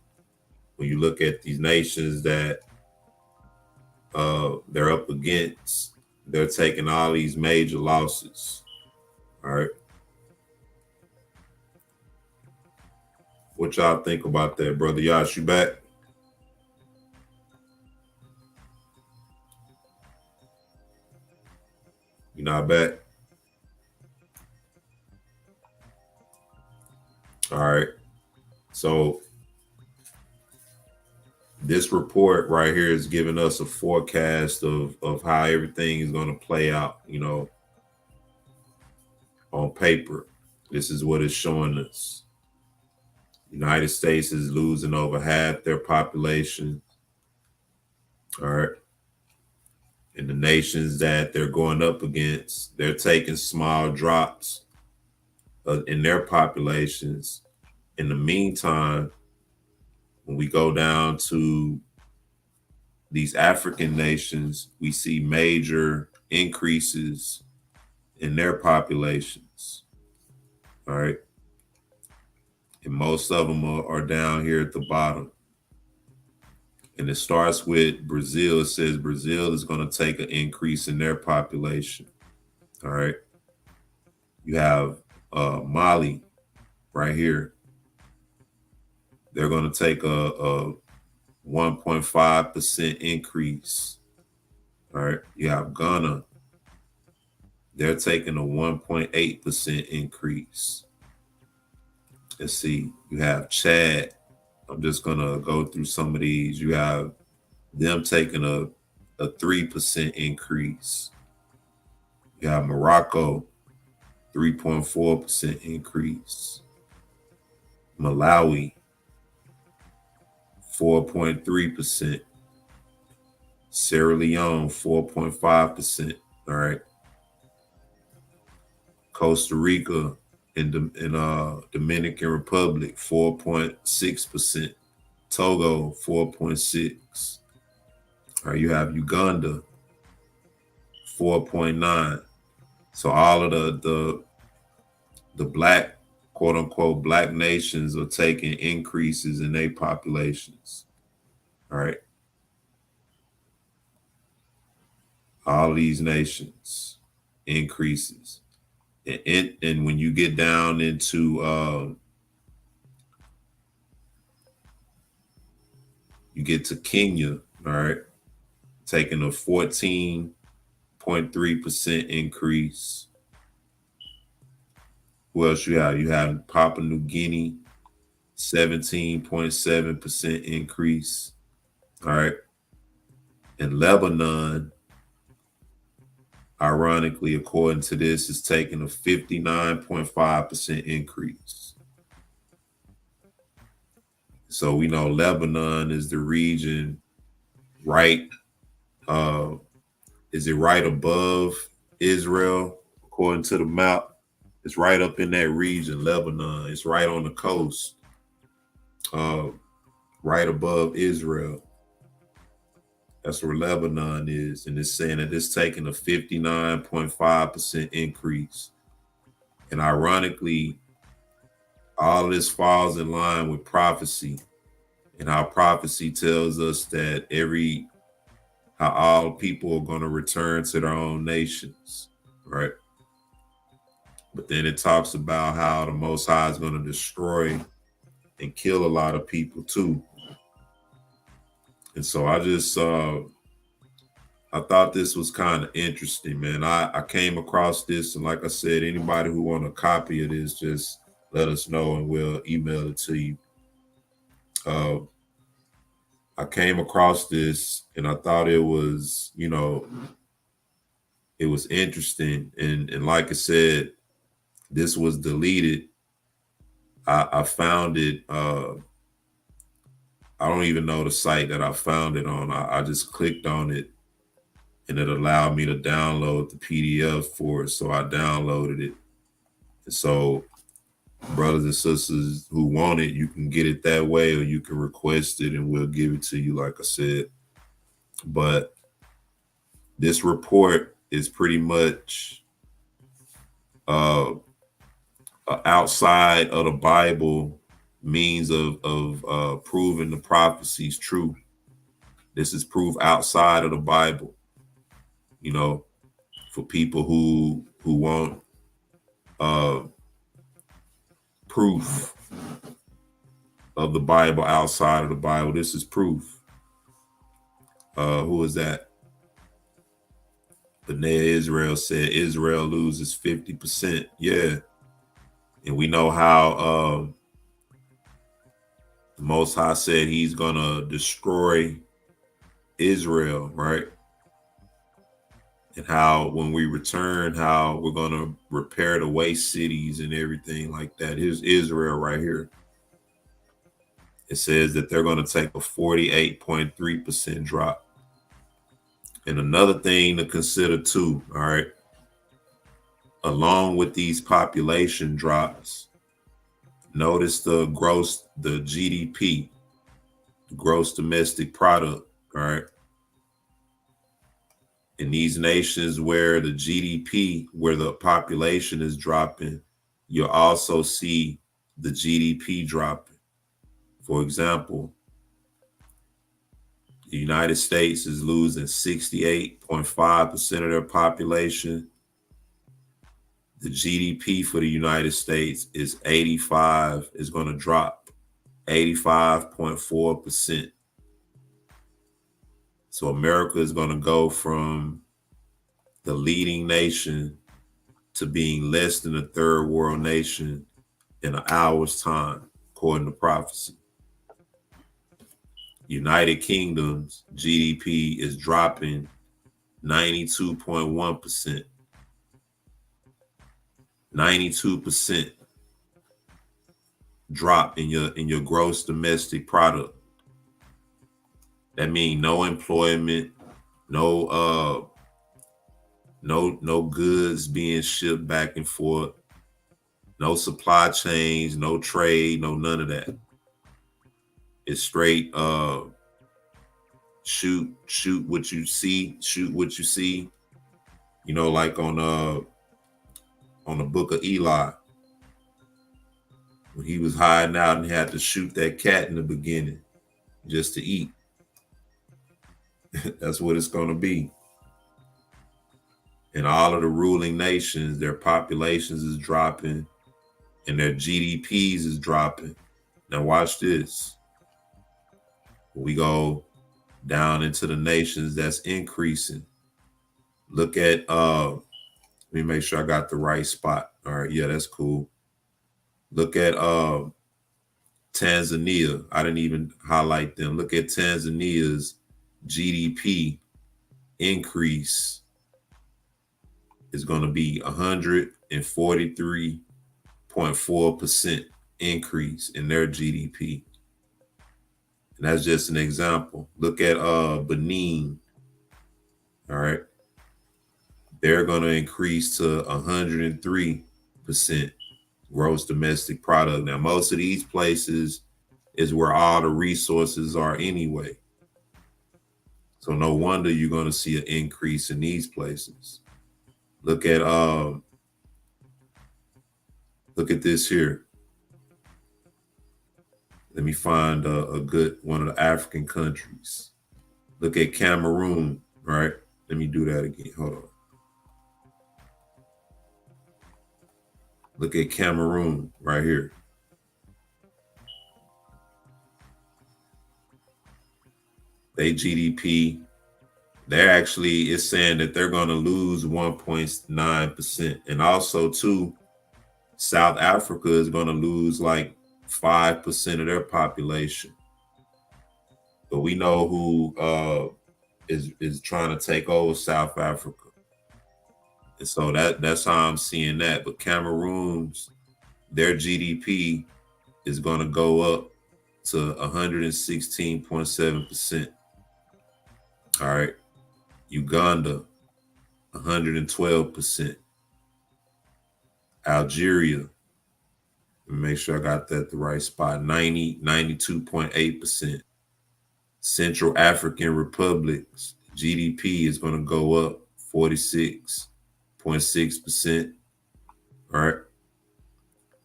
When you look at these nations that they're up against, they're taking all these major losses. All right. What y'all think about that, Brother Yash? You back? You not back? All right. So this report right here is giving us a forecast of how everything is going to play out, you know, on paper. This is what it's showing us. United States is losing over half their population. All right. And the nations that they're going up against, they're taking small drops in their populations. In the meantime, when we go down to these African nations, we see major increases in their populations. All right. And most of them are down here at the bottom. And it starts with Brazil. It says Brazil is going to take an increase in their population. All right. You have Mali right here. They're going to take a 1.5% increase. All right. You have Ghana. They're taking a 1.8% increase. Let's see. You have Chad. I'm just going to go through some of these. You have them taking a 3% increase. You have Morocco, 3.4% increase. Malawi, 4.3%. Sierra Leone, 4.5%. All right. Costa Rica and Dominican Republic, 4.6%. Togo, 4.6%. All right, you have Uganda, 4.9%. So all of the black, quote unquote, black nations are taking increases in their populations. All right. All these nations increases. And when you get down into you get to Kenya, all right, taking a 14.3% increase. Who else you have? You have Papua New Guinea, 17.7% increase. All right. And Lebanon, ironically, according to this, is taking a 59.5% increase. So we know Lebanon is the region right. Is it right above Israel? According to the map, it's right up in that region, Lebanon. It's right on the coast, right above Israel. That's where Lebanon is. And it's saying that it's taking a 59.5% increase. And ironically, all of this falls in line with prophecy. And how prophecy tells us that how all people are going to return to their own nations, right? But then it talks about how the Most High is going to destroy and kill a lot of people too. And so I thought this was kind of interesting, man. I came across this, and like I said, anybody who want a copy of this, just let us know and we'll email it to you. I came across this and I thought it was, it was interesting. And like I said, this was deleted. I found it. I don't even know the site that I found it on. I just clicked on it and it allowed me to download the PDF for it. So I downloaded it. And so brothers and sisters who want it, you can get it that way, or you can request it and we'll give it to you, like I said. But this report is pretty much outside of the Bible means of proving the prophecies true. This is proof outside of the Bible, for people who want proof of the Bible outside of the Bible. This is proof. Who is that? B'nai Israel said Israel loses 50%. Yeah. And we know how the Most High said he's going to destroy Israel, right? And how when we return, how we're going to repair the waste cities and everything like that. Here's Israel right here. It says that they're going to take a 48.3% drop. And another thing to consider too, all right, along with these population drops, notice the GDP, the gross domestic product, all right? In these nations where the GDP, where the population is dropping, you'll also see the GDP dropping. For example, the United States is losing 68.5% of their population. The GDP for the United States is going to drop 85.4%. So America is going to go from the leading nation to being less than a third world nation in an hour's time, according to prophecy. United Kingdom's GDP is dropping 92.1%. 92% drop in your gross domestic product. That means no employment, no goods being shipped back and forth, no supply chains, no trade, no none of that. It's straight shoot what you see, like on the book of Eli, when he was hiding out and had to shoot that cat in the beginning just to eat. That's what it's going to be. And all of the ruling nations, their populations is dropping and their GDPs is dropping. Now watch this. We go down into the nations that's increasing. Look at, let me make sure I got the right spot. All right, yeah, that's cool. Look at Tanzania. I didn't even highlight them. Look at Tanzania's GDP increase is going to be 143.4% increase in their GDP. And that's just an example. Look at Benin. All right. They're going to increase to 103% gross domestic product. Now, most of these places is where all the resources are anyway. So no wonder you're going to see an increase in these places. Look at this here. Let me find a good one of the African countries. Look at Cameroon, right? Let me do that again. Hold on. Look at Cameroon right here. They GDP, it's saying that they're going to lose 1.9%. And also, too, South Africa is going to lose like 5% of their population. But we know who is trying to take over South Africa. And so that's how I'm seeing that. But Cameroon's, their GDP is going to go up to 116.7%. All right. Uganda, 112%. Algeria, make sure I got that the right spot, 92.8%. Central African Republic's GDP is going to go up 46.6%. All right.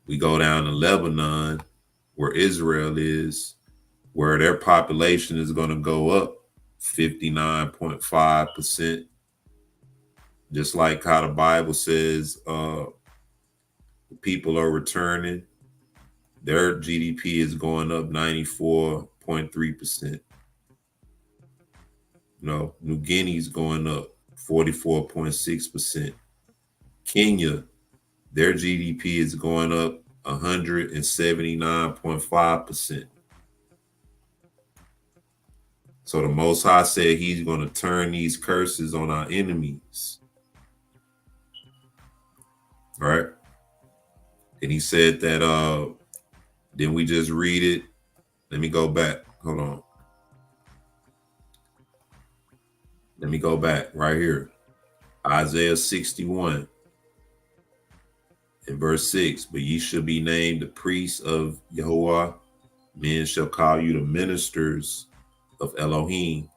We go down to Lebanon, where Israel is, where their population is going to go up 59.5%. Just like how the Bible says people are returning, their GDP is going up 94.3%. New Guinea's going up 44.6%. Kenya, their GDP is going up 179.5%. So the Most High said he's going to turn these curses on our enemies. All right. And he said that, didn't we just read it? Let me go back. Hold on. Let me go back right here. Isaiah 61 in verse 6. But ye shall be named the priests of Yehovah. Men shall call you the ministers of Elohim.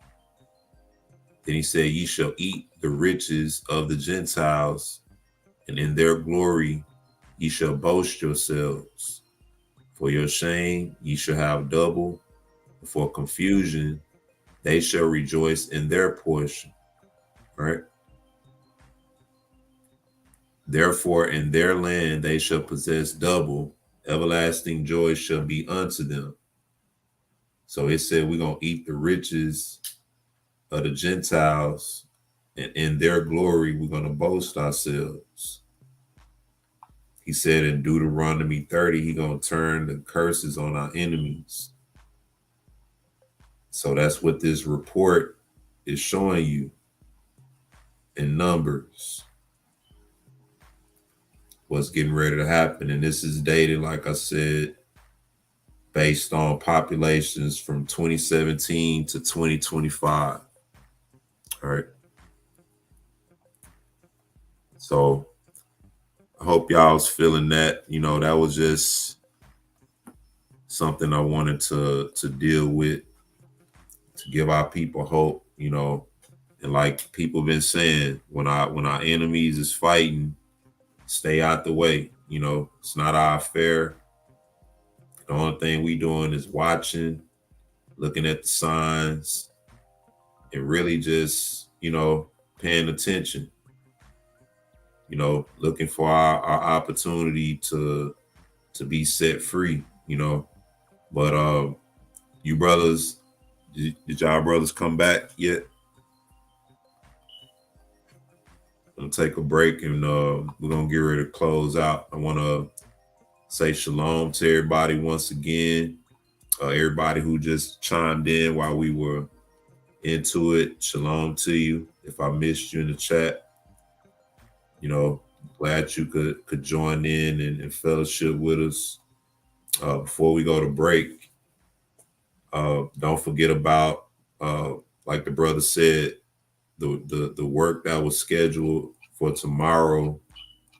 Then he said, ye shall eat the riches of the Gentiles, and in their glory ye shall boast yourselves. For your shame ye shall have double, for confusion they shall rejoice in their portion. Right? Therefore in their land they shall possess double, everlasting joy shall be unto them. So it said we're going to eat the riches of the Gentiles, and in their glory we're going to boast ourselves. He said in Deuteronomy 30, he's going to turn the curses on our enemies. So that's what this report is showing you in numbers. What's getting ready to happen. And this is dated, like I said, based on populations from 2017 to 2025. All right. So I hope y'all was feeling that. That was just something I wanted to deal with, to give our people hope, and like people been saying, when our enemies is fighting, stay out the way. It's not our affair. The only thing we doing is watching, looking at the signs, and really just, paying attention, looking for our opportunity to be set free, But you brothers, did y'all brothers come back yet? I'm gonna take a break, and we're gonna get ready to close out. I want to say shalom to everybody once again. Everybody who just chimed in while we were into it, shalom to you. If I missed you in the chat, glad you could join in and fellowship with us. Before we go to break, don't forget about, like the brother said, the work that was scheduled for tomorrow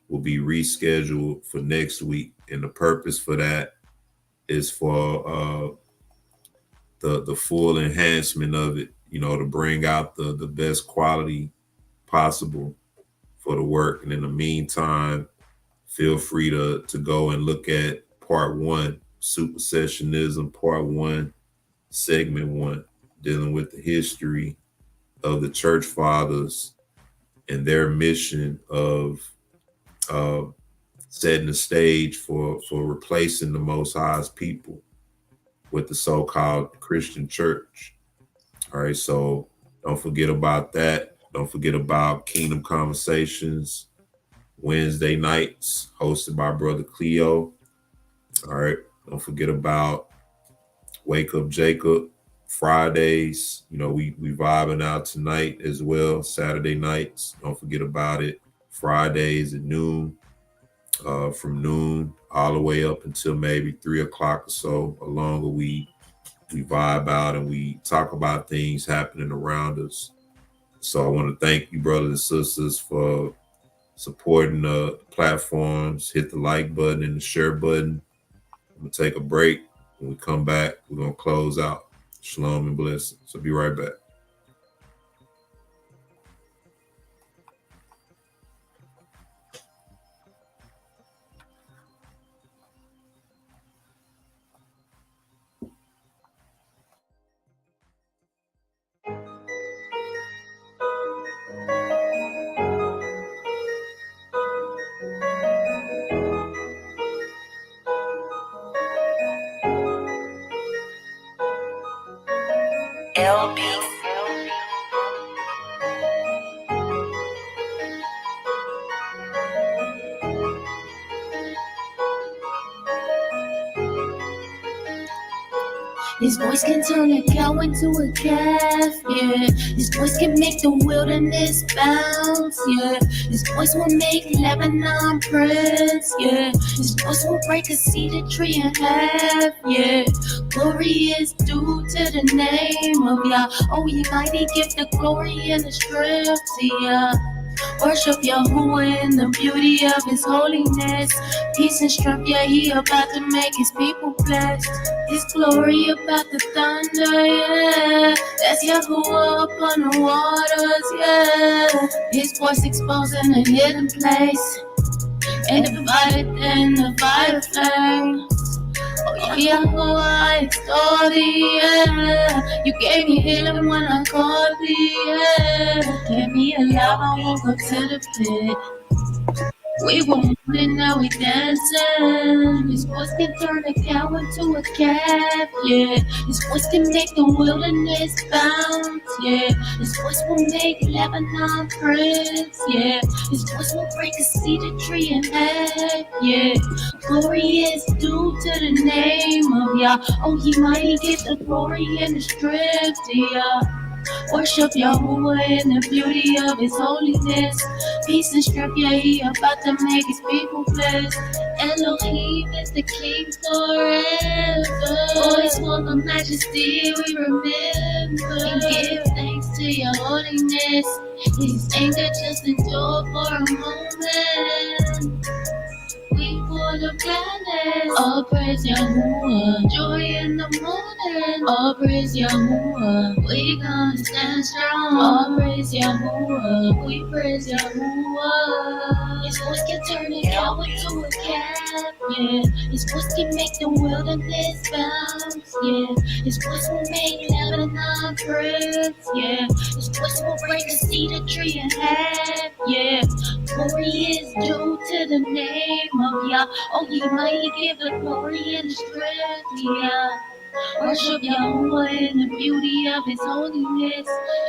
will be rescheduled for next week. And the purpose for that is for the full enhancement of it. to bring out the best quality possible for the work. And in the meantime, feel free to go and look at part 1, Supersessionism, part 1, segment 1, dealing with the history of the church fathers and their mission of setting the stage for replacing the Most High's people with the so-called Christian church. All right, so don't forget about that. Don't forget about Kingdom Conversations Wednesday nights, hosted by Brother Cleo. All right, don't forget about Wake Up Jacob Fridays. We vibing out tonight as well. Saturday nights, don't forget about it. Fridays at noon, from noon all the way up until maybe 3 o'clock or so. Or longer, we vibe out and we talk about things happening around us. So I want to thank you, brothers and sisters, for supporting the platforms. Hit the like button and the share button. I'm going to take a break. When we come back, we're going to close out. Shalom and blessings. So be right back. His voice can turn a cow into a calf, yeah. His voice can make the wilderness bounce, yeah. His voice will make Lebanon press, yeah. His voice will break a cedar tree in half, yeah. Glory is due to the name of Yah. Oh, ye mighty, give the glory and the strength to Yah. Worship Yahuwah in the beauty of His holiness. Peace and strength, yeah, He about to make His people blessed. His glory about the thunder, yeah. That's Yahuwah upon the waters, yeah. His voice exposing a hidden place, and divided in the fire flame. Oh, Yahuwah, I extol thee, yeah. You gave me healing when I called thee, yeah. Gave me a love, I won't go to the pit. We were moving, now we dancing. His voice can turn a cow into a calf, yeah. His voice can make the wilderness bounce, yeah. His voice will make Lebanon press, yeah. His voice will break a cedar tree in half, yeah. Glory is due to the name of Yah. Oh, He mighty, give the glory and the strength to Yah. Worship Yahuwah in the beauty of His holiness. Peace and strength, yeah, He about to make His people blessed. Elohim is the King forever. Always full of majesty, we remember. And give thanks to Your holiness. His anger just endure for a moment. We full of gladness. All praise Yahuwah. Joy in the morning. All praise Yahuwah. We gonna stand strong. All praise Yahuwah. We praise Yahuwah. His voice can turn a cow into a calf, yeah. His voice can make the wilderness bounce, yeah. His voice will make Lebanon press, yeah. His voice will break a cedar tree in half, yeah. Glory is due to the name of Yah. Oh, He mighty, give the glory and the strength, yeah. Worship Yahuwah in the beauty of His holiness.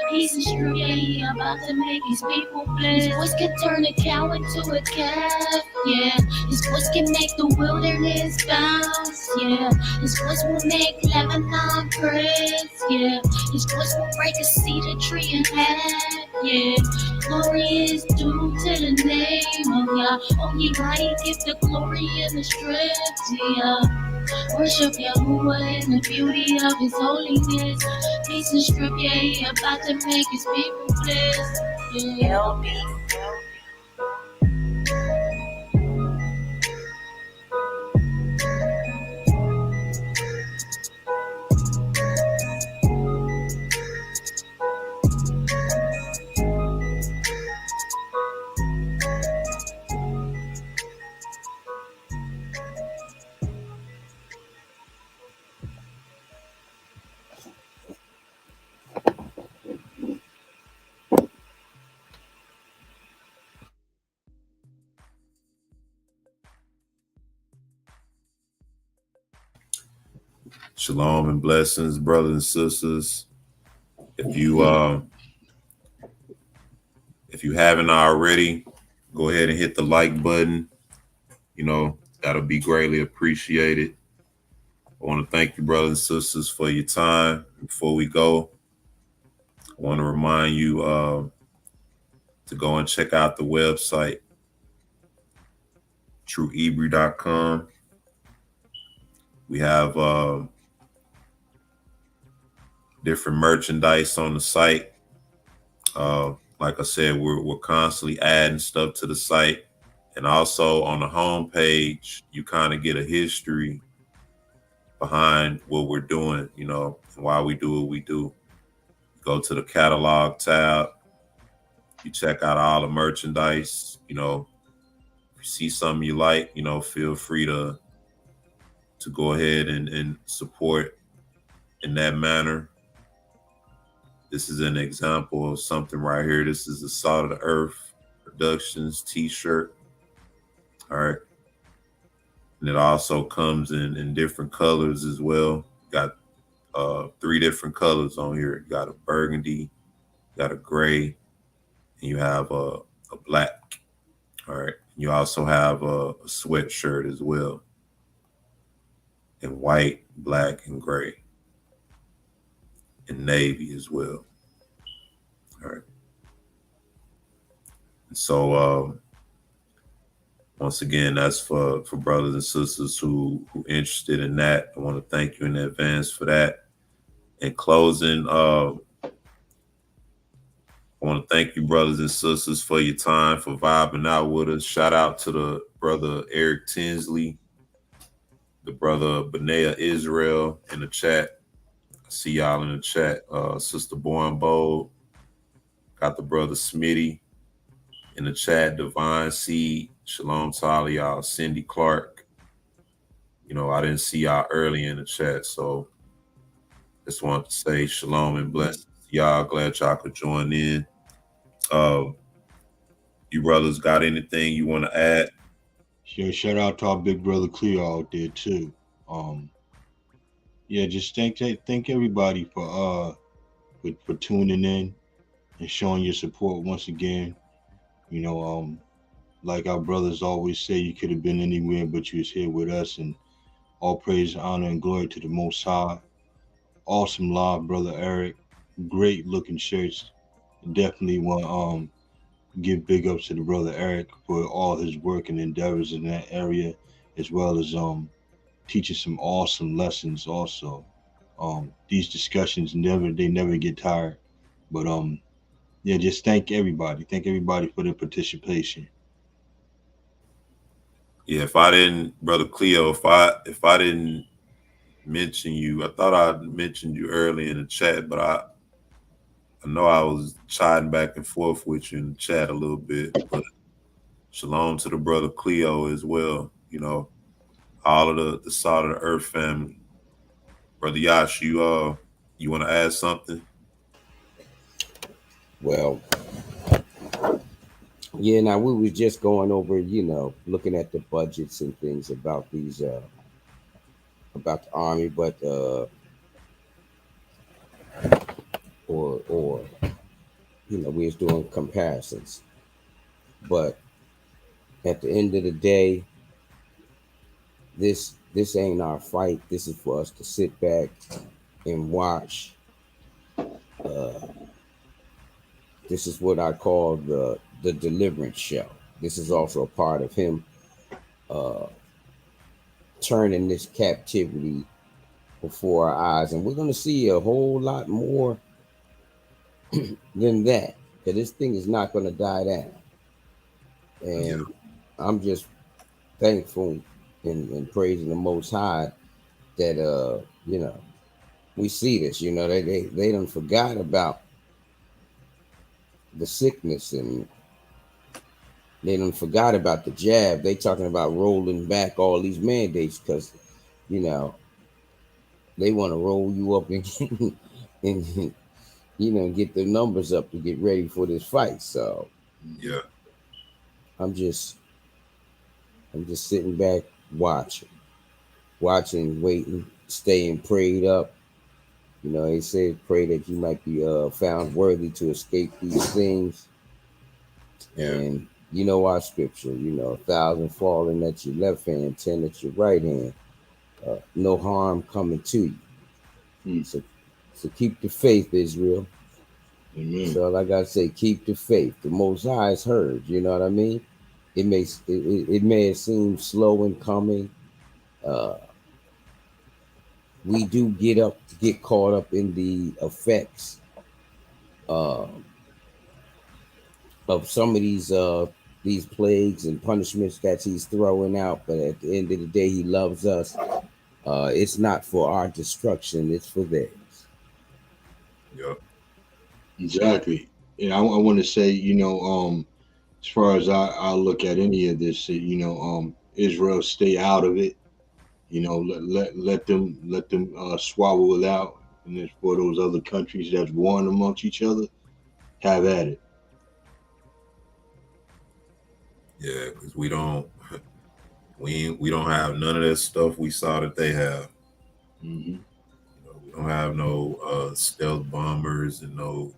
Peace and strength, yeah, He about to make His people blessed. His voice can turn a cow into a calf, yeah. His voice can make the wilderness bounce, yeah. His voice will make Lebanon press, yeah. His voice will break a cedar tree in half, yeah. Glory is due to the name of Yah. Oh, He mighty, give the glory and the strength to Yah. Worship Yahuwah in the beauty of His holiness. Peace and strength, yeah, He about to make His people blessed. Yeah. Shalom and blessings, brothers and sisters. If you haven't already, go ahead and hit the like button. That'll be greatly appreciated. I want to thank you, brothers and sisters, for your time. Before we go, I want to remind you to go and check out the website, truehebrew.com. We have different merchandise on the site. Like I said, we're constantly adding stuff to the site. And also on the homepage, you kind of get a history behind what we're doing, and why we do what we do. Go to the catalog tab. You check out all the merchandise. If you see something you like, feel free to go ahead and support in that manner. This is an example of something right here. This is the Salt of the Earth Productions t-shirt. All right. And it also comes in different colors as well. Got 3 different colors on here. You got a burgundy, you got a gray, and you have a black. All right. You also have a sweatshirt as well, in white, black, and gray, and navy as well. All right. And so once again, that's for brothers and sisters who interested in that. I want to thank you in advance for that. In closing, I want to thank you, brothers and sisters, for your time, for vibing out with us. Shout out to the brother Eric Tinsley, the brother Benea Israel in the chat. I see y'all in the chat. Sister Born Bold. Got the brother Smitty in the chat. Divine Seed. Shalom to all of y'all. Cindy Clark. I didn't see y'all early in the chat, so just wanted to say shalom and blessings to y'all. Glad y'all could join in. You brothers got anything you want to add? Yeah, shout out to our big brother Cleo out there too. Just thank everybody for tuning in and showing your support once again. Like our brothers always say, you could have been anywhere, but you was here with us, and all praise, honor, and glory to the Most High. Awesome live, brother Eric. Great looking shirts. Definitely want to give big ups to the brother Eric for all his work and endeavors in that area, as well as teaching some awesome lessons also. These discussions never get tired. But just thank everybody. Thank everybody for their participation. Yeah, if I didn't, brother Cleo, if I didn't mention you, I thought I mentioned you early in the chat, but I know I was chatting back and forth with you in the chat a little bit. But shalom to the brother Cleo as well. All of the Salt of the Earth family. Brother Yash, you want to add something? Well, yeah, now we was just going over, looking at the budgets and things about these about the Army, but or we was doing comparisons. But at the end of the day, this ain't our fight. This is for us to sit back and watch. This is what I call the deliverance show. This is also a part of him turning this captivity before our eyes, and we're going to see a whole lot more than that, because this thing is not going to die down. And I'm just thankful and praising the Most High that we see this. They done forgot about the sickness, and they done forgot about the jab. They talking about rolling back all these mandates because they want to roll you up and get the numbers up to get ready for this fight. So yeah, I'm just sitting back watching, waiting, staying prayed up. You know, he said, pray that you might be found worthy to escape these things. Yeah. And you know our scripture, 1,000 falling at your left hand, 10 at your right hand. No harm coming to you. So keep the faith, Israel. Amen. So like I say, keep the faith. The Most High is heard. You know what I mean? It may seem slow in coming. We do get caught up in the effects of some of these plagues and punishments that he's throwing out. But at the end of the day, he loves us. It's not for our destruction; it's for theirs. Yep. Exactly. And I want to say, as far as I look at any of this, Israel stay out of it. Let them swallow it out. And as for those other countries that's warring amongst each other, have at it. Yeah, because we don't have none of that stuff we saw that they have. Mm-hmm. We don't have no stealth bombers and no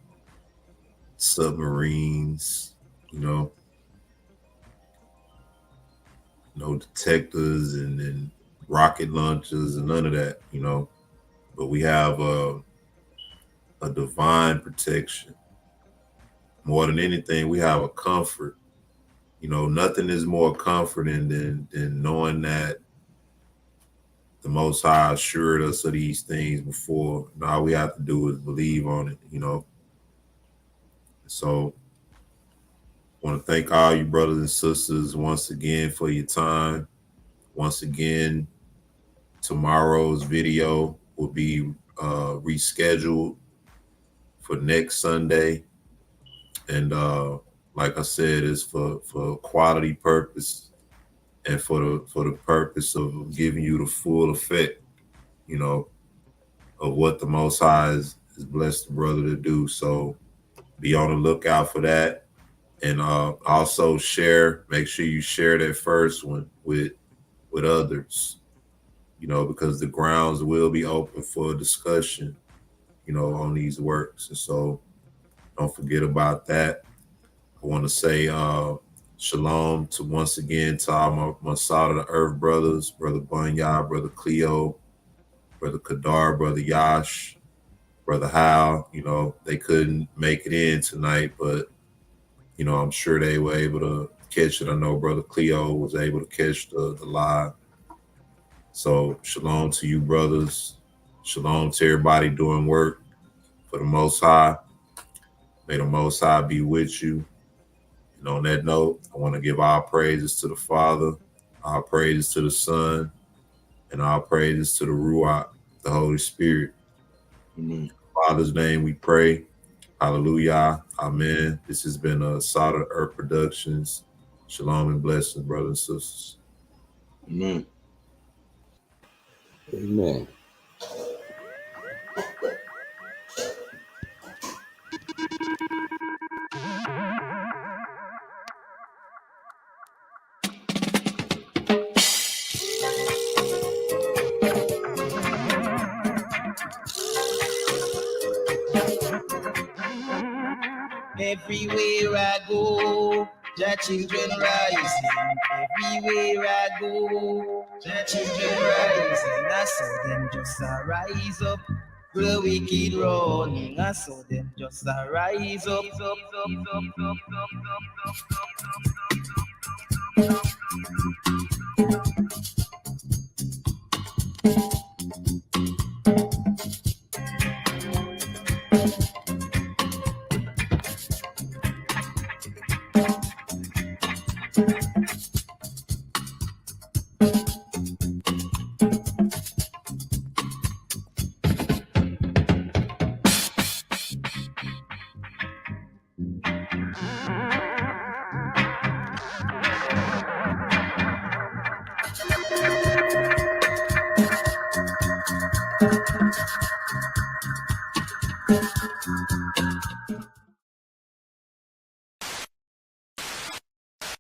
submarines. No detectors and rocket launchers and none of that. But we have a divine protection. More than anything, we have a comfort. Nothing is more comforting than knowing that the Most High assured us of these things before. And all we have to do is believe on it. So I want to thank all you brothers and sisters once again for your time. Once again, tomorrow's video will be rescheduled for next Sunday. And like I said, it's for quality purpose and for the purpose of giving you the full effect, of what the Most High is blessed the brother to do. So be on the lookout for that. And also make sure you share that first one with others, because the grounds will be open for discussion, on these works. And so don't forget about that. I want to say shalom once again to all my side of the earth brothers, Brother Bunya, Brother Cleo, Brother Kadar, Brother Yash, Brother Hal. They couldn't make it in tonight, but I'm sure they were able to catch it. I know Brother Cleo was able to catch the live. So shalom to you, brothers. Shalom to everybody doing work for the Most High. May the Most High be with you. And on that note, I want to give our praises to the Father, our praises to the Son, and our praises to the Ruach, the Holy Spirit. Amen. Father's name we pray. Hallelujah. Amen. This has been a Salt of the Earth Productions. Shalom and blessings, brothers and sisters. Amen. Amen. Everywhere I go, the children rising. Everywhere I go, the children rising. I saw them just rise up. The wicked running, I saw them just rise up.